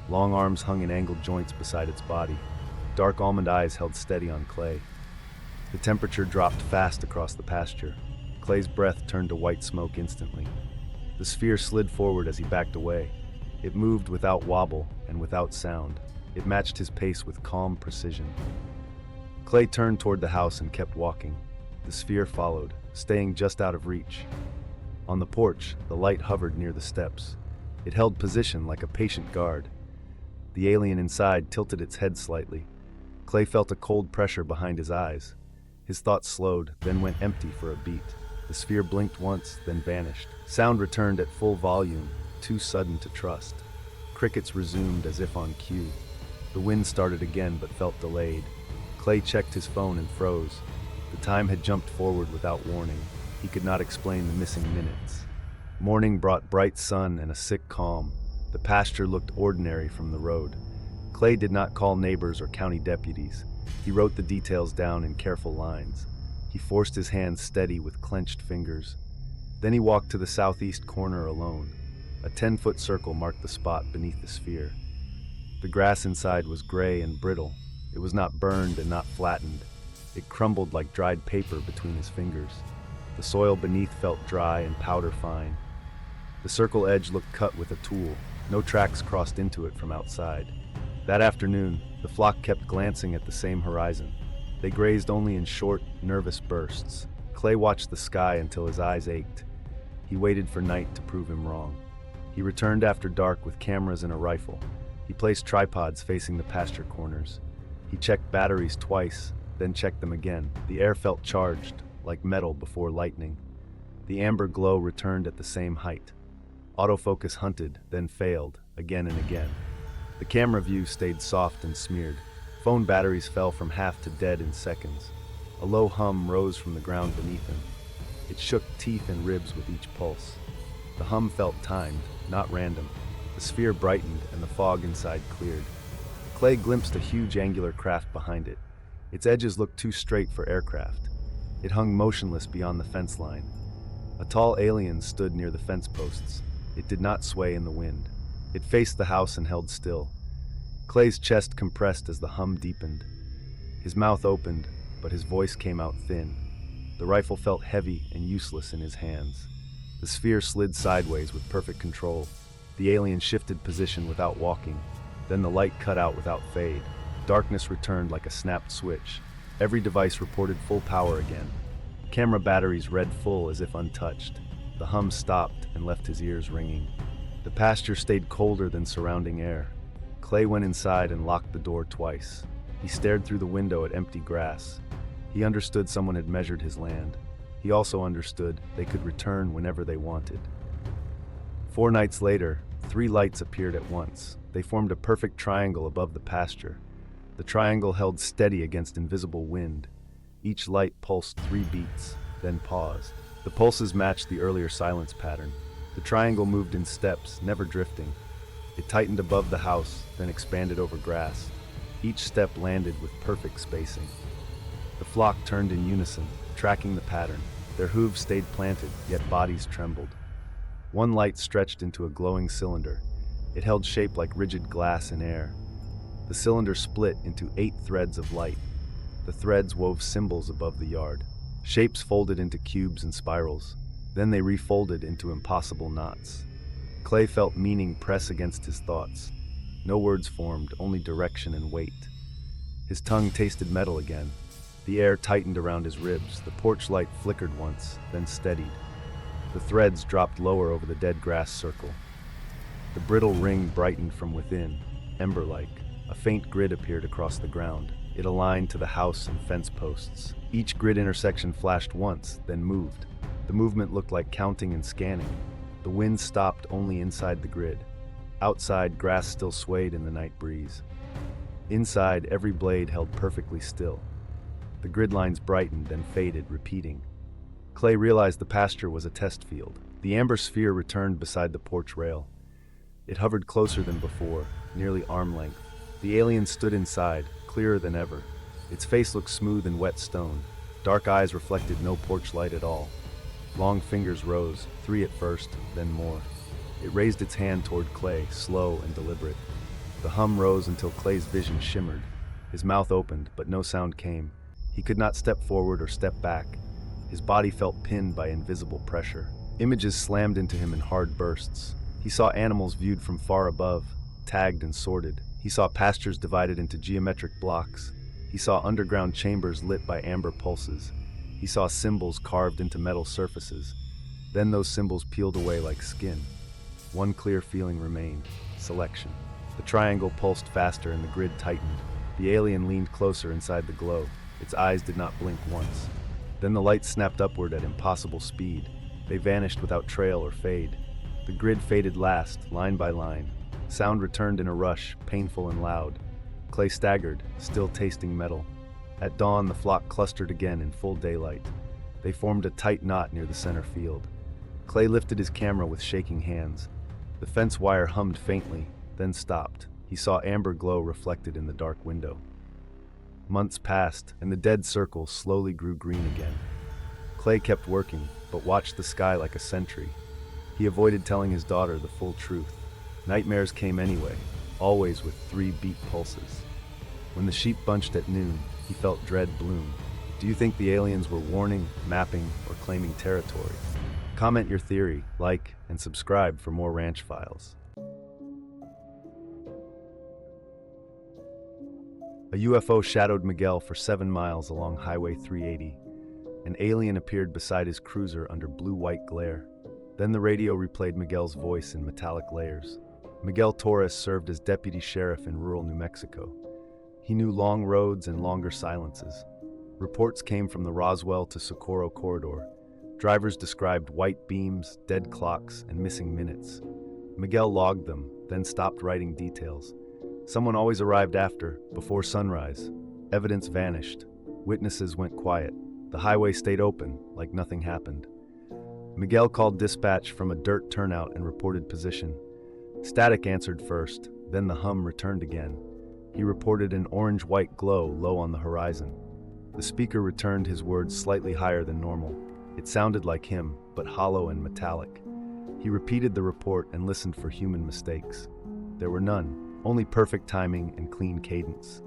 Long arms hung in angled joints beside its body. Dark almond eyes held steady on Clay. The temperature dropped fast across the pasture. Clay's breath turned to white smoke instantly. The sphere slid forward as he backed away. It moved without wobble and without sound. It matched his pace with calm precision. Clay turned toward the house and kept walking. The sphere followed, staying just out of reach. On the porch, the light hovered near the steps. It held position like a patient guard. The alien inside tilted its head slightly. Clay felt a cold pressure behind his eyes. His thoughts slowed, then went empty for a beat. The sphere blinked once, then vanished. Sound returned at full volume, too sudden to trust. Crickets resumed as if on cue. The wind started again but felt delayed. Clay checked his phone and froze. The time had jumped forward without warning. He could not explain the missing minutes. Morning brought bright sun and a sick calm. The pasture looked ordinary from the road. Clay did not call neighbors or county deputies. He wrote the details down in careful lines. He forced his hands steady with clenched fingers. Then he walked to the southeast corner alone. A 10-foot circle marked the spot beneath the sphere. The grass inside was gray and brittle. It was not burned and not flattened. It crumbled like dried paper between his fingers. The soil beneath felt dry and powder fine. The circle edge looked cut with a tool. No tracks crossed into it from outside. That afternoon, the flock kept glancing at the same horizon. They grazed only in short, nervous bursts. Clay watched the sky until his eyes ached. He waited for night to prove him wrong. He returned after dark with cameras and a rifle. He placed tripods facing the pasture corners. He checked batteries twice, then checked them again. The air felt charged, like metal before lightning. The amber glow returned at the same height. Autofocus hunted, then failed, again and again. The camera view stayed soft and smeared. Phone batteries fell from half to dead in seconds. A low hum rose from the ground beneath him. It shook teeth and ribs with each pulse. The hum felt timed, not random. The sphere brightened and the fog inside cleared. Clay glimpsed a huge angular craft behind it. Its edges looked too straight for aircraft. It hung motionless beyond the fence line. A tall alien stood near the fence posts. It did not sway in the wind. It faced the house and held still. Clay's chest compressed as the hum deepened. His mouth opened, but his voice came out thin. The rifle felt heavy and useless in his hands. The sphere slid sideways with perfect control. The alien shifted position without walking. Then the light cut out without fade. Darkness returned like a snapped switch. Every device reported full power again. Camera batteries read full as if untouched. The hum stopped and left his ears ringing. The pasture stayed colder than surrounding air. Clay went inside and locked the door twice. He stared through the window at empty grass. He understood someone had measured his land. He also understood they could return whenever they wanted. 4 nights later, 3 lights appeared at once. They formed a perfect triangle above the pasture. The triangle held steady against invisible wind. Each light pulsed 3 beats, then paused. The pulses matched the earlier silence pattern. The triangle moved in steps, never drifting. It tightened above the house, then expanded over grass. Each step landed with perfect spacing. The flock turned in unison, tracking the pattern. Their hooves stayed planted, yet bodies trembled. One light stretched into a glowing cylinder. It held shape like rigid glass in air. The cylinder split into 8 threads of light. The threads wove symbols above the yard. Shapes folded into cubes and spirals. Then they refolded into impossible knots. Clay felt meaning press against his thoughts. No words formed, only direction and weight. His tongue tasted metal again. The air tightened around his ribs. The porch light flickered once, then steadied. The threads dropped lower over the dead grass circle. The brittle ring brightened from within, ember-like. A faint grid appeared across the ground. It aligned to the house and fence posts. Each grid intersection flashed once, then moved. The movement looked like counting and scanning. The wind stopped only inside the grid. Outside, grass still swayed in the night breeze. Inside, every blade held perfectly still. The grid lines brightened, then faded, repeating. Clay realized the pasture was a test field. The amber sphere returned beside the porch rail. It hovered closer than before, nearly arm length. The alien stood inside, clearer than ever. Its face looked smooth and wet stone. Dark eyes reflected no porch light at all. Long fingers rose, 3 at first, then more. It raised its hand toward Clay, slow and deliberate. The hum rose until Clay's vision shimmered. His mouth opened, but no sound came. He could not step forward or step back. His body felt pinned by invisible pressure. Images slammed into him in hard bursts. He saw animals viewed from far above, tagged and sorted. He saw pastures divided into geometric blocks. He saw underground chambers lit by amber pulses. He saw symbols carved into metal surfaces. Then those symbols peeled away like skin. One clear feeling remained: selection. The triangle pulsed faster and the grid tightened. The alien leaned closer inside the glow. Its eyes did not blink once. Then the lights snapped upward at impossible speed. They vanished without trail or fade. The grid faded last, line by line. Sound returned in a rush, painful and loud. Clay staggered, still tasting metal. At dawn, the flock clustered again in full daylight. They formed a tight knot near the center field. Clay lifted his camera with shaking hands. The fence wire hummed faintly, then stopped. He saw amber glow reflected in the dark window. Months passed, and the dead circle slowly grew green again. Clay kept working, but watched the sky like a sentry. He avoided telling his daughter the full truth. Nightmares came anyway, always with 3 beat pulses. When the sheep bunched at noon, he felt dread bloom. Do you think the aliens were warning, mapping, or claiming territory? Comment your theory, like, and subscribe for more Ranch Files. A UFO shadowed Miguel for 7 miles along Highway 380. An alien appeared beside his cruiser under blue-white glare. Then the radio replayed Miguel's voice in metallic layers. Miguel Torres served as deputy sheriff in rural New Mexico. He knew long roads and longer silences. Reports came from the Roswell to Socorro corridor. Drivers described white beams, dead clocks, and missing minutes. Miguel logged them, then stopped writing details. Someone always arrived before sunrise. Evidence vanished. Witnesses went quiet. The highway stayed open, like nothing happened. Miguel called dispatch from a dirt turnout and reported position. Static answered first, then the hum returned again. He reported an orange-white glow low on the horizon. The speaker returned his words slightly higher than normal. It sounded like him, but hollow and metallic. He repeated the report and listened for human mistakes. There were none. Only perfect timing and clean cadence.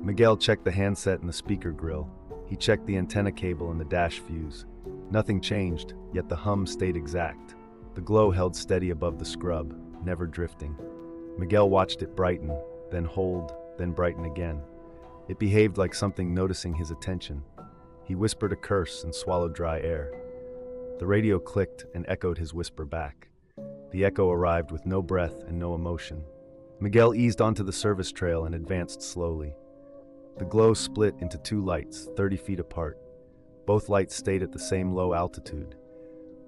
Miguel checked the handset and the speaker grill. He checked the antenna cable and the dash fuse. Nothing changed, yet the hum stayed exact. The glow held steady above the scrub, never drifting. Miguel watched it brighten, then hold, then brighten again. It behaved like something noticing his attention. He whispered a curse and swallowed dry air. The radio clicked and echoed his whisper back. The echo arrived with no breath and no emotion. Miguel eased onto the service trail and advanced slowly. The glow split into 2 lights, 30 feet apart. Both lights stayed at the same low altitude.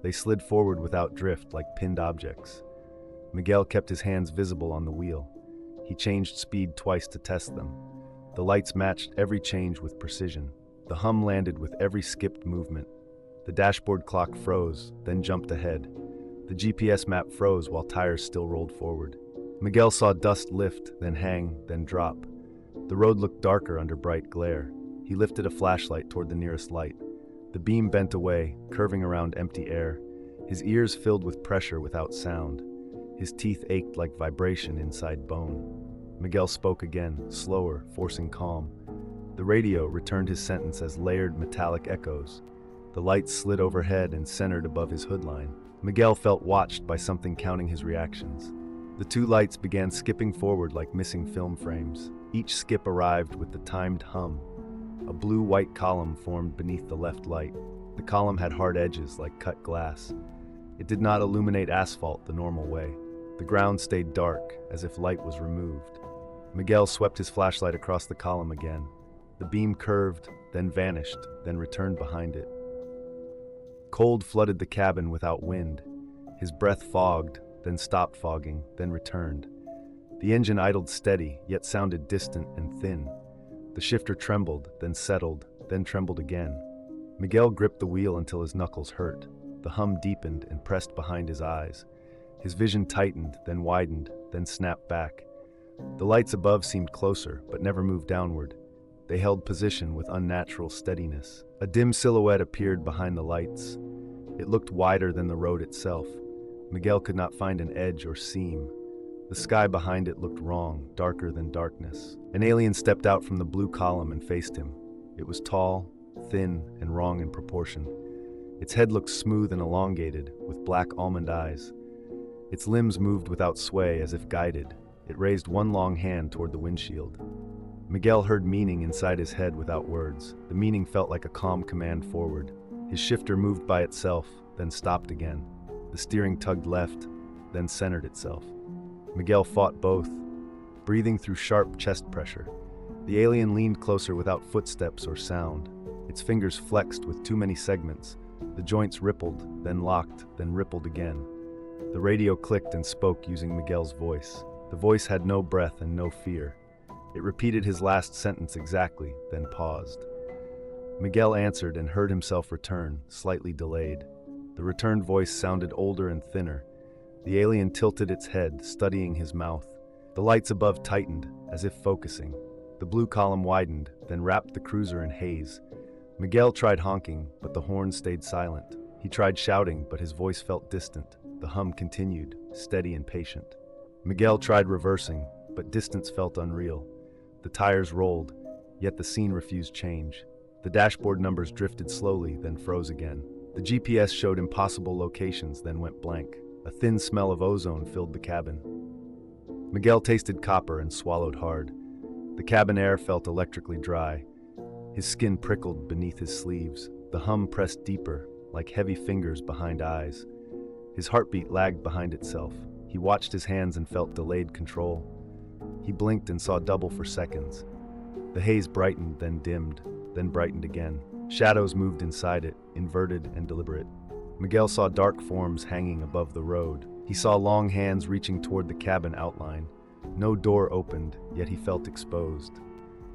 They slid forward without drift, like pinned objects. Miguel kept his hands visible on the wheel. He changed speed twice to test them. The lights matched every change with precision. The hum landed with every skipped movement. The dashboard clock froze, then jumped ahead. The GPS map froze while tires still rolled forward. Miguel saw dust lift, then hang, then drop. The road looked darker under bright glare. He lifted a flashlight toward the nearest light. The beam bent away, curving around empty air. His ears filled with pressure without sound. His teeth ached like vibration inside bone. Miguel spoke again, slower, forcing calm. The radio returned his sentence as layered metallic echoes. The lights slid overhead and centered above his hoodline. Miguel felt watched by something counting his reactions. The 2 lights began skipping forward like missing film frames. Each skip arrived with the timed hum. A blue-white column formed beneath the left light. The column had hard edges like cut glass. It did not illuminate asphalt the normal way. The ground stayed dark, as if light was removed. Miguel swept his flashlight across the column again. The beam curved, then vanished, then returned behind it. Cold flooded the cabin without wind. His breath fogged, then stopped fogging, then returned. The engine idled steady, yet sounded distant and thin. The shifter trembled, then settled, then trembled again. Miguel gripped the wheel until his knuckles hurt. The hum deepened and pressed behind his eyes. His vision tightened, then widened, then snapped back. The lights above seemed closer, but never moved downward. They held position with unnatural steadiness. A dim silhouette appeared behind the lights. It looked wider than the road itself. Miguel could not find an edge or seam. The sky behind it looked wrong, darker than darkness. An alien stepped out from the blue column and faced him. It was tall, thin, and wrong in proportion. Its head looked smooth and elongated, with black almond eyes. Its limbs moved without sway, as if guided. It raised one long hand toward the windshield. Miguel heard meaning inside his head without words. The meaning felt like a calm command forward. His shifter moved by itself, then stopped again. The steering tugged left, then centered itself. Miguel fought both, breathing through sharp chest pressure. The alien leaned closer without footsteps or sound. Its fingers flexed with too many segments. The joints rippled, then locked, then rippled again. The radio clicked and spoke using Miguel's voice. The voice had no breath and no fear. It repeated his last sentence exactly, then paused. Miguel answered and heard himself return, slightly delayed. The returned voice sounded older and thinner. The alien tilted its head, studying his mouth. The lights above tightened, as if focusing. The blue column widened, then wrapped the cruiser in haze. Miguel tried honking, but the horn stayed silent. He tried shouting, but his voice felt distant. The hum continued, steady and patient. Miguel tried reversing, but distance felt unreal. The tires rolled, yet the scene refused change. The dashboard numbers drifted slowly, then froze again. The GPS showed impossible locations, then went blank. A thin smell of ozone filled the cabin. Miguel tasted copper and swallowed hard. The cabin air felt electrically dry. His skin prickled beneath his sleeves. The hum pressed deeper, like heavy fingers behind eyes. His heartbeat lagged behind itself. He watched his hands and felt delayed control. He blinked and saw double for seconds. The haze brightened, then dimmed, then brightened again. Shadows moved inside it, inverted and deliberate. Miguel saw dark forms hanging above the road. He saw long hands reaching toward the cabin outline. No door opened, yet he felt exposed.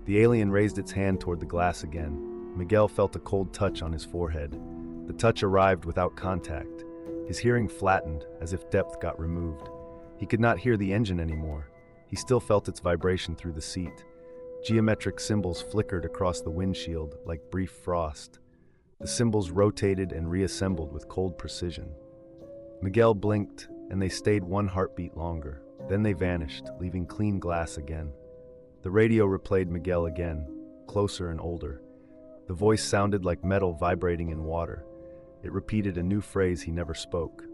The alien raised its hand toward the glass again. Miguel felt a cold touch on his forehead. The touch arrived without contact. His hearing flattened, as if depth got removed. He could not hear the engine anymore. He still felt its vibration through the seat. Geometric symbols flickered across the windshield like brief frost. The symbols rotated and reassembled with cold precision. Miguel blinked, and they stayed one heartbeat longer. Then they vanished, leaving clean glass again. The radio replayed Miguel again, closer and older. The voice sounded like metal vibrating in water. It repeated a new phrase he never spoke.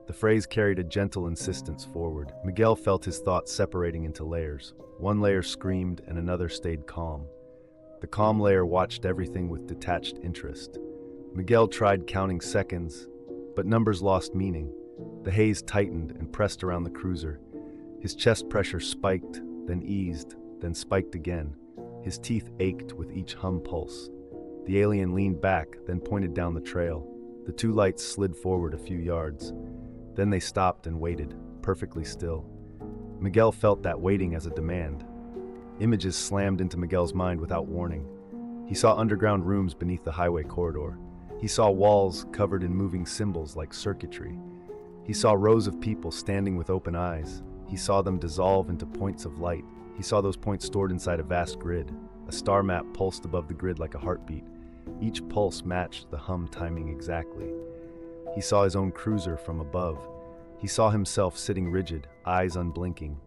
The phrase carried a gentle insistence forward. Miguel felt his thoughts separating into layers. One layer screamed and another stayed calm. The calm layer watched everything with detached interest. Miguel tried counting seconds, but numbers lost meaning. The haze tightened and pressed around the cruiser. His chest pressure spiked, then eased, then spiked again. His teeth ached with each hum pulse. The alien leaned back, then pointed down the trail. The two lights slid forward a few yards. Then they stopped and waited, perfectly still. Miguel felt that waiting as a demand. Images slammed into Miguel's mind without warning. He saw underground rooms beneath the highway corridor. He saw walls covered in moving symbols like circuitry. He saw rows of people standing with open eyes. He saw them dissolve into points of light. He saw those points stored inside a vast grid. A star map pulsed above the grid like a heartbeat. Each pulse matched the hum timing exactly. He saw his own cruiser from above. He saw himself sitting rigid, eyes unblinking.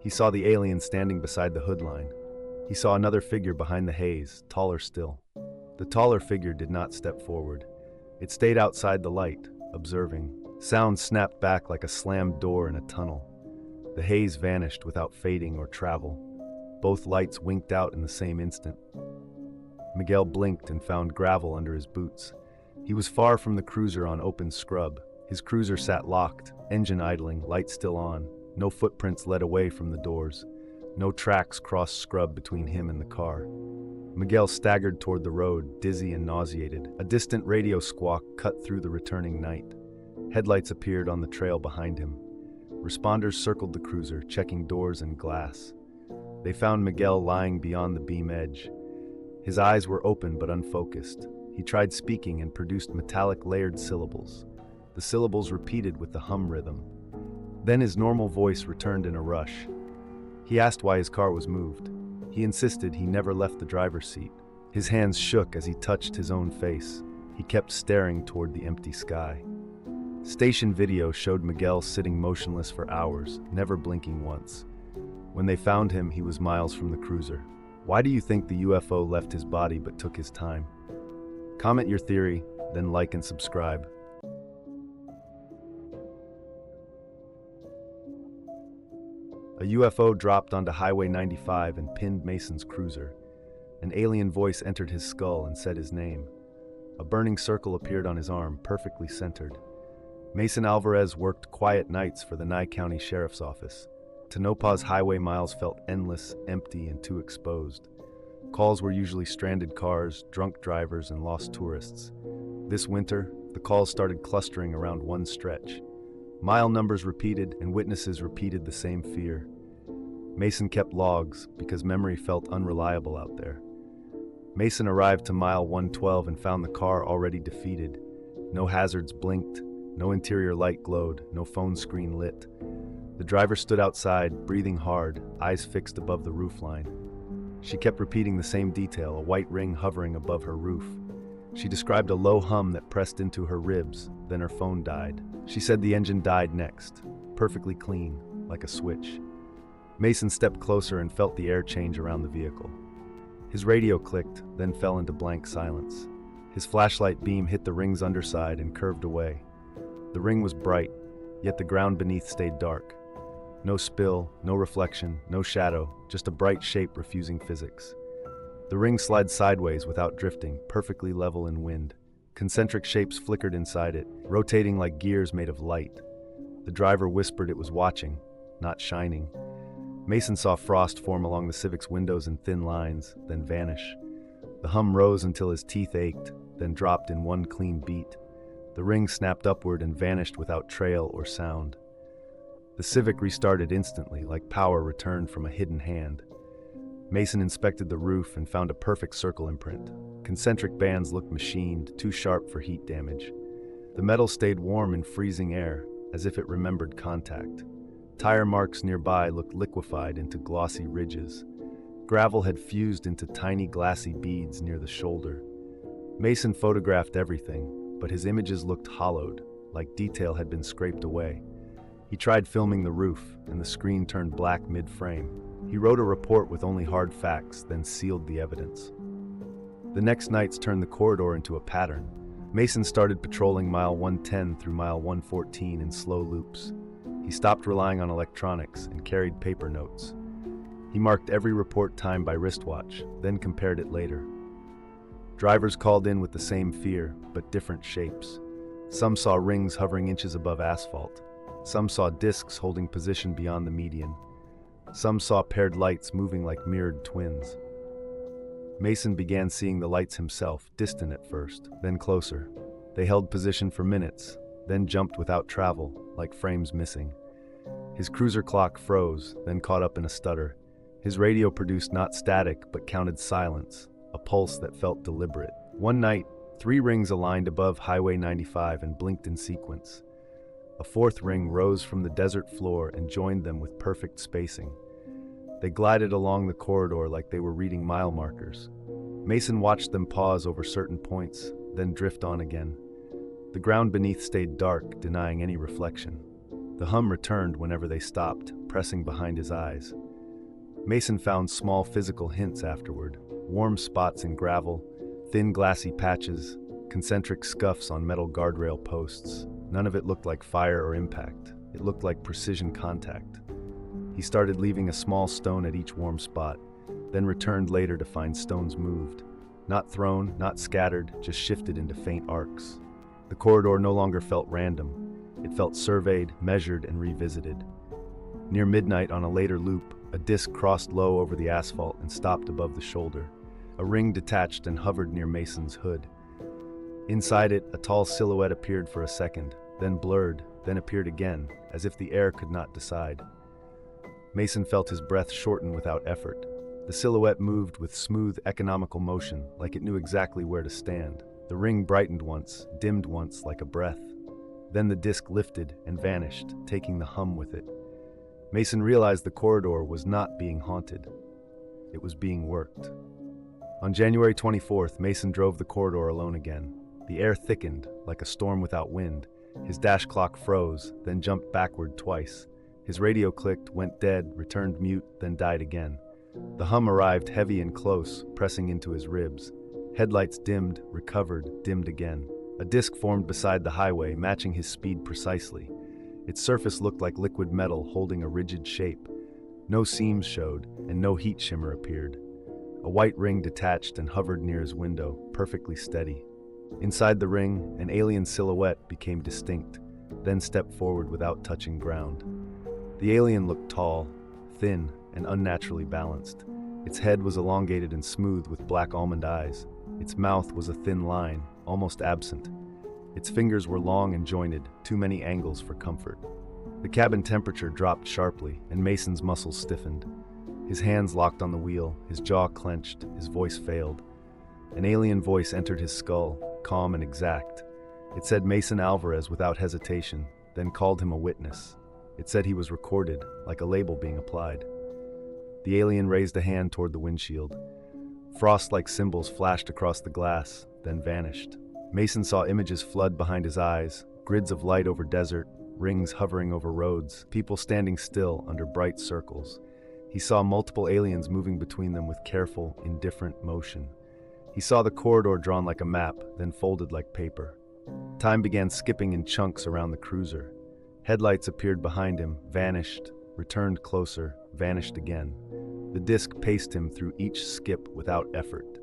He saw the alien standing beside the hood line. He saw another figure behind the haze, taller still. The taller figure did not step forward. It stayed outside the light, observing. Sound snapped back like a slammed door in a tunnel. The haze vanished without fading or travel. Both lights winked out in the same instant. Miguel blinked and found gravel under his boots. He was far from the cruiser on open scrub. His cruiser sat locked, engine idling, light still on. No footprints led away from the doors. No tracks crossed scrub between him and the car. Miguel staggered toward the road, dizzy and nauseated. A distant radio squawk cut through the returning night. Headlights appeared on the trail behind him. Responders circled the cruiser, checking doors and glass. They found Miguel lying beyond the beam edge. His eyes were open but unfocused. He tried speaking and produced metallic layered syllables. The syllables repeated with the hum rhythm. Then his normal voice returned in a rush. He asked why his car was moved. He insisted he never left the driver's seat. His hands shook as he touched his own face. He kept staring toward the empty sky. Station video showed Miguel sitting motionless for hours, never blinking once. When they found him, he was miles from the cruiser. Why do you think the UFO left his body but took his time? Comment your theory, then like and subscribe. A UFO dropped onto Highway 95 and pinned Mason's cruiser. An alien voice entered his skull and said his name. A burning circle appeared on his arm, perfectly centered. Mason Alvarez worked quiet nights for the Nye County Sheriff's Office. Tonopah's highway miles felt endless, empty, and too exposed. Calls were usually stranded cars, drunk drivers, and lost tourists. This winter, the calls started clustering around one stretch. Mile numbers repeated, and witnesses repeated the same fear. Mason kept logs because memory felt unreliable out there. Mason arrived to mile 112 and found the car already defeated. No hazards blinked, no interior light glowed, no phone screen lit. The driver stood outside, breathing hard, eyes fixed above the roofline. She kept repeating the same detail, a white ring hovering above her roof. She described a low hum that pressed into her ribs, then her phone died. She said the engine died next, perfectly clean, like a switch. Mason stepped closer and felt the air change around the vehicle. His radio clicked, then fell into blank silence. His flashlight beam hit the ring's underside and curved away. The ring was bright, yet the ground beneath stayed dark. No spill, no reflection, no shadow, just a bright shape refusing physics. The ring slid sideways without drifting, perfectly level in wind. Concentric shapes flickered inside it, rotating like gears made of light. The driver whispered it was watching, not shining. Mason saw frost form along the Civic's windows in thin lines, then vanish. The hum rose until his teeth ached, then dropped in one clean beat. The ring snapped upward and vanished without trail or sound. The Civic restarted instantly, like power returned from a hidden hand. Mason inspected the roof and found a perfect circle imprint. Concentric bands looked machined, too sharp for heat damage. The metal stayed warm in freezing air, as if it remembered contact. Tire marks nearby looked liquefied into glossy ridges. Gravel had fused into tiny glassy beads near the shoulder. Mason photographed everything, but his images looked hollowed, like detail had been scraped away. He tried filming the roof, and the screen turned black mid-frame. He wrote a report with only hard facts, then sealed the evidence. The next nights turned the corridor into a pattern. Mason started patrolling mile 110 through mile 114 in slow loops. He stopped relying on electronics and carried paper notes. He marked every report time by wristwatch, then compared it later. Drivers called in with the same fear, but different shapes. Some saw rings hovering inches above asphalt. Some saw discs holding position beyond the median. Some saw paired lights moving like mirrored twins. Mason began seeing the lights himself, distant at first, then closer. They held position for minutes, then jumped without travel, like frames missing. His cruiser clock froze, then caught up in a stutter. His radio produced not static, but counted silence, a pulse that felt deliberate. One night, 3 rings aligned above Highway 95 and blinked in sequence. A 4th ring rose from the desert floor and joined them with perfect spacing. They glided along the corridor like they were reading mile markers. Mason watched them pause over certain points, then drift on again. The ground beneath stayed dark, denying any reflection. The hum returned whenever they stopped, pressing behind his eyes. Mason found small physical hints afterward, warm spots in gravel, thin glassy patches, concentric scuffs on metal guardrail posts. None of it looked like fire or impact. It looked like precision contact. He started leaving a small stone at each warm spot, then returned later to find stones moved. Not thrown, not scattered, just shifted into faint arcs. The corridor no longer felt random. It felt surveyed, measured, and revisited. Near midnight on a later loop, a disc crossed low over the asphalt and stopped above the shoulder. A ring detached and hovered near Mason's hood. Inside it, a tall silhouette appeared for a second, then blurred, then appeared again, as if the air could not decide. Mason felt his breath shorten without effort. The silhouette moved with smooth, economical motion, like it knew exactly where to stand. The ring brightened once, dimmed once, like a breath. Then the disc lifted and vanished, taking the hum with it. Mason realized the corridor was not being haunted. It was being worked. On January 24th, Mason drove the corridor alone again. The air thickened, like a storm without wind. His dash clock froze, then jumped backward twice. His radio clicked, went dead, returned mute, then died again. The hum arrived heavy and close, pressing into his ribs. Headlights dimmed, recovered, dimmed again. A disc formed beside the highway, matching his speed precisely. Its surface looked like liquid metal holding a rigid shape. No seams showed, and no heat shimmer appeared. A white ring detached and hovered near his window, perfectly steady. Inside the ring, an alien silhouette became distinct, then stepped forward without touching ground. The alien looked tall, thin, and unnaturally balanced. Its head was elongated and smooth with black almond eyes. Its mouth was a thin line, almost absent. Its fingers were long and jointed, too many angles for comfort. The cabin temperature dropped sharply, and Mason's muscles stiffened. His hands locked on the wheel, his jaw clenched, his voice failed. An alien voice entered his skull, calm and exact. It said Mason Alvarez without hesitation, then called him a witness. It said he was recorded, like a label being applied. The alien raised a hand toward the windshield. Frost-like symbols flashed across the glass, then vanished. Mason saw images flood behind his eyes, grids of light over desert, rings hovering over roads, people standing still under bright circles. He saw multiple aliens moving between them with careful, indifferent motion. He saw the corridor drawn like a map, then folded like paper. Time began skipping in chunks around the cruiser. Headlights appeared behind him, vanished, returned closer, vanished again. The disc paced him through each skip without effort.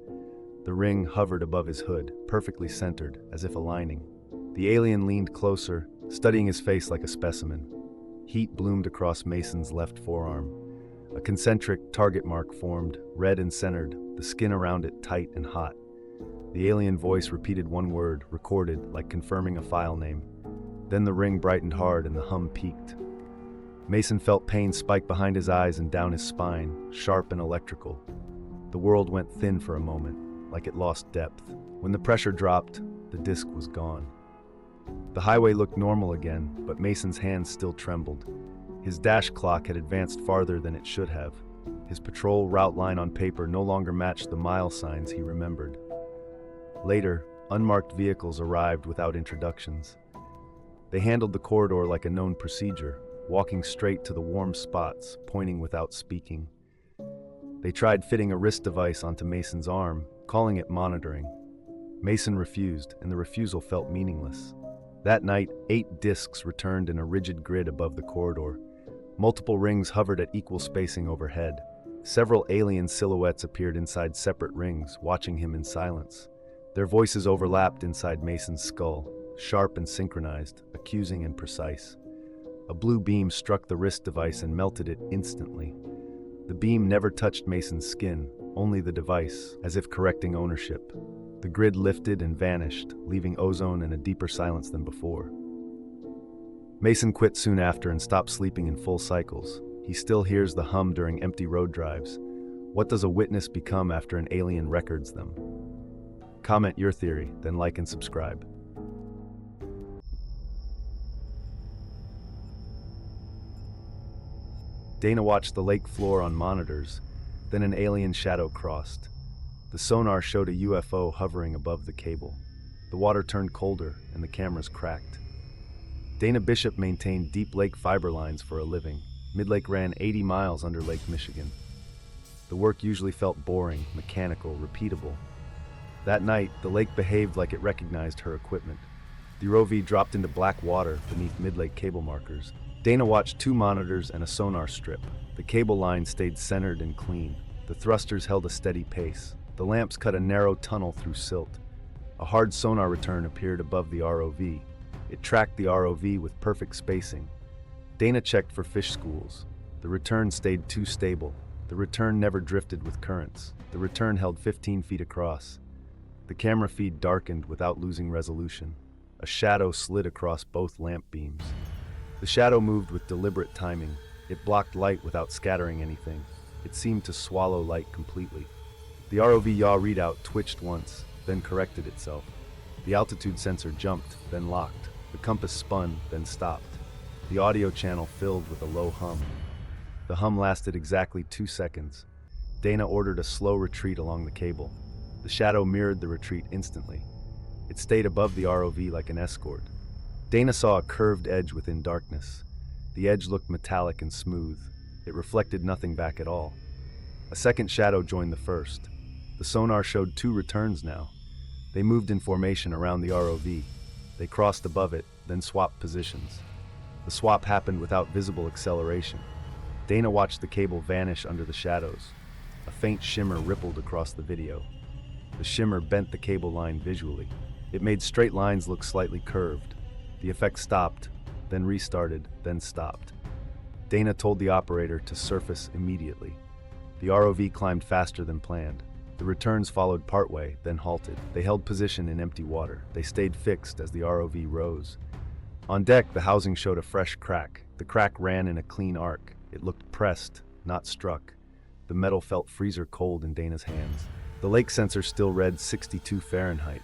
The ring hovered above his hood, perfectly centered, as if aligning. The alien leaned closer, studying his face like a specimen. Heat bloomed across Mason's left forearm. A concentric target mark formed, red and centered, the skin around it tight and hot. The alien voice repeated one word, recorded, like confirming a file name. Then the ring brightened hard and the hum peaked. Mason felt pain spike behind his eyes and down his spine, sharp and electrical. The world went thin for a moment, like it lost depth. When the pressure dropped, the disc was gone. The highway looked normal again, but Mason's hands still trembled. His dash clock had advanced farther than it should have. His patrol route line on paper no longer matched the mile signs he remembered. Later, unmarked vehicles arrived without introductions. They handled the corridor like a known procedure, walking straight to the warm spots, pointing without speaking. They tried fitting a wrist device onto Mason's arm, calling it monitoring. Mason refused, and the refusal felt meaningless. That night, 8 discs returned in a rigid grid above the corridor. Multiple rings hovered at equal spacing overhead. Several alien silhouettes appeared inside separate rings, watching him in silence. Their voices overlapped inside Mason's skull, sharp and synchronized, accusing and precise. A blue beam struck the wrist device and melted it instantly. The beam never touched Mason's skin, only the device, as if correcting ownership. The grid lifted and vanished, leaving ozone in a deeper silence than before. Mason quit soon after and stopped sleeping in full cycles. He still hears the hum during empty road drives. What does a witness become after an alien records them? Comment your theory, then like and subscribe. Dana watched the lake floor on monitors, then an alien shadow crossed. The sonar showed a UFO hovering above the cable. The water turned colder and the cameras cracked. Dana Bishop maintained deep lake fiber lines for a living. Midlake ran 80 miles under Lake Michigan. The work usually felt boring, mechanical, repeatable. That night, the lake behaved like it recognized her equipment. The ROV dropped into black water beneath Midlake cable markers. Dana watched 2 monitors and a sonar strip. The cable line stayed centered and clean. The thrusters held a steady pace. The lamps cut a narrow tunnel through silt. A hard sonar return appeared above the ROV. It tracked the ROV with perfect spacing. Dana checked for fish schools. The return stayed too stable. The return never drifted with currents. The return held 15 feet across. The camera feed darkened without losing resolution. A shadow slid across both lamp beams. The shadow moved with deliberate timing. It blocked light without scattering anything. It seemed to swallow light completely. The ROV yaw readout twitched once, then corrected itself. The altitude sensor jumped, then locked. The compass spun, then stopped. The audio channel filled with a low hum. The hum lasted exactly 2 seconds. Dana ordered a slow retreat along the cable. The shadow mirrored the retreat instantly. It stayed above the ROV like an escort. Dana saw a curved edge within darkness. The edge looked metallic and smooth. It reflected nothing back at all. A second shadow joined the first. The sonar showed 2 returns now. They moved in formation around the ROV. They crossed above it, then swapped positions. The swap happened without visible acceleration. Dana watched the cable vanish under the shadows. A faint shimmer rippled across the video. The shimmer bent the cable line visually. It made straight lines look slightly curved. The effect stopped, then restarted, then stopped. Dana told the operator to surface immediately. The ROV climbed faster than planned. The returns followed partway, then halted. They held position in empty water. They stayed fixed as the ROV rose. On deck, the housing showed a fresh crack. The crack ran in a clean arc. It looked pressed, not struck. The metal felt freezer cold in Dana's hands. The lake sensor still read 62 Fahrenheit.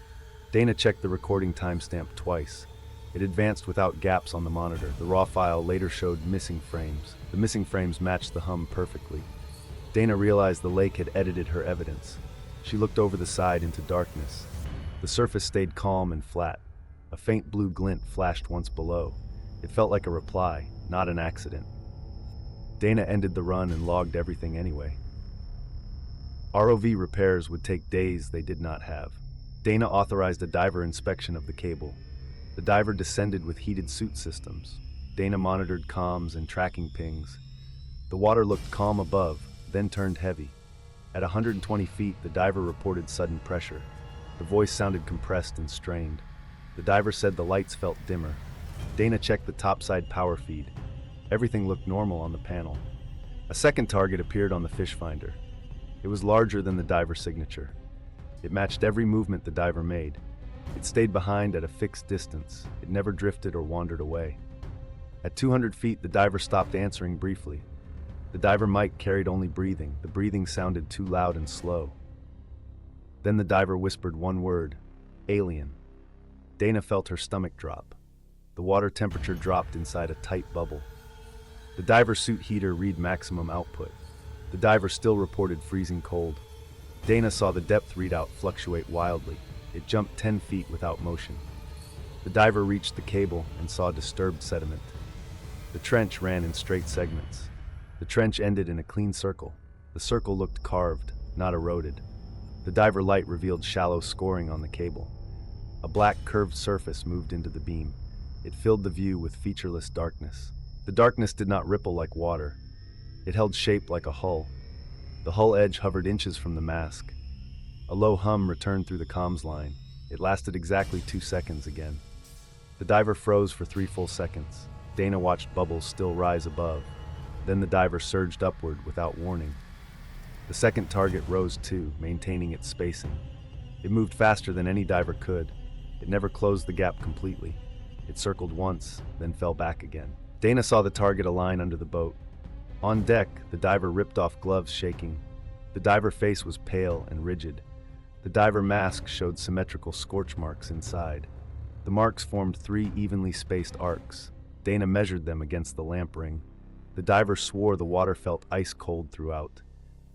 Dana checked the recording timestamp twice. It advanced without gaps on the monitor. The raw file later showed missing frames. The missing frames matched the hum perfectly. Dana realized the lake had edited her evidence. She looked over the side into darkness. The surface stayed calm and flat. A faint blue glint flashed once below. It felt like a reply, not an accident. Dana ended the run and logged everything anyway. ROV repairs would take days they did not have. Dana authorized a diver inspection of the cable. The diver descended with heated suit systems. Dana monitored comms and tracking pings. The water looked calm above, then turned heavy. At 120 feet, the diver reported sudden pressure. The voice sounded compressed and strained. The diver said the lights felt dimmer. Dana checked the topside power feed. Everything looked normal on the panel. A second target appeared on the fish finder. It was larger than the diver's signature. It matched every movement the diver made. It stayed behind at a fixed distance. It never drifted or wandered away. At 200 feet, the diver stopped answering briefly. The diver mic carried only breathing. The breathing sounded too loud and slow. Then the diver whispered one word, alien. Dana felt her stomach drop. The water temperature dropped inside a tight bubble. The diver's suit heater read maximum output. The diver still reported freezing cold. Dana saw the depth readout fluctuate wildly. It jumped 10 feet without motion. The diver reached the cable and saw disturbed sediment. The trench ran in straight segments. The trench ended in a clean circle. The circle looked carved, not eroded. The diver light revealed shallow scoring on the cable. A black curved surface moved into the beam. It filled the view with featureless darkness. The darkness did not ripple like water. It held shape like a hull. The hull edge hovered inches from the mask. A low hum returned through the comms line. It lasted exactly 2 seconds again. The diver froze for 3 full seconds. Dana watched bubbles still rise above. Then the diver surged upward without warning. The second target rose too, maintaining its spacing. It moved faster than any diver could. It never closed the gap completely. It circled once, then fell back again. Dana saw the target align under the boat. On deck, the diver ripped off gloves, shaking. The diver face was pale and rigid. The diver mask showed symmetrical scorch marks inside. The marks formed 3 evenly spaced arcs. Dana measured them against the lamp ring. The diver swore the water felt ice cold throughout.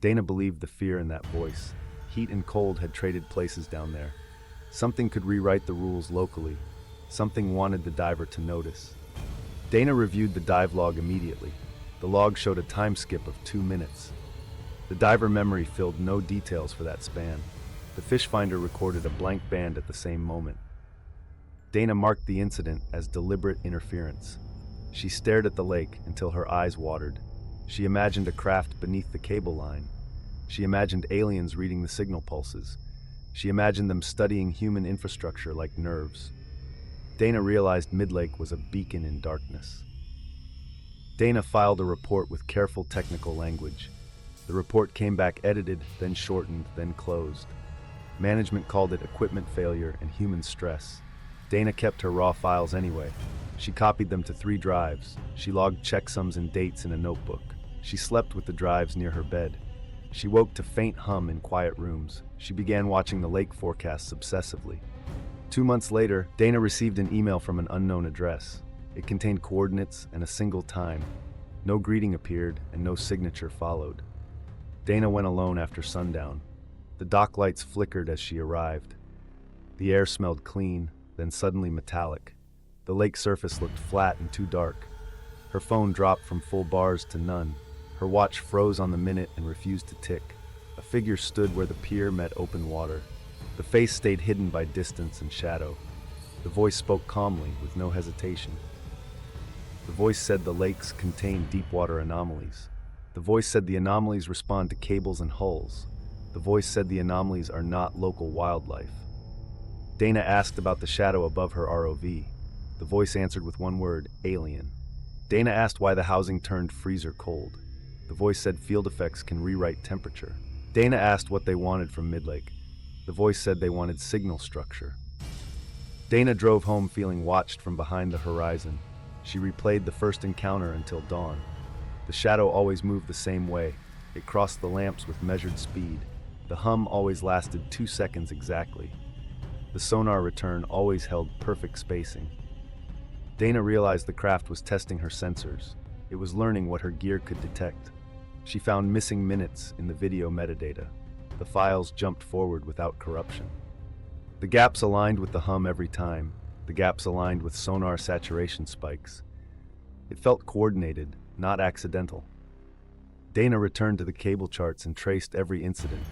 Dana believed the fear in that voice. Heat and cold had traded places down there. Something could rewrite the rules locally. Something wanted the diver to notice. Dana reviewed the dive log immediately. The log showed a time skip of 2 minutes. The diver memory filled no details for that span. The fish finder recorded a blank band at the same moment. Dana marked the incident as deliberate interference. She stared at the lake until her eyes watered. She imagined a craft beneath the cable line. She imagined aliens reading the signal pulses. She imagined them studying human infrastructure like nerves. Dana realized Midlake was a beacon in darkness. Dana filed a report with careful technical language. The report came back edited, then shortened, then closed. Management called it equipment failure and human stress. Dana kept her raw files anyway. She copied them to 3 drives. She logged checksums and dates in a notebook. She slept with the drives near her bed. She woke to faint hum in quiet rooms. She began watching the lake forecasts obsessively. 2 months later, Dana received an email from an unknown address. It contained coordinates and a single time. No greeting appeared and no signature followed. Dana went alone after sundown. The dock lights flickered as she arrived. The air smelled clean, then suddenly metallic. The lake surface looked flat and too dark. Her phone dropped from full bars to none. Her watch froze on the minute and refused to tick. A figure stood where the pier met open water. The face stayed hidden by distance and shadow. The voice spoke calmly, with no hesitation. The voice said the lakes contain deep water anomalies. The voice said the anomalies respond to cables and hulls. The voice said the anomalies are not local wildlife. Dana asked about the shadow above her ROV. The voice answered with one word, alien. Dana asked why the housing turned freezer cold. The voice said field effects can rewrite temperature. Dana asked what they wanted from Midlake. The voice said they wanted signal structure. Dana drove home feeling watched from behind the horizon. She replayed the first encounter until dawn. The shadow always moved the same way. It crossed the lamps with measured speed. The hum always lasted 2 seconds exactly. The sonar return always held perfect spacing. Dana realized the craft was testing her sensors. It was learning what her gear could detect. She found missing minutes in the video metadata. The files jumped forward without corruption. The gaps aligned with the hum every time. The gaps aligned with sonar saturation spikes. It felt coordinated, not accidental. Dana returned to the cable charts and traced every incident.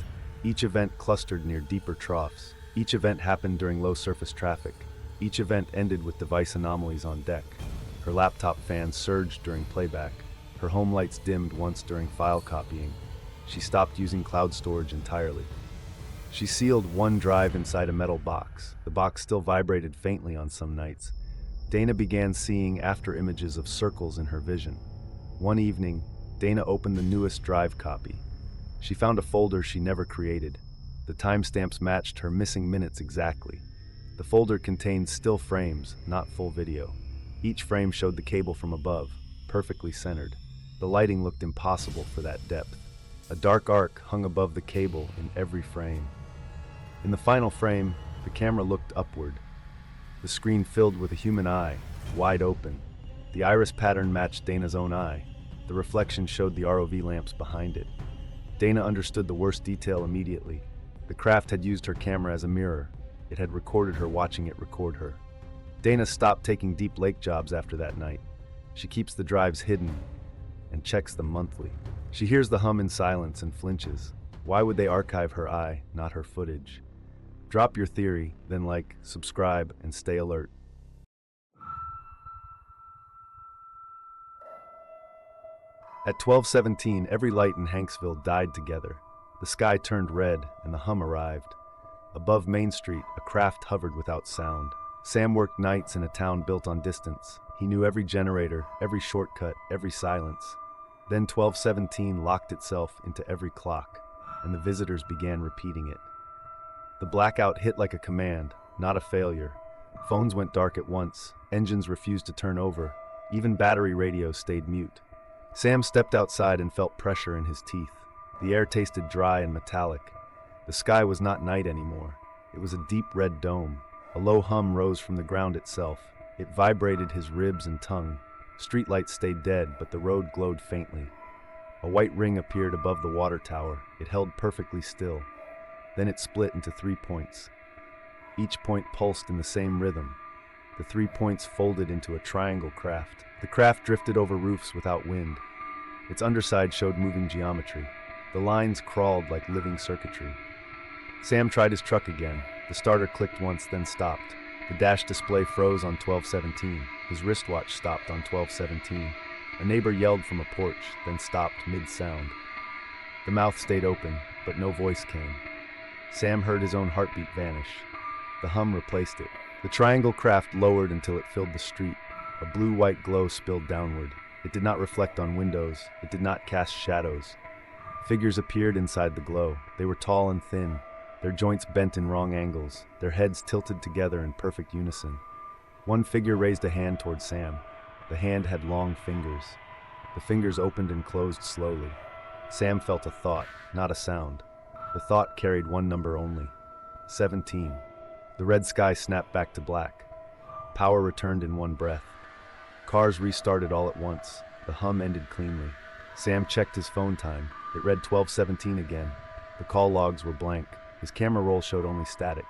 Each event clustered near deeper troughs. Each event happened during low-surface traffic. Each event ended with device anomalies on deck. Her laptop fan surged during playback. Her home lights dimmed once during file copying. She stopped using cloud storage entirely. She sealed one drive inside a metal box. The box still vibrated faintly on some nights. Dana began seeing after images of circles in her vision. One evening, Dana opened the newest drive copy. She found a folder she never created. The timestamps matched her missing minutes exactly. The folder contained still frames, not full video. Each frame showed the cable from above, perfectly centered. The lighting looked impossible for that depth. A dark arc hung above the cable in every frame. In the final frame, the camera looked upward. The screen filled with a human eye, wide open. The iris pattern matched Dana's own eye. The reflection showed the ROV lamps behind it. Dana understood the worst detail immediately. The craft had used her camera as a mirror. It had recorded her watching it record her. Dana stopped taking deep lake jobs after that night. She keeps the drives hidden and checks them monthly. She hears the hum in silence and flinches. Why would they archive her eye, not her footage? Drop your theory, then like, subscribe, and stay alert. At 12:17, every light in Hanksville died together. The sky turned red, and the hum arrived. Above Main Street, a craft hovered without sound. Sam worked nights in a town built on distance. He knew every generator, every shortcut, every silence. Then 12:17 locked itself into every clock, and the visitors began repeating it. The blackout hit like a command, not a failure. Phones went dark at once, engines refused to turn over, even battery radios stayed mute. Sam stepped outside and felt pressure in his teeth. The air tasted dry and metallic. The sky was not night anymore. It was a deep red dome. A low hum rose from the ground itself. It vibrated his ribs and tongue. Streetlights stayed dead, but the road glowed faintly. A white ring appeared above the water tower. It held perfectly still. Then it split into 3 points. Each point pulsed in the same rhythm. The 3 points folded into a triangle craft. The craft drifted over roofs without wind. Its underside showed moving geometry. The lines crawled like living circuitry. Sam tried his truck again. The starter clicked once, then stopped. The dash display froze on 12:17. His wristwatch stopped on 12:17. A neighbor yelled from a porch, then stopped mid-sound. The mouth stayed open, but no voice came. Sam heard his own heartbeat vanish. The hum replaced it. The triangle craft lowered until it filled the street. A blue-white glow spilled downward. It did not reflect on windows. It did not cast shadows. Figures appeared inside the glow. They were tall and thin, their joints bent in wrong angles, their heads tilted together in perfect unison. One figure raised a hand toward Sam. The hand had long fingers. The fingers opened and closed slowly. Sam felt a thought, not a sound. The thought carried one number only: 17. The red sky snapped back to black. Power returned in one breath. Cars restarted all at once. The hum ended cleanly. Sam checked his phone time. It read 12:17 again. The call logs were blank. His camera roll showed only static.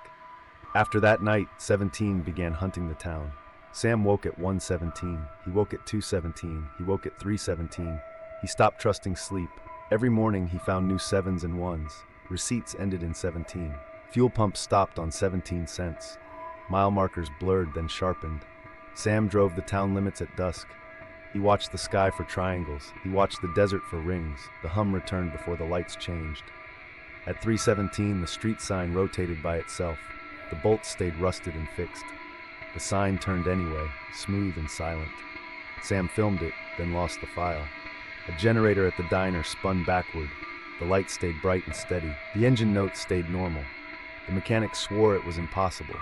After that night, 17 began hunting the town. Sam woke at 1:17. He woke at 2:17. He woke at 3:17. He stopped trusting sleep. Every morning he found new 7s and 1s. Receipts ended in 17. Fuel pumps stopped on 17 cents. Mile markers blurred, then sharpened. Sam drove the town limits at dusk. He watched the sky for triangles. He watched the desert for rings. The hum returned before the lights changed. At 3:17, the street sign rotated by itself. The bolts stayed rusted and fixed. The sign turned anyway, smooth and silent. Sam filmed it, then lost the file. A generator at the diner spun backward. The light stayed bright and steady. The engine notes stayed normal. The mechanic swore it was impossible.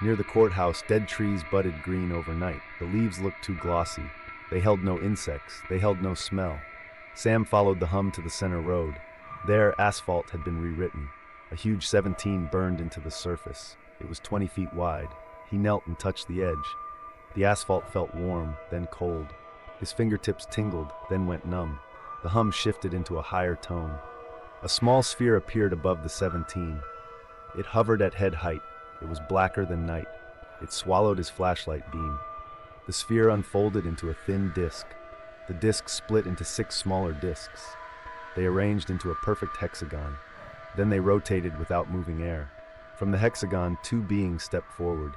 Near the courthouse, dead trees budded green overnight. The leaves looked too glossy. They held no insects. They held no smell. Sam followed the hum to the center road. There, asphalt had been rewritten. A huge 17 burned into the surface. It was 20 feet wide. He knelt and touched the edge. The asphalt felt warm, then cold. His fingertips tingled, then went numb. The hum shifted into a higher tone. A small sphere appeared above the 17. It hovered at head height. It was blacker than night. It swallowed his flashlight beam. The sphere unfolded into a thin disc. The disc split into 6 smaller discs. They arranged into a perfect hexagon. Then they rotated without moving air. From the hexagon, 2 beings stepped forward.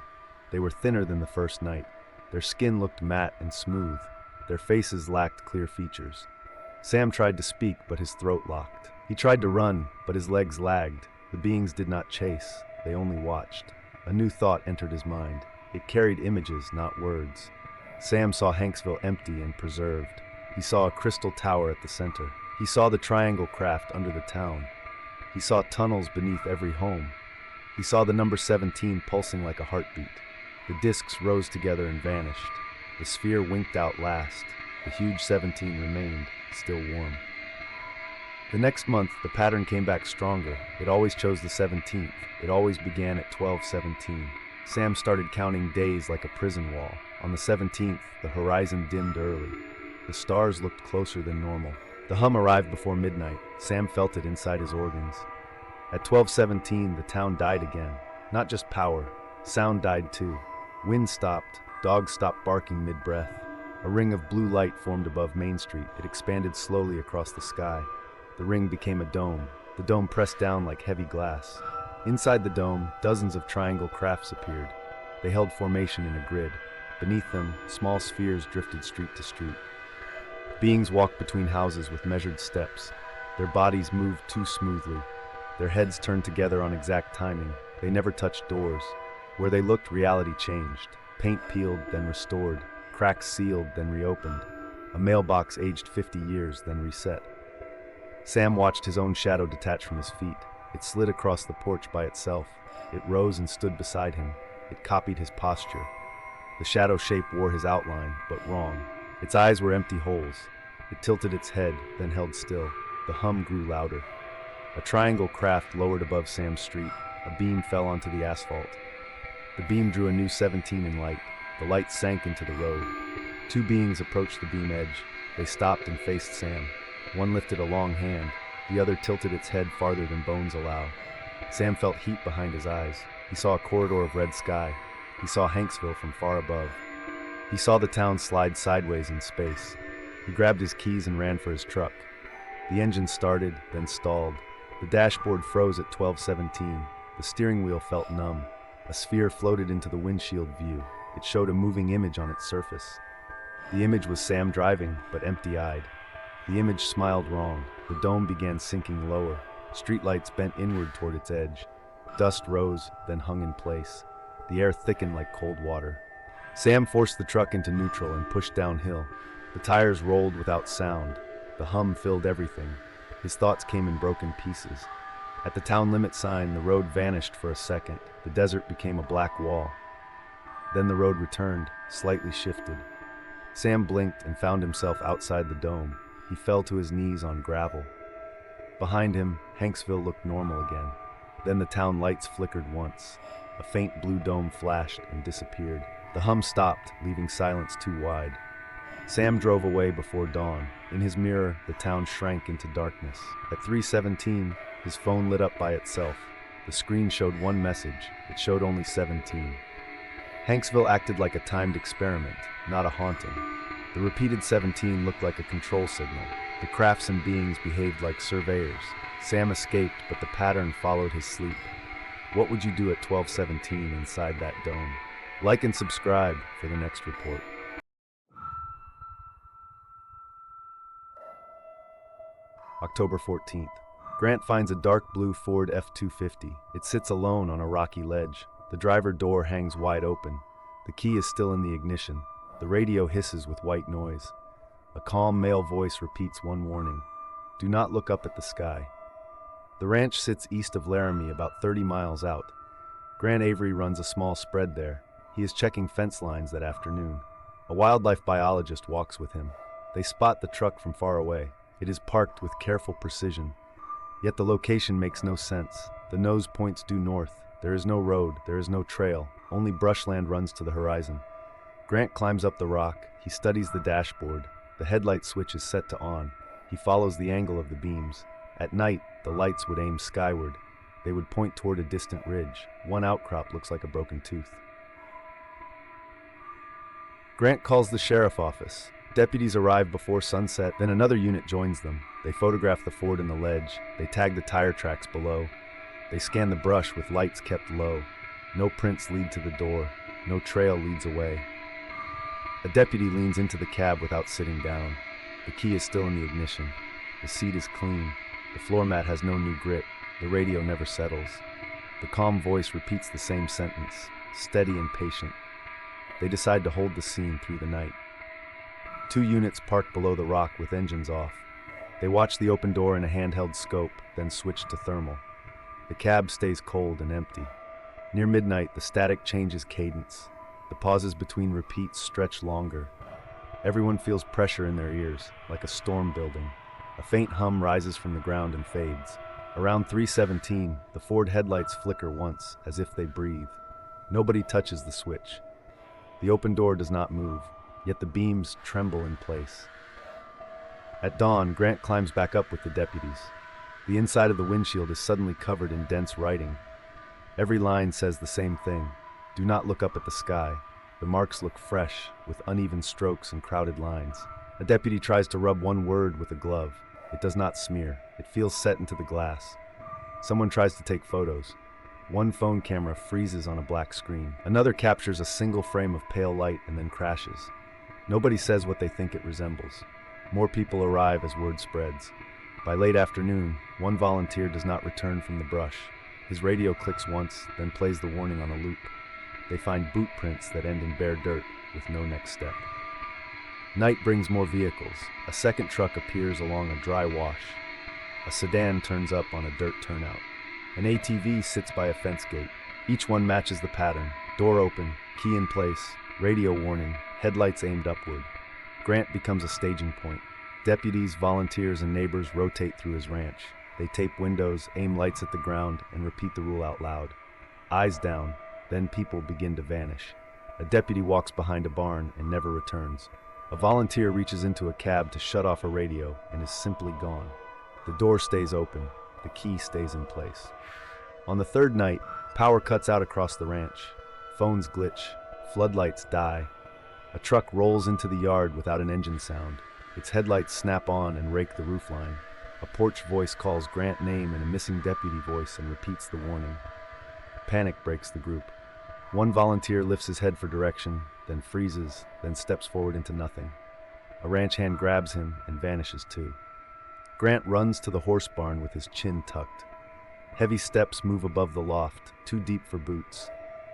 They were thinner than the first night. Their skin looked matte and smooth. Their faces lacked clear features. Sam tried to speak, but his throat locked. He tried to run, but his legs lagged. The beings did not chase. They only watched. A new thought entered his mind. It carried images, not words. Sam saw Hanksville empty and preserved. He saw a crystal tower at the center. He saw the triangle craft under the town. He saw tunnels beneath every home. He saw the number 17 pulsing like a heartbeat. The discs rose together and vanished. The sphere winked out last. The huge 17 remained, still warm. The next month, the pattern came back stronger. It always chose the 17th. It always began at 12:17. Sam started counting days like a prison wall. On the 17th, the horizon dimmed early. The stars looked closer than normal. The hum arrived before midnight. Sam felt it inside his organs. At 12:17, the town died again. Not just power. Sound died too. Wind stopped. Dogs stopped barking mid-breath. A ring of blue light formed above Main Street. It expanded slowly across the sky. The ring became a dome. The dome pressed down like heavy glass. Inside the dome, dozens of triangle crafts appeared. They held formation in a grid. Beneath them, small spheres drifted street to street. Beings walked between houses with measured steps. Their bodies moved too smoothly. Their heads turned together on exact timing. They never touched doors. Where they looked, reality changed. Paint peeled, then restored. Cracks sealed, then reopened. A mailbox aged 50 years, then reset. Sam watched his own shadow detach from his feet. It slid across the porch by itself. It rose and stood beside him. It copied his posture. The shadow shape wore his outline, but wrong. Its eyes were empty holes. It tilted its head, then held still. The hum grew louder. A triangle craft lowered above Sam's street. A beam fell onto the asphalt. The beam drew a new 17 in light. The light sank into the road. 2 beings approached the beam edge. They stopped and faced Sam. One lifted a long hand. The other tilted its head farther than bones allow. Sam felt heat behind his eyes. He saw a corridor of red sky. He saw Hanksville from far above. He saw the town slide sideways in space. He grabbed his keys and ran for his truck. The engine started, then stalled. The dashboard froze at 12:17. The steering wheel felt numb. A sphere floated into the windshield view. It showed a moving image on its surface. The image was Sam driving, but empty-eyed. The image smiled wrong. The dome began sinking lower. Streetlights bent inward toward its edge. Dust rose, then hung in place. The air thickened like cold water. Sam forced the truck into neutral and pushed downhill. The tires rolled without sound. The hum filled everything. His thoughts came in broken pieces. At the town limit sign, the road vanished for a second. The desert became a black wall. Then the road returned, slightly shifted. Sam blinked and found himself outside the dome. He fell to his knees on gravel. Behind him, Hanksville looked normal again. Then the town lights flickered once. A faint blue dome flashed and disappeared. The hum stopped, leaving silence too wide. Sam drove away before dawn. In his mirror, the town shrank into darkness. At 3:17, his phone lit up by itself. The screen showed one message. It showed only 17. Hanksville acted like a timed experiment, not a haunting. The repeated 17 looked like a control signal. The crafts and beings behaved like surveyors. Sam escaped, but the pattern followed his sleep. What would you do at 12:17 inside that dome? Like and subscribe for the next report. October 14th. Grant finds a dark blue Ford F-250. It sits alone on a rocky ledge. The driver door hangs wide open. The key is still in the ignition. The radio hisses with white noise. A calm male voice repeats one warning. Do not look up at the sky. The ranch sits east of Laramie, about 30 miles out. Grant Avery runs a small spread there. He is checking fence lines that afternoon. A wildlife biologist walks with him. They spot the truck from far away. It is parked with careful precision. Yet the location makes no sense. The nose points due north. There is no road, there is no trail. Only brushland runs to the horizon. Grant climbs up the rock. He studies the dashboard. The headlight switch is set to on. He follows the angle of the beams. At night, the lights would aim skyward. They would point toward a distant ridge. One outcrop looks like a broken tooth. Grant calls the sheriff office. Deputies arrive before sunset, then another unit joins them. They photograph the ford and the ledge. They tag the tire tracks below. They scan the brush with lights kept low. No prints lead to the door. No trail leads away. A deputy leans into the cab without sitting down. The key is still in the ignition. The seat is clean. The floor mat has no new grip. The radio never settles. The calm voice repeats the same sentence, steady and patient. They decide to hold the scene through the night. 2 units park below the rock with engines off. They watch the open door in a handheld scope, then switch to thermal. The cab stays cold and empty. Near midnight, the static changes cadence. The pauses between repeats stretch longer. Everyone feels pressure in their ears, like a storm building. A faint hum rises from the ground and fades. Around 3:17, the Ford headlights flicker once, as if they breathe. Nobody touches the switch. The open door does not move, yet the beams tremble in place. At dawn, Grant climbs back up with the deputies. The inside of the windshield is suddenly covered in dense writing. Every line says the same thing. Do not look up at the sky. The marks look fresh, with uneven strokes and crowded lines. A deputy tries to rub one word with a glove. It does not smear. It feels set into the glass. Someone tries to take photos. One phone camera freezes on a black screen. Another captures a single frame of pale light and then crashes. Nobody says what they think it resembles. More people arrive as word spreads. By late afternoon, one volunteer does not return from the brush. His radio clicks once, then plays the warning on a loop. They find boot prints that end in bare dirt with no next step. Night brings more vehicles. A second truck appears along a dry wash. A sedan turns up on a dirt turnout. An ATV sits by a fence gate. Each one matches the pattern. Door open, key in place, radio warning, headlights aimed upward. Grant becomes a staging point. Deputies, volunteers, and neighbors rotate through his ranch. They tape windows, aim lights at the ground, and repeat the rule out loud. Eyes down, then people begin to vanish. A deputy walks behind a barn and never returns. A volunteer reaches into a cab to shut off a radio and is simply gone. The door stays open. The key stays in place. On the third night, power cuts out across the ranch. Phones glitch. Floodlights die. A truck rolls into the yard without an engine sound. Its headlights snap on and rake the roofline. A porch voice calls Grant's name in a missing deputy voice and repeats the warning. Panic breaks the group. One volunteer lifts his head for direction, then freezes, then steps forward into nothing. A ranch hand grabs him and vanishes too. Grant runs to the horse barn with his chin tucked. Heavy steps move above the loft, too deep for boots.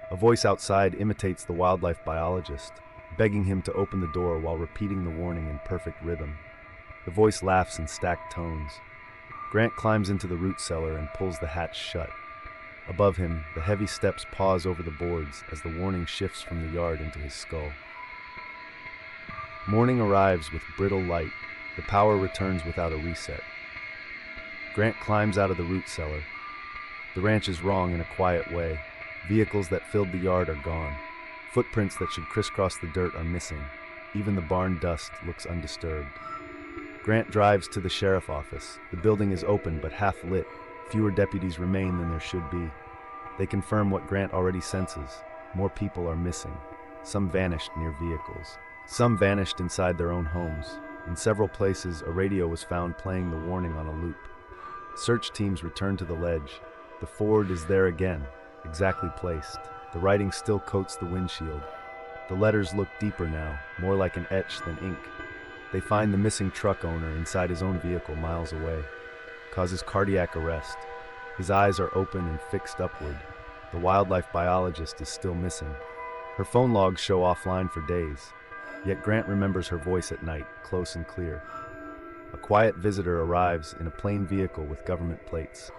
A voice outside imitates the wildlife biologist, begging him to open the door while repeating the warning in perfect rhythm. The voice laughs in stacked tones. Grant climbs into the root cellar and pulls the hatch shut. Above him, the heavy steps pause over the boards as the warning shifts from the yard into his skull. Morning arrives with brittle light. The power returns without a reset. Grant climbs out of the root cellar. The ranch is wrong in a quiet way. Vehicles that filled the yard are gone. Footprints that should crisscross the dirt are missing. Even the barn dust looks undisturbed. Grant drives to the sheriff office. The building is open but half lit. Fewer deputies remain than there should be. They confirm what Grant already senses. More people are missing. Some vanished near vehicles. Some vanished inside their own homes. In several places, a radio was found playing the warning on a loop. Search teams return to the ledge. The Ford is there again, exactly placed. The writing still coats the windshield. The letters look deeper now, more like an etch than ink. They find the missing truck owner inside his own vehicle miles away. Causes cardiac arrest. His eyes are open and fixed upward. The wildlife biologist is still missing. Her phone logs show offline for days, yet Grant remembers her voice at night, close and clear. A quiet visitor arrives in a plain vehicle with government plates.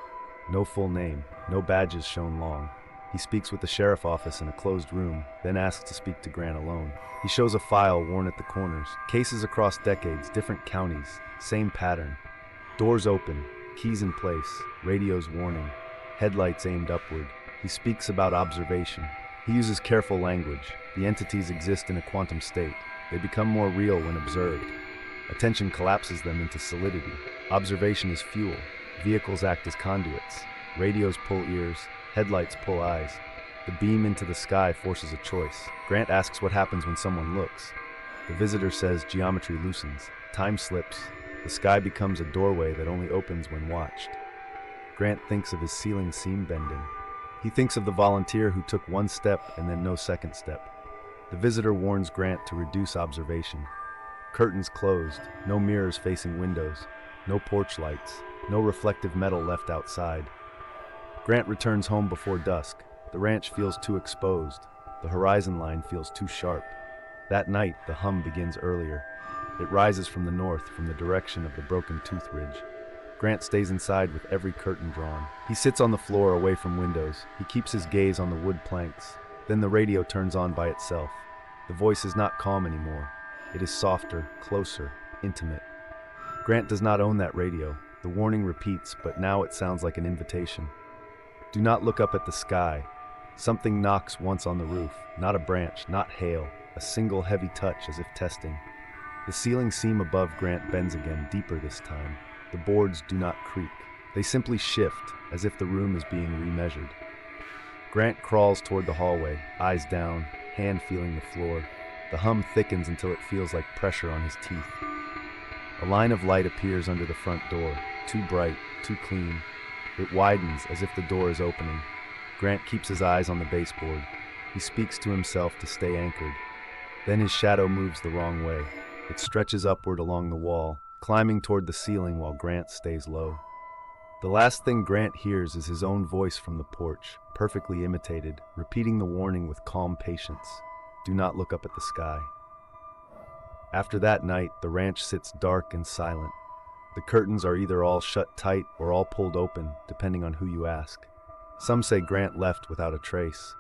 No full name, no badges shown long. He speaks with the sheriff office in a closed room, then asks to speak to Grant alone. He shows a file worn at the corners. Cases across decades, different counties, same pattern. Doors open, keys in place, radios warning, headlights aimed upward. He speaks about observation. He uses careful language. The entities exist in a quantum state. They become more real when observed. Attention collapses them into solidity. Observation is fuel. Vehicles act as conduits. Radios pull ears, headlights pull eyes. The beam into the sky forces a choice. Grant asks what happens when someone looks. The visitor says geometry loosens. Time slips. The sky becomes a doorway that only opens when watched. Grant thinks of his ceiling seam bending. He thinks of the volunteer who took one step and then no second step. The visitor warns Grant to reduce observation. Curtains closed, no mirrors facing windows, no porch lights, no reflective metal left outside. Grant returns home before dusk. The ranch feels too exposed. The horizon line feels too sharp. That night, the hum begins earlier. It rises from the north, from the direction of the Broken Tooth Ridge. Grant stays inside with every curtain drawn. He sits on the floor away from windows. He keeps his gaze on the wood planks. Then the radio turns on by itself. The voice is not calm anymore. It is softer, closer, intimate. Grant does not own that radio. The warning repeats, but now it sounds like an invitation. Do not look up at the sky. Something knocks once on the roof. Not a branch, not hail. A single heavy touch as if testing. The ceiling seam above Grant bends again, deeper this time. The boards do not creak. They simply shift, as if the room is being remeasured. Grant crawls toward the hallway, eyes down, hand feeling the floor. The hum thickens until it feels like pressure on his teeth. A line of light appears under the front door, too bright, too clean. It widens as if the door is opening. Grant keeps his eyes on the baseboard. He speaks to himself to stay anchored. Then his shadow moves the wrong way. It stretches upward along the wall, climbing toward the ceiling while Grant stays low. The last thing Grant hears is his own voice from the porch, perfectly imitated, repeating the warning with calm patience. Do not look up at the sky. After that night, the ranch sits dark and silent. The curtains are either all shut tight or all pulled open, depending on who you ask. Some say Grant left without a trace.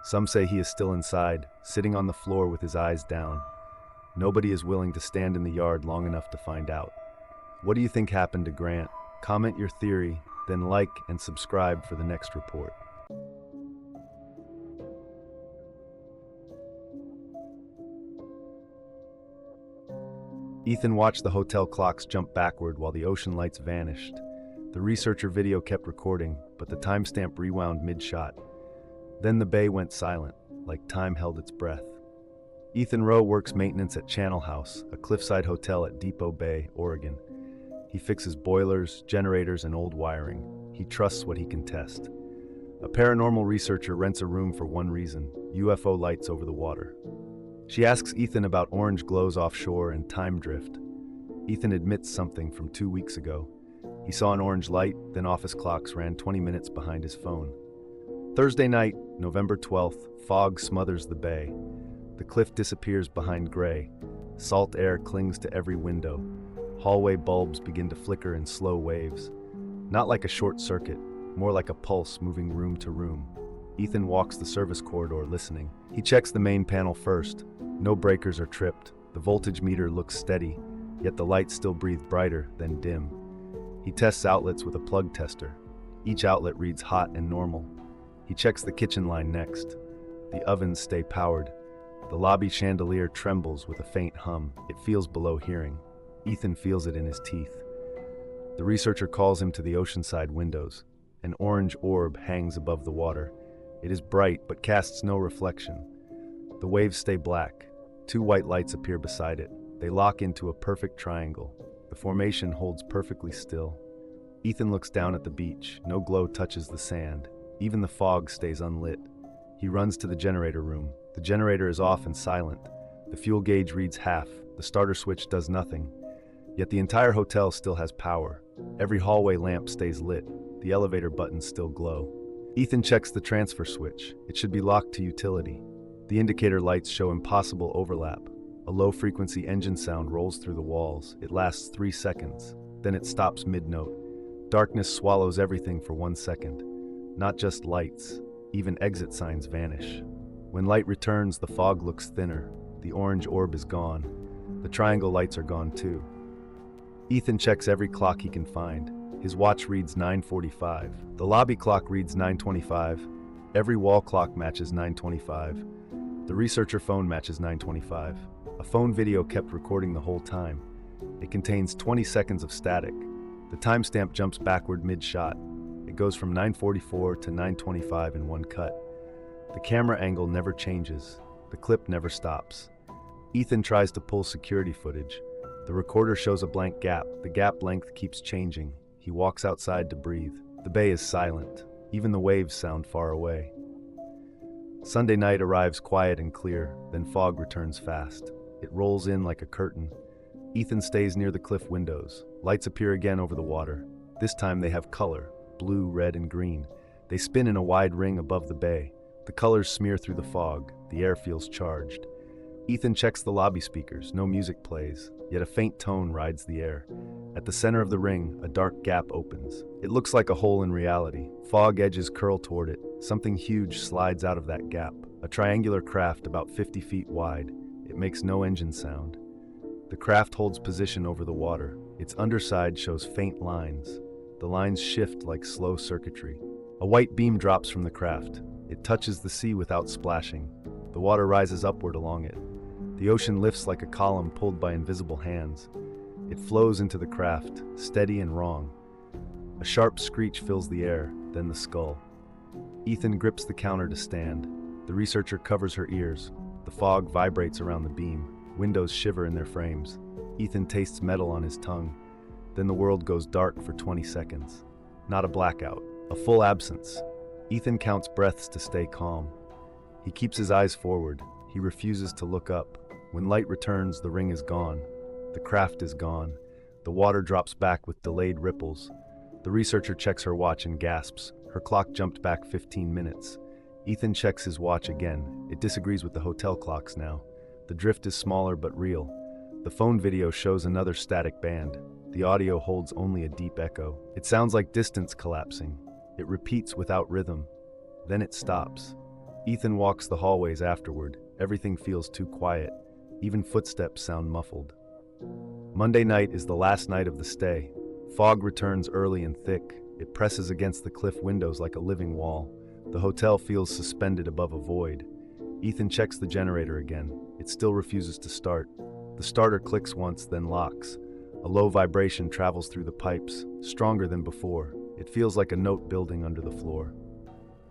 Some say he is still inside, sitting on the floor with his eyes down. Nobody is willing to stand in the yard long enough to find out. What do you think happened to Grant? Comment your theory, then like and subscribe for the next report. Ethan watched the hotel clocks jump backward while the ocean lights vanished. The researcher video kept recording, but the timestamp rewound mid-shot. Then the bay went silent, like time held its breath. Ethan Rowe works maintenance at Channel House, a cliffside hotel at Depot Bay, Oregon. He fixes boilers, generators, and old wiring. He trusts what he can test. A paranormal researcher rents a room for one reason: UFO lights over the water. She asks Ethan about orange glows offshore and time drift. Ethan admits something from 2 weeks ago. He saw an orange light, then office clocks ran 20 minutes behind his phone. Thursday night, November 12th, fog smothers the bay. The cliff disappears behind gray. Salt air clings to every window. Hallway bulbs begin to flicker in slow waves. Not like a short circuit, more like a pulse moving room to room. Ethan walks the service corridor listening. He checks the main panel first. No breakers are tripped. The voltage meter looks steady, yet the lights still breathe brighter, then dim. He tests outlets with a plug tester. Each outlet reads hot and normal. He checks the kitchen line next. The ovens stay powered. The lobby chandelier trembles with a faint hum. It feels below hearing. Ethan feels it in his teeth. The researcher calls him to the oceanside windows. An orange orb hangs above the water. It is bright, but casts no reflection. The waves stay black. 2 white lights appear beside it. They lock into a perfect triangle. The formation holds perfectly still. Ethan looks down at the beach. No glow touches the sand. Even the fog stays unlit. He runs to the generator room. The generator is off and silent. The fuel gauge reads half. The starter switch does nothing. Yet the entire hotel still has power. Every hallway lamp stays lit. The elevator buttons still glow. Ethan checks the transfer switch. It should be locked to utility. The indicator lights show impossible overlap. A low-frequency engine sound rolls through the walls. It lasts 3 seconds. Then it stops mid-note. Darkness swallows everything for 1 second. Not just lights. Even exit signs vanish. When light returns, the fog looks thinner. The orange orb is gone. The triangle lights are gone too. Ethan checks every clock he can find. His watch reads 9:45. The lobby clock reads 9:25. Every wall clock matches 9:25. The researcher phone matches 9:25. A phone video kept recording the whole time. It contains 20 seconds of static. The timestamp jumps backward mid-shot. It goes from 9:44 to 9:25 in one cut. The camera angle never changes. The clip never stops. Ethan tries to pull security footage. The recorder shows a blank gap. The gap length keeps changing. He walks outside to breathe. The bay is silent. Even the waves sound far away. Sunday night arrives quiet and clear, then fog returns fast. It rolls in like a curtain. Ethan stays near the cliff windows. Lights appear again over the water. This time they have color, blue, red, and green. They spin in a wide ring above the bay. The colors smear through the fog. The air feels charged. Ethan checks the lobby speakers. No music plays, yet a faint tone rides the air. At the center of the ring, a dark gap opens. It looks like a hole in reality. Fog edges curl toward it. Something huge slides out of that gap. A triangular craft about 50 feet wide. It makes no engine sound. The craft holds position over the water. Its underside shows faint lines. The lines shift like slow circuitry. A white beam drops from the craft. It touches the sea without splashing. The water rises upward along it. The ocean lifts like a column pulled by invisible hands. It flows into the craft, steady and wrong. A sharp screech fills the air, then the skull. Ethan grips the counter to stand. The researcher covers her ears. The fog vibrates around the beam. Windows shiver in their frames. Ethan tastes metal on his tongue. Then the world goes dark for 20 seconds. Not a blackout, a full absence. Ethan counts breaths to stay calm. He keeps his eyes forward. He refuses to look up. When light returns, the ring is gone. The craft is gone. The water drops back with delayed ripples. The researcher checks her watch and gasps. Her clock jumped back 15 minutes. Ethan checks his watch again. It disagrees with the hotel clocks now. The drift is smaller but real. The phone video shows another static band. The audio holds only a deep echo. It sounds like distance collapsing. It repeats without rhythm. Then it stops. Ethan walks the hallways afterward. Everything feels too quiet. Even footsteps sound muffled. Monday night is the last night of the stay. Fog returns early and thick. It presses against the cliff windows like a living wall. The hotel feels suspended above a void. Ethan checks the generator again. It still refuses to start. The starter clicks once, then locks. A low vibration travels through the pipes, stronger than before. It feels like a note building under the floor.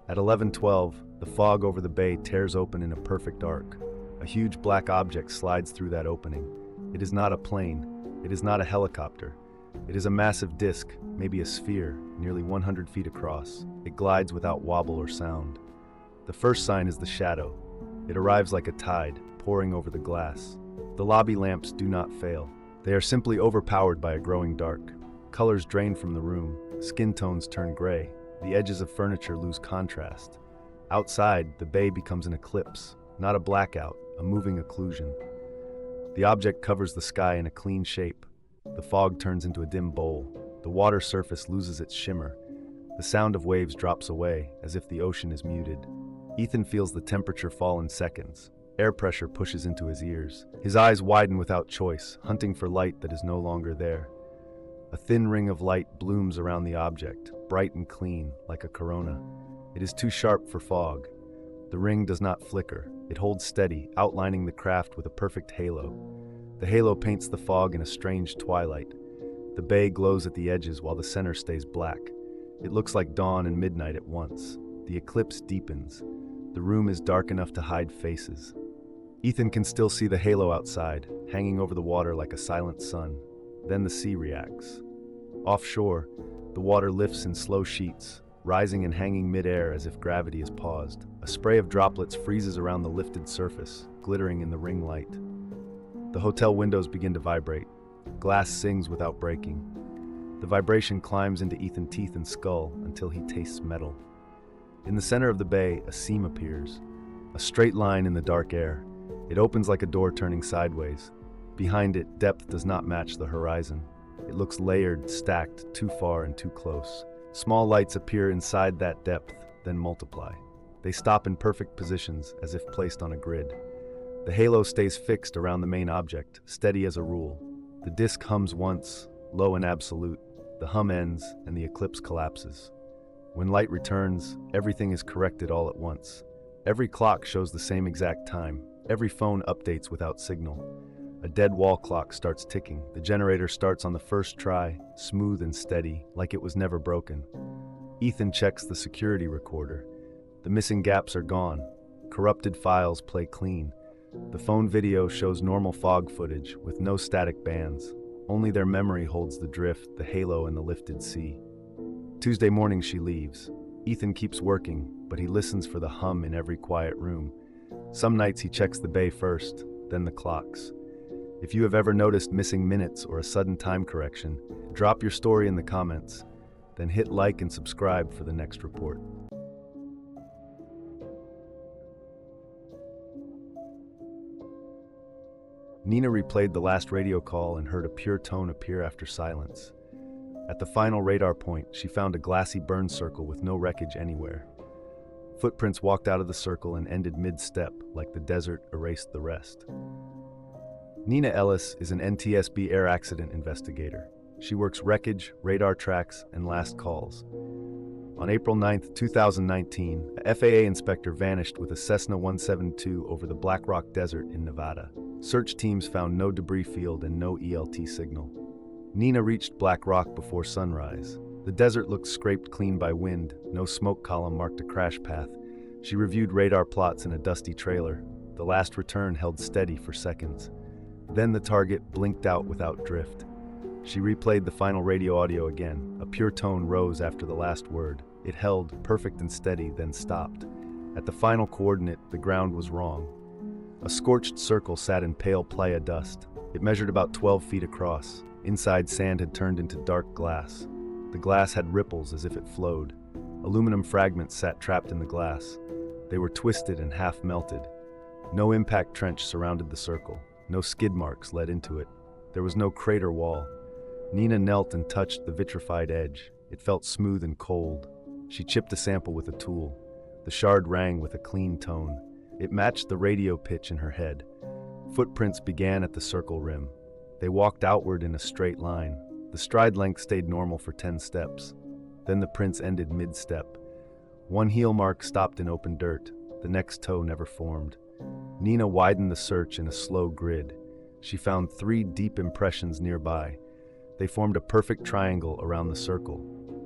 At 11:12, the fog over the bay tears open in a perfect arc. A huge black object slides through that opening. It is not a plane. It is not a helicopter. It is a massive disc, maybe a sphere, nearly 100 feet across. It glides without wobble or sound. The first sign is the shadow. It arrives like a tide, pouring over the glass. The lobby lamps do not fail. They are simply overpowered by a growing dark. Colors drain from the room. Skin tones turn gray. The edges of furniture lose contrast. Outside, the bay becomes an eclipse, not a blackout, a moving occlusion. The object covers the sky in a clean shape. The fog turns into a dim bowl. The water surface loses its shimmer. The sound of waves drops away, as if the ocean is muted. Ethan feels the temperature fall in seconds. Air pressure pushes into his ears. His eyes widen without choice, hunting for light that is no longer there. A thin ring of light blooms around the object, bright and clean, like a corona. It is too sharp for fog. The ring does not flicker. It holds steady, outlining the craft with a perfect halo. The halo paints the fog in a strange twilight. The bay glows at the edges while the center stays black. It looks like dawn and midnight at once. The eclipse deepens. The room is dark enough to hide faces. Ethan can still see the halo outside, hanging over the water like a silent sun. Then the sea reacts. Offshore, the water lifts in slow sheets, rising and hanging mid-air as if gravity is paused. A spray of droplets freezes around the lifted surface, glittering in the ring light. The hotel windows begin to vibrate. Glass sings without breaking. The vibration climbs into Ethan's teeth and skull until he tastes metal. In the center of the bay, a seam appears, a straight line in the dark air. It opens like a door turning sideways. Behind it, depth does not match the horizon. It looks layered, stacked, too far and too close. Small lights appear inside that depth, then multiply. They stop in perfect positions, as if placed on a grid. The halo stays fixed around the main object, steady as a rule. The disk hums once, low and absolute. The hum ends, and the eclipse collapses. When light returns, everything is corrected all at once. Every clock shows the same exact time. Every phone updates without signal. A dead wall clock starts ticking. The generator starts on the first try, smooth and steady, like it was never broken. Ethan checks the security recorder. The missing gaps are gone. Corrupted files play clean. The phone video shows normal fog footage with no static bands. Only their memory holds the drift, the halo, and the lifted sea. Tuesday morning she leaves. Ethan keeps working, but he listens for the hum in every quiet room. Some nights he checks the bay first, then the clocks. If you have ever noticed missing minutes or a sudden time correction, drop your story in the comments, then hit like and subscribe for the next report. Nina replayed the last radio call and heard a pure tone appear after silence. At the final radar point, she found a glassy burn circle with no wreckage anywhere. Footprints walked out of the circle and ended mid-step, like the desert erased the rest. Nina Ellis is an NTSB air accident investigator. She works wreckage, radar tracks, and last calls. On April 9, 2019, a FAA inspector vanished with a Cessna 172 over the Black Rock Desert in Nevada. Search teams found no debris field and no ELT signal. Nina reached Black Rock before sunrise. The desert looked scraped clean by wind. No smoke column marked a crash path. She reviewed radar plots in a dusty trailer. The last return held steady for seconds. Then the target blinked out without drift. She replayed the final radio audio again. A pure tone rose after the last word. It held, perfect and steady, then stopped. At the final coordinate, the ground was wrong. A scorched circle sat in pale playa dust. It measured about 12 feet across. Inside, sand had turned into dark glass. The glass had ripples as if it flowed. Aluminum fragments sat trapped in the glass. They were twisted and half melted. No impact trench surrounded the circle. No skid marks led into it. There was no crater wall. Nina knelt and touched the vitrified edge. It felt smooth and cold. She chipped a sample with a tool. The shard rang with a clean tone. It matched the radio pitch in her head. Footprints began at the circle rim. They walked outward in a straight line. The stride length stayed normal for 10 steps. Then the prints ended mid-step. One heel mark stopped in open dirt. The next toe never formed. Nina widened the search in a slow grid. She found 3 deep impressions nearby. They formed a perfect triangle around the circle.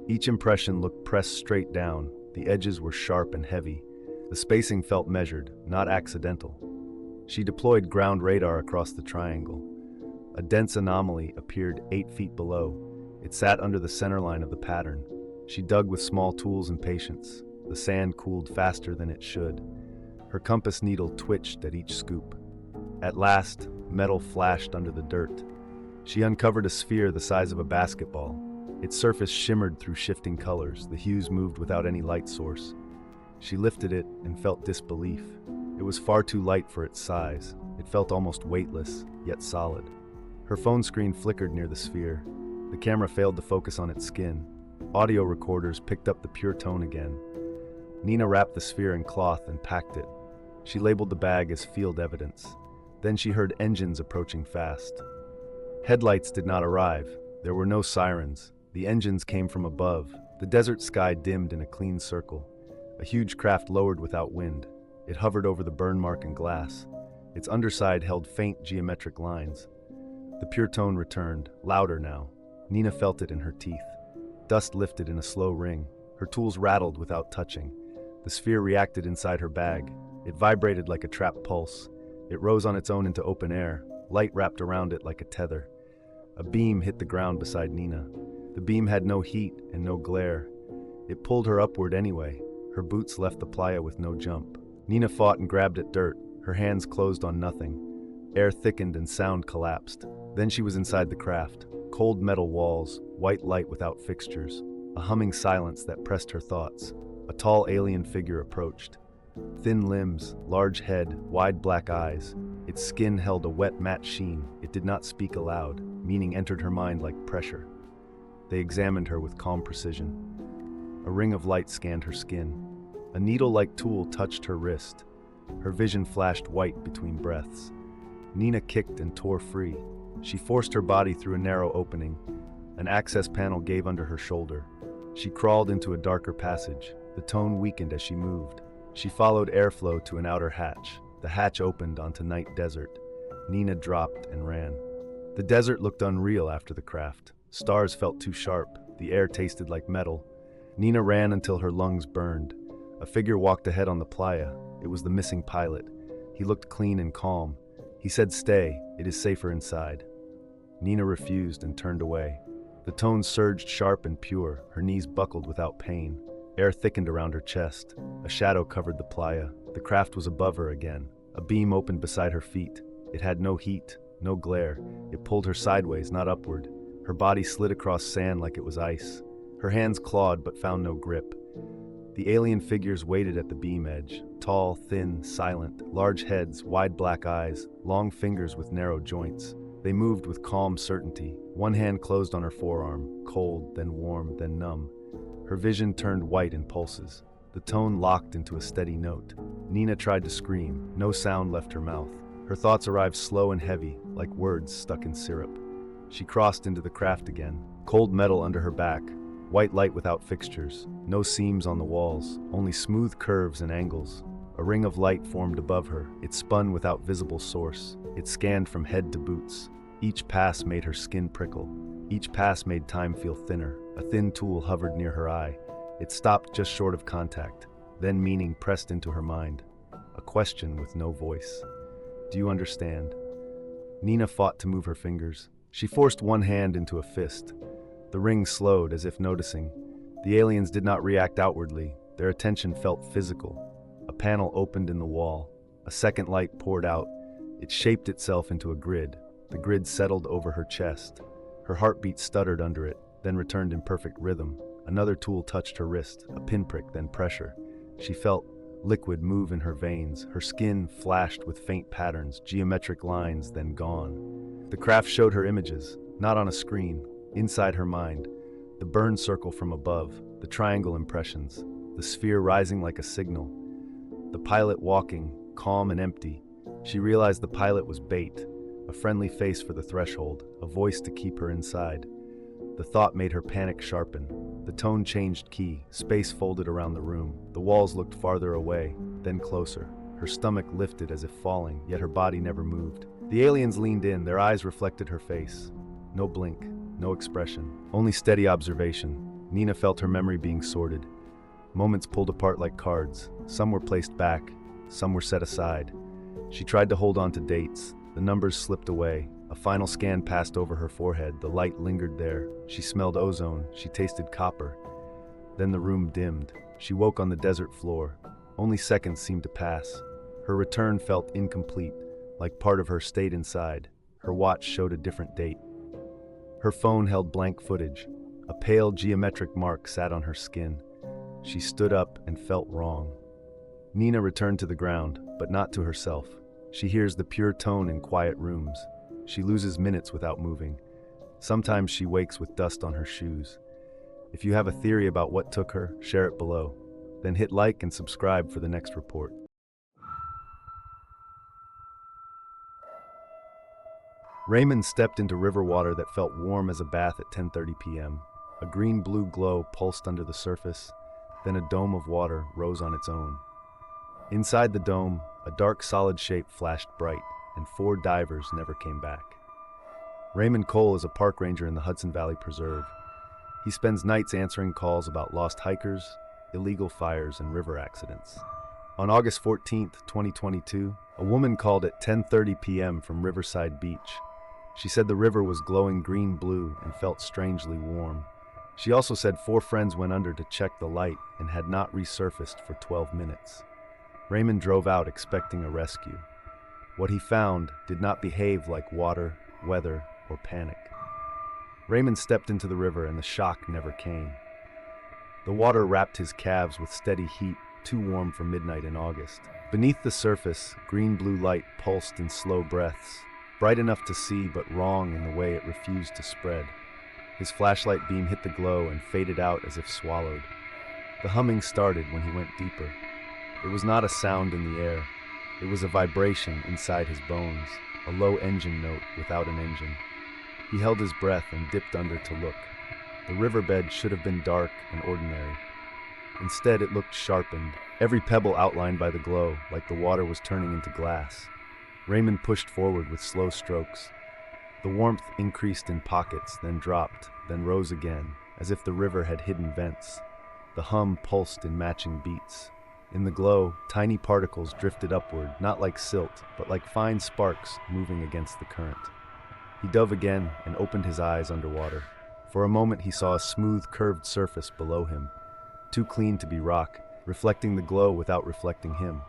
Each impression looked pressed straight down. The edges were sharp and heavy. The spacing felt measured, not accidental. She deployed ground radar across the triangle. A dense anomaly appeared 8 feet below. It sat under the center line of the pattern. She dug with small tools and patience. The sand cooled faster than it should. Her compass needle twitched at each scoop. At last, metal flashed under the dirt. She uncovered a sphere the size of a basketball. Its surface shimmered through shifting colors. The hues moved without any light source. She lifted it and felt disbelief. It was far too light for its size. It felt almost weightless, yet solid. Her phone screen flickered near the sphere. The camera failed to focus on its skin. Audio recorders picked up the pure tone again. Nina wrapped the sphere in cloth and packed it. She labeled the bag as field evidence. Then she heard engines approaching fast. Headlights did not arrive. There were no sirens. The engines came from above. The desert sky dimmed in a clean circle. A huge craft lowered without wind. It hovered over the burn mark and glass. Its underside held faint geometric lines. The pure tone returned, louder now. Nina felt it in her teeth. Dust lifted in a slow ring. Her tools rattled without touching. The sphere reacted inside her bag. It vibrated like a trapped pulse. It rose on its own into open air. Light wrapped around it like a tether. A beam hit the ground beside Nina. The beam had no heat and no glare. It pulled her upward anyway. Her boots left the playa with no jump. Nina fought and grabbed at dirt. Her hands closed on nothing. Air thickened and sound collapsed. Then she was inside the craft. Cold metal walls, white light without fixtures. A humming silence that pressed her thoughts. A tall alien figure approached. Thin limbs, large head, wide black eyes. Its skin held a wet matte sheen. It did not speak aloud, meaning entered her mind like pressure. They examined her with calm precision. A ring of light scanned her skin. A needle-like tool touched her wrist. Her vision flashed white between breaths. Nina kicked and tore free. She forced her body through a narrow opening. An access panel gave under her shoulder. She crawled into a darker passage. The tone weakened as she moved. She followed airflow to an outer hatch. The hatch opened onto night desert. Nina dropped and ran. The desert looked unreal after the craft. Stars felt too sharp. The air tasted like metal. Nina ran until her lungs burned. A figure walked ahead on the playa. It was the missing pilot. He looked clean and calm. He said, "Stay, it is safer inside." Nina refused and turned away. The tone surged sharp and pure. Her knees buckled without pain. Air thickened around her chest. A shadow covered the playa. The craft was above her again. A beam opened beside her feet. It had no heat, no glare. It pulled her sideways, not upward. Her body slid across sand like it was ice. Her hands clawed but found no grip. The alien figures waited at the beam edge. Tall, thin, silent, large heads, wide black eyes, long fingers with narrow joints. They moved with calm certainty. One hand closed on her forearm, cold, then warm, then numb. Her vision turned white in pulses. The tone locked into a steady note. Nina tried to scream. No sound left her mouth. Her thoughts arrived slow and heavy, like words stuck in syrup. She crossed into the craft again. Cold metal under her back. White light without fixtures. No seams on the walls, only smooth curves and angles. A ring of light formed above her. It spun without visible source. It scanned from head to boots. Each pass made her skin prickle. Each pass made time feel thinner. A thin tool hovered near her eye. It stopped just short of contact. Then meaning pressed into her mind. A question with no voice. Do you understand? Nina fought to move her fingers. She forced one hand into a fist. The ring slowed as if noticing. The aliens did not react outwardly. Their attention felt physical. A panel opened in the wall. A second light poured out. It shaped itself into a grid. The grid settled over her chest. Her heartbeat stuttered under it, then returned in perfect rhythm. Another tool touched her wrist, a pinprick, then pressure. She felt liquid move in her veins. Her skin flashed with faint patterns, geometric lines, then gone. The craft showed her images, not on a screen, inside her mind. The burn circle from above, the triangle impressions, the sphere rising like a signal. The pilot walking, calm and empty. She realized the pilot was bait, a friendly face for the threshold, a voice to keep her inside. The thought made her panic sharpen. The tone changed key. Space folded around the room. The walls looked farther away, then closer. Her stomach lifted as if falling, yet her body never moved. The aliens leaned in, their eyes reflected her face. No blink, no expression, only steady observation. Nina felt her memory being sorted. Moments pulled apart like cards. Some were placed back, some were set aside. She tried to hold on to dates. The numbers slipped away. A final scan passed over her forehead. The light lingered there. She smelled ozone. She tasted copper. Then the room dimmed. She woke on the desert floor. Only seconds seemed to pass. Her return felt incomplete, like part of her stayed inside. Her watch showed a different date. Her phone held blank footage. A pale geometric mark sat on her skin. She stood up and felt wrong. Nina returned to the ground, but not to herself. She hears the pure tone in quiet rooms. She loses minutes without moving. Sometimes she wakes with dust on her shoes. If you have a theory about what took her, share it below. Then hit like and subscribe for the next report. Raymond stepped into river water that felt warm as a bath at 10:30 p.m. A green-blue glow pulsed under the surface, then a dome of water rose on its own. Inside the dome, a dark solid shape flashed bright, and 4 divers never came back. Raymond Cole is a park ranger in the Hudson Valley Preserve. He spends nights answering calls about lost hikers, illegal fires, and river accidents. On August 14, 2022, a woman called at 10:30 p.m. from Riverside Beach. She said the river was glowing green-blue and felt strangely warm. She also said 4 friends went under to check the light and had not resurfaced for 12 minutes. Raymond drove out expecting a rescue. What he found did not behave like water, weather, or panic. Raymond stepped into the river and the shock never came. The water wrapped his calves with steady heat, too warm for midnight in August. Beneath the surface, green-blue light pulsed in slow breaths, bright enough to see but wrong in the way it refused to spread. His flashlight beam hit the glow and faded out as if swallowed. The humming started when he went deeper. It was not a sound in the air. It was a vibration inside his bones, a low engine note without an engine. He held his breath and dipped under to look. The riverbed should have been dark and ordinary. Instead, it looked sharpened, every pebble outlined by the glow, like the water was turning into glass. Raymond pushed forward with slow strokes. The warmth increased in pockets, then dropped, then rose again, as if the river had hidden vents. The hum pulsed in matching beats. In the glow, tiny particles drifted upward, not like silt, but like fine sparks moving against the current. He dove again and opened his eyes underwater. For a moment he saw a smooth, curved surface below him, too clean to be rock, reflecting the glow without reflecting him.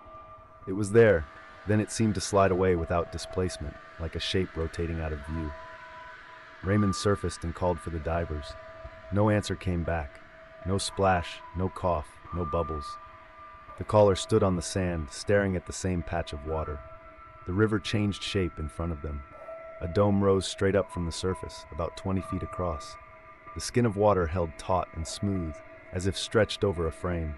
It was there, then it seemed to slide away without displacement, like a shape rotating out of view. Raymond surfaced and called for the divers. No answer came back. No splash, no cough, no bubbles. The caller stood on the sand, staring at the same patch of water. The river changed shape in front of them. A dome rose straight up from the surface, about 20 feet across. The skin of water held taut and smooth, as if stretched over a frame.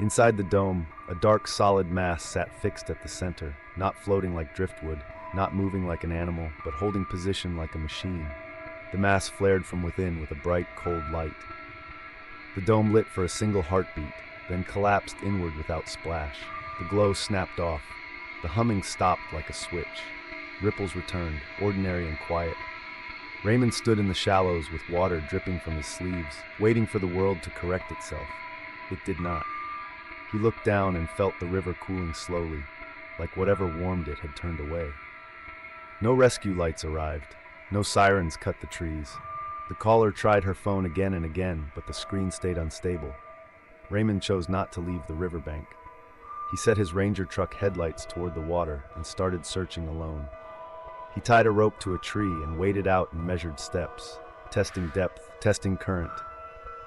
Inside the dome, a dark, solid mass sat fixed at the center, not floating like driftwood, not moving like an animal, but holding position like a machine. The mass flared from within with a bright, cold light. The dome lit for a single heartbeat, then collapsed inward without splash. The glow snapped off. The humming stopped like a switch. Ripples returned, ordinary and quiet. Raymond stood in the shallows with water dripping from his sleeves, waiting for the world to correct itself. It did not. He looked down and felt the river cooling slowly, like whatever warmed it had turned away. No rescue lights arrived. No sirens cut the trees. The caller tried her phone again and again, but the screen stayed unstable. Raymond chose not to leave the riverbank. He set his Ranger truck headlights toward the water and started searching alone. He tied a rope to a tree and waded out and measured steps, testing depth, testing current.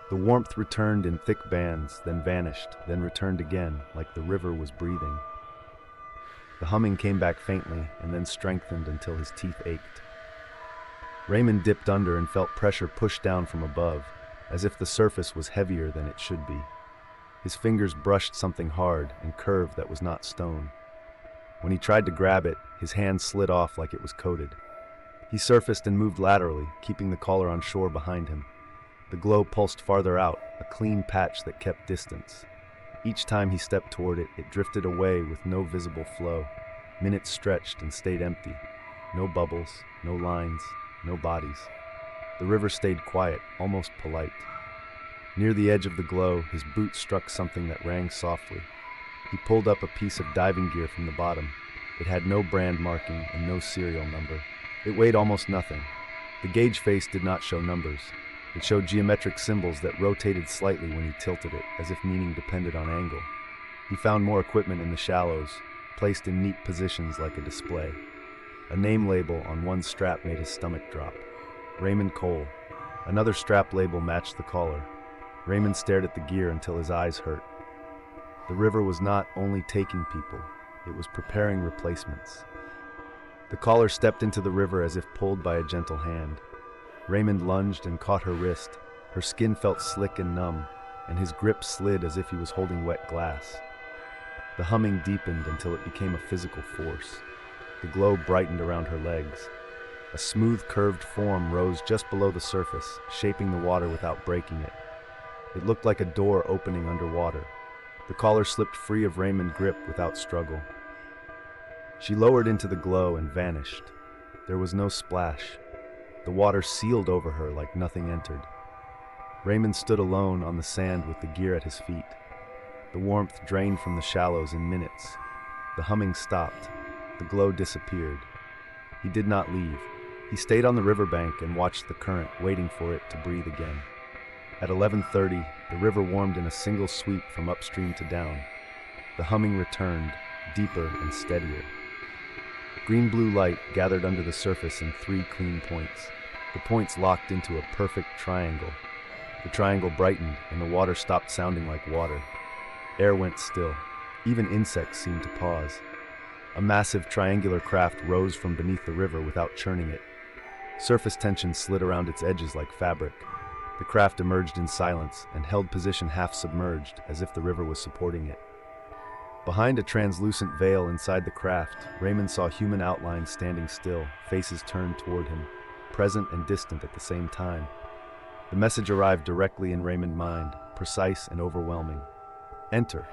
The warmth returned in thick bands, then vanished, then returned again, like the river was breathing. The humming came back faintly and then strengthened until his teeth ached. Raymond dipped under and felt pressure push down from above, as if the surface was heavier than it should be. His fingers brushed something hard and curved that was not stone. When he tried to grab it, his hand slid off like it was coated. He surfaced and moved laterally, keeping the caller on shore behind him. The glow pulsed farther out, a clean patch that kept distance. Each time he stepped toward it, it drifted away with no visible flow. Minutes stretched and stayed empty. No bubbles, no lines, no bodies. The river stayed quiet, almost polite. Near the edge of the glow, his boot struck something that rang softly. He pulled up a piece of diving gear from the bottom. It had no brand marking and no serial number. It weighed almost nothing. The gauge face did not show numbers. It showed geometric symbols that rotated slightly when he tilted it, as if meaning depended on angle. He found more equipment in the shallows, placed in neat positions like a display. A name label on one strap made his stomach drop. Raymond Cole. Another strap label matched the caller. Raymond stared at the gear until his eyes hurt. The river was not only taking people, it was preparing replacements. The caller stepped into the river as if pulled by a gentle hand. Raymond lunged and caught her wrist. Her skin felt slick and numb, and his grip slid as if he was holding wet glass. The humming deepened until it became a physical force. The glow brightened around her legs. A smooth, curved form rose just below the surface, shaping the water without breaking it. It looked like a door opening underwater. The caller slipped free of Raymond's grip without struggle. She lowered into the glow and vanished. There was no splash. The water sealed over her like nothing entered. Raymond stood alone on the sand with the gear at his feet. The warmth drained from the shallows in minutes. The humming stopped. The glow disappeared. He did not leave. He stayed on the riverbank and watched the current, waiting for it to breathe again. At 11:30, the river warmed in a single sweep from upstream to down. The humming returned, deeper and steadier. Green-blue light gathered under the surface in 3 clean points. The points locked into a perfect triangle. The triangle brightened, and the water stopped sounding like water. Air went still. Even insects seemed to pause. A massive triangular craft rose from beneath the river without churning it. Surface tension slid around its edges like fabric. The craft emerged in silence and held position half submerged, as if the river was supporting it. Behind a translucent veil inside the craft, Raymond saw human outlines standing still, faces turned toward him, present and distant at the same time. The message arrived directly in Raymond's mind, precise and overwhelming. Enter,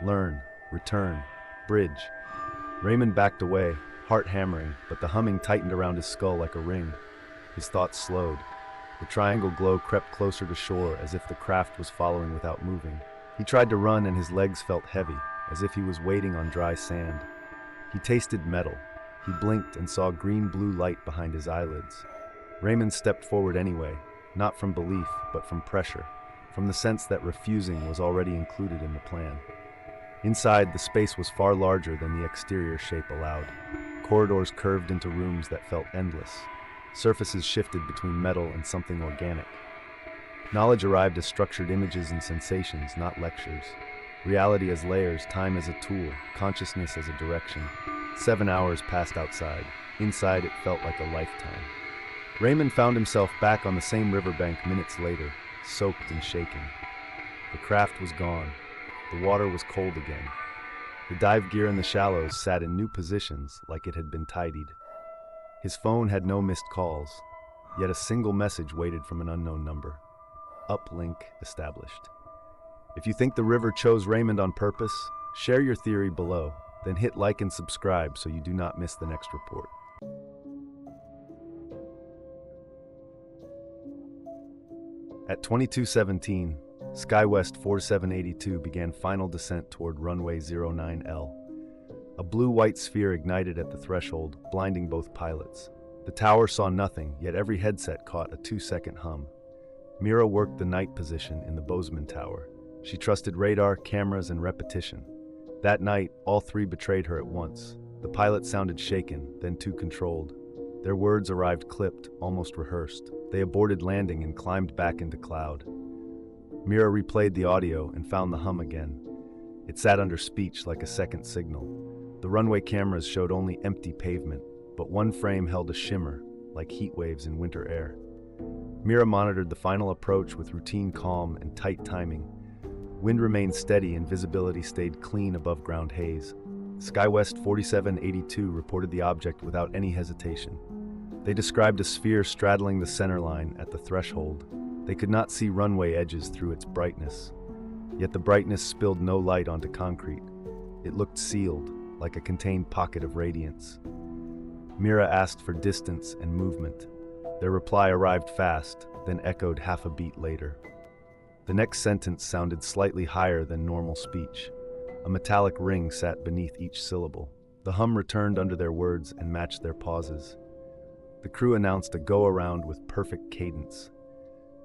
learn, return, bridge. Raymond backed away, heart hammering, but the humming tightened around his skull like a ring. His thoughts slowed. The triangle glow crept closer to shore as if the craft was following without moving. He tried to run and his legs felt heavy, as if he was wading on dry sand. He tasted metal. He blinked and saw green-blue light behind his eyelids. Raymond stepped forward anyway, not from belief, but from pressure, from the sense that refusing was already included in the plan. Inside, the space was far larger than the exterior shape allowed. Corridors curved into rooms that felt endless. Surfaces shifted between metal and something organic. Knowledge arrived as structured images and sensations, not lectures. Reality as layers, time as a tool, consciousness as a direction. 7 hours passed outside. Inside, it felt like a lifetime. Raymond found himself back on the same riverbank minutes later, soaked and shaken. The craft was gone. The water was cold again. The dive gear in the shallows sat in new positions like it had been tidied. His phone had no missed calls, yet a single message waited from an unknown number. Uplink established. If you think the river chose Raymond on purpose, share your theory below, then hit like and subscribe so you do not miss the next report. At 22:17, SkyWest 4782 began final descent toward runway 09L. A blue-white sphere ignited at the threshold, blinding both pilots. The tower saw nothing, yet every headset caught a 2-second hum. Mira worked the night position in the Bozeman Tower. She trusted radar, cameras, and repetition. That night, all three betrayed her at once. The pilot sounded shaken, then too controlled. Their words arrived clipped, almost rehearsed. They aborted landing and climbed back into cloud. Mira replayed the audio and found the hum again. It sat under speech like a second signal. The runway cameras showed only empty pavement, but one frame held a shimmer, like heat waves in winter air. Mira monitored the final approach with routine calm and tight timing. Wind remained steady and visibility stayed clean above ground haze. SkyWest 4782 reported the object without any hesitation. They described a sphere straddling the center line at the threshold. They could not see runway edges through its brightness. Yet the brightness spilled no light onto concrete. It looked sealed, like a contained pocket of radiance. Mira asked for distance and movement. Their reply arrived fast, then echoed half a beat later. The next sentence sounded slightly higher than normal speech. A metallic ring sat beneath each syllable. The hum returned under their words and matched their pauses. The crew announced a go-around with perfect cadence.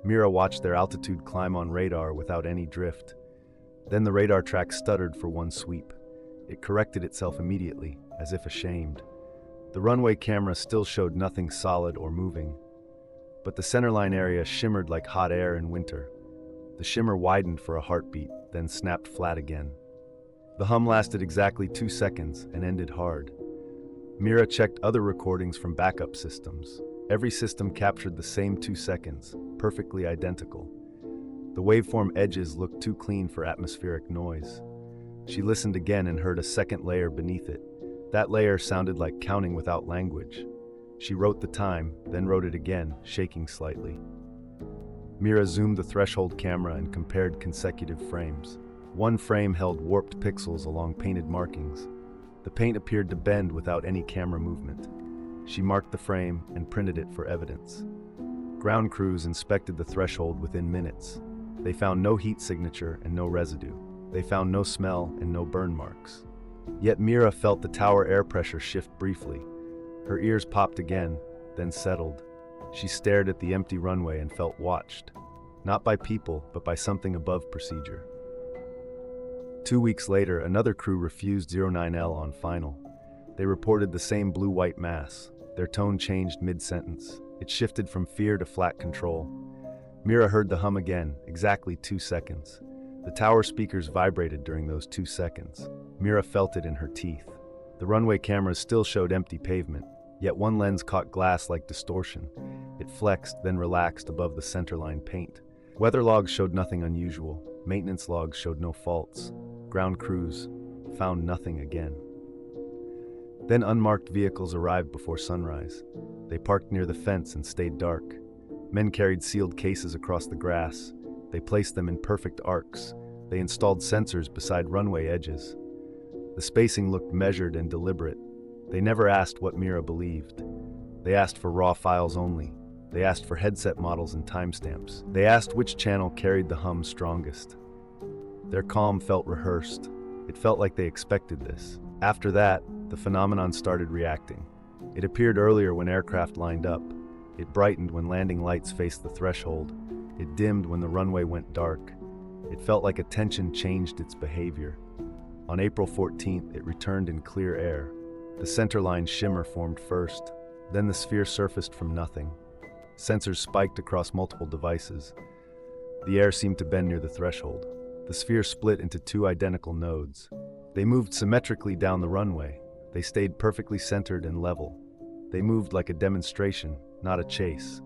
Mira watched their altitude climb on radar without any drift. Then the radar track stuttered for one sweep. It corrected itself immediately, as if ashamed. The runway camera still showed nothing solid or moving, but the centerline area shimmered like hot air in winter. The shimmer widened for a heartbeat, then snapped flat again. The hum lasted exactly 2 seconds and ended hard. Mira checked other recordings from backup systems. Every system captured the same 2 seconds, perfectly identical. The waveform edges looked too clean for atmospheric noise. She listened again and heard a second layer beneath it. That layer sounded like counting without language. She wrote the time, then wrote it again, shaking slightly. Mira zoomed the threshold camera and compared consecutive frames. One frame held warped pixels along painted markings. The paint appeared to bend without any camera movement. She marked the frame and printed it for evidence. Ground crews inspected the threshold within minutes. They found no heat signature and no residue. They found no smell and no burn marks. Yet Mira felt the tower air pressure shift briefly. Her ears popped again, then settled. She stared at the empty runway and felt watched, not by people, but by something above procedure. 2 weeks later, another crew refused 09L on final. They reported the same blue-white mass. Their tone changed mid-sentence. It shifted from fear to flat control. Mira heard the hum again, exactly 2 seconds. The tower speakers vibrated during those 2 seconds. Mira felt it in her teeth. The runway cameras still showed empty pavement, yet one lens caught glass like distortion. It flexed, then relaxed above the centerline paint. Weather logs showed nothing unusual. Maintenance logs showed no faults. Ground crews found nothing again. Then unmarked vehicles arrived before sunrise. They parked near the fence and stayed dark. Men carried sealed cases across the grass. They placed them in perfect arcs. They installed sensors beside runway edges. The spacing looked measured and deliberate. They never asked what Mira believed. They asked for raw files only. They asked for headset models and timestamps. They asked which channel carried the hum strongest. Their calm felt rehearsed. It felt like they expected this. After that, the phenomenon started reacting. It appeared earlier when aircraft lined up. It brightened when landing lights faced the threshold. It dimmed when the runway went dark. It felt like attention changed its behavior. On April 14th, it returned in clear air. The centerline shimmer formed first. Then the sphere surfaced from nothing. Sensors spiked across multiple devices. The air seemed to bend near the threshold. The sphere split into 2 identical nodes. They moved symmetrically down the runway. They stayed perfectly centered and level. They moved like a demonstration, not a chase.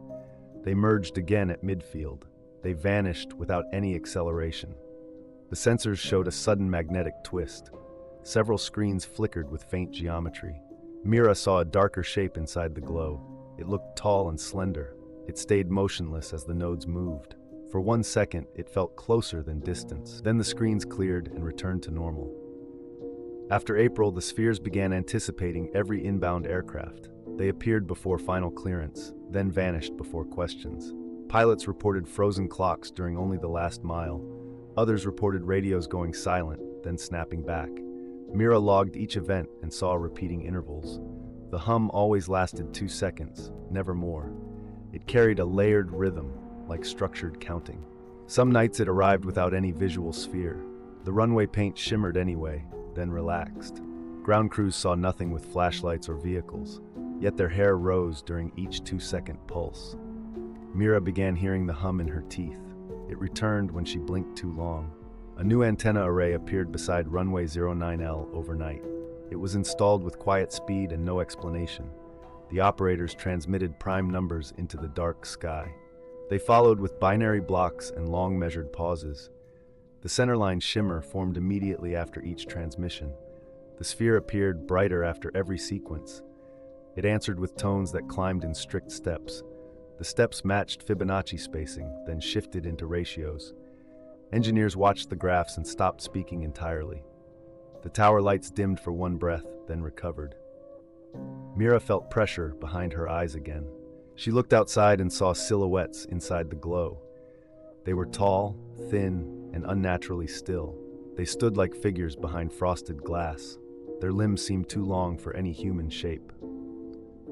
They merged again at midfield. They vanished without any acceleration. The sensors showed a sudden magnetic twist. Several screens flickered with faint geometry. Mira saw a darker shape inside the glow. It looked tall and slender. It stayed motionless as the nodes moved. For 1 second, it felt closer than distance. Then the screens cleared and returned to normal. After April, the spheres began anticipating every inbound aircraft. They appeared before final clearance, then vanished before questions. Pilots reported frozen clocks during only the last mile. Others reported radios going silent, then snapping back. Mira logged each event and saw repeating intervals. The hum always lasted 2 seconds, never more. It carried a layered rhythm, like structured counting. Some nights it arrived without any visual sphere. The runway paint shimmered anyway, then relaxed. Ground crews saw nothing with flashlights or vehicles, yet their hair rose during each 2-second pulse. Mira began hearing the hum in her teeth. It returned when she blinked too long. A new antenna array appeared beside runway 09L overnight. It was installed with quiet speed and no explanation. The operators transmitted prime numbers into the dark sky. They followed with binary blocks and long measured pauses. The centerline shimmer formed immediately after each transmission. The sphere appeared brighter after every sequence. It answered with tones that climbed in strict steps. The steps matched Fibonacci spacing, then shifted into ratios. Engineers watched the graphs and stopped speaking entirely. The tower lights dimmed for 1 breath, then recovered. Mira felt pressure behind her eyes again. She looked outside and saw silhouettes inside the glow. They were tall, thin, and unnaturally still. They stood like figures behind frosted glass. Their limbs seemed too long for any human shape.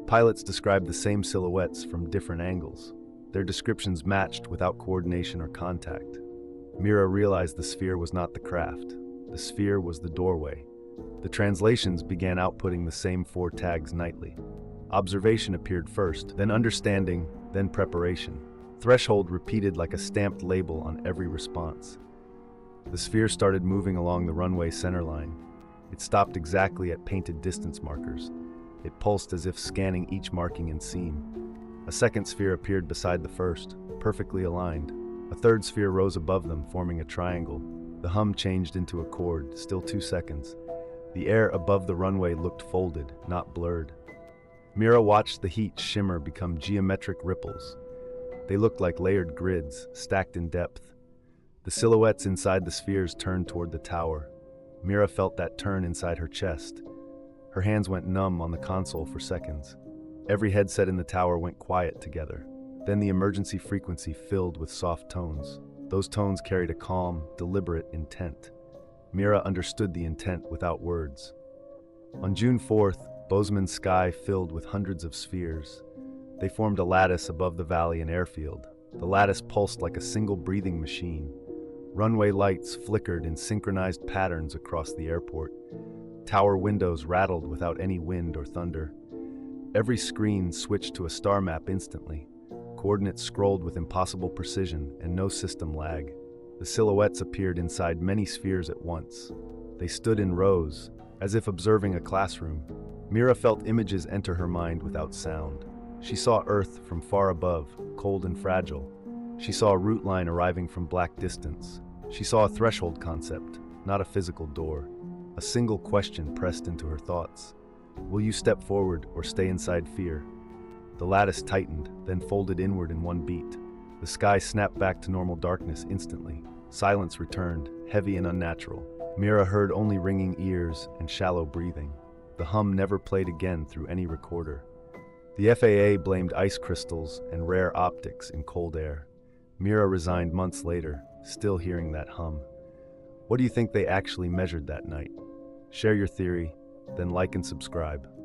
Pilots described the same silhouettes from different angles. Their descriptions matched without coordination or contact. Mira realized the sphere was not the craft. The sphere was the doorway. The translations began outputting the same 4 tags nightly. Observation appeared first, then understanding, then preparation. Threshold repeated like a stamped label on every response. The sphere started moving along the runway centerline. It stopped exactly at painted distance markers. It pulsed as if scanning each marking and seam. A second sphere appeared beside the first, perfectly aligned. A third sphere rose above them, forming a triangle. The hum changed into a chord, still 2 seconds. The air above the runway looked folded, not blurred. Mira watched the heat shimmer become geometric ripples. They looked like layered grids, stacked in depth. The silhouettes inside the spheres turned toward the tower. Mira felt that turn inside her chest. Her hands went numb on the console for seconds. Every headset in the tower went quiet together. Then the emergency frequency filled with soft tones. Those tones carried a calm, deliberate intent. Mira understood the intent without words. On June 4th, Bozeman's sky filled with hundreds of spheres. They formed a lattice above the valley and airfield. The lattice pulsed like a single breathing machine. Runway lights flickered in synchronized patterns across the airport. Tower windows rattled without any wind or thunder. Every screen switched to a star map instantly. coordinates scrolled with impossible precision and no system lag. The silhouettes appeared inside many spheres at once. They stood in rows, as if observing a classroom. Mira felt images enter her mind without sound. She saw Earth from far above, cold and fragile. She saw a route line arriving from black distance. She saw a threshold concept, not a physical door. A single question pressed into her thoughts. Will you step forward or stay inside fear? The lattice tightened, then folded inward in one beat. The sky snapped back to normal darkness instantly. Silence returned, heavy and unnatural. Mira heard only ringing ears and shallow breathing. The hum never played again through any recorder. The FAA blamed ice crystals and rare optics in cold air. Mira resigned months later, still hearing that hum. What do you think they actually measured that night? Share your theory, then like and subscribe.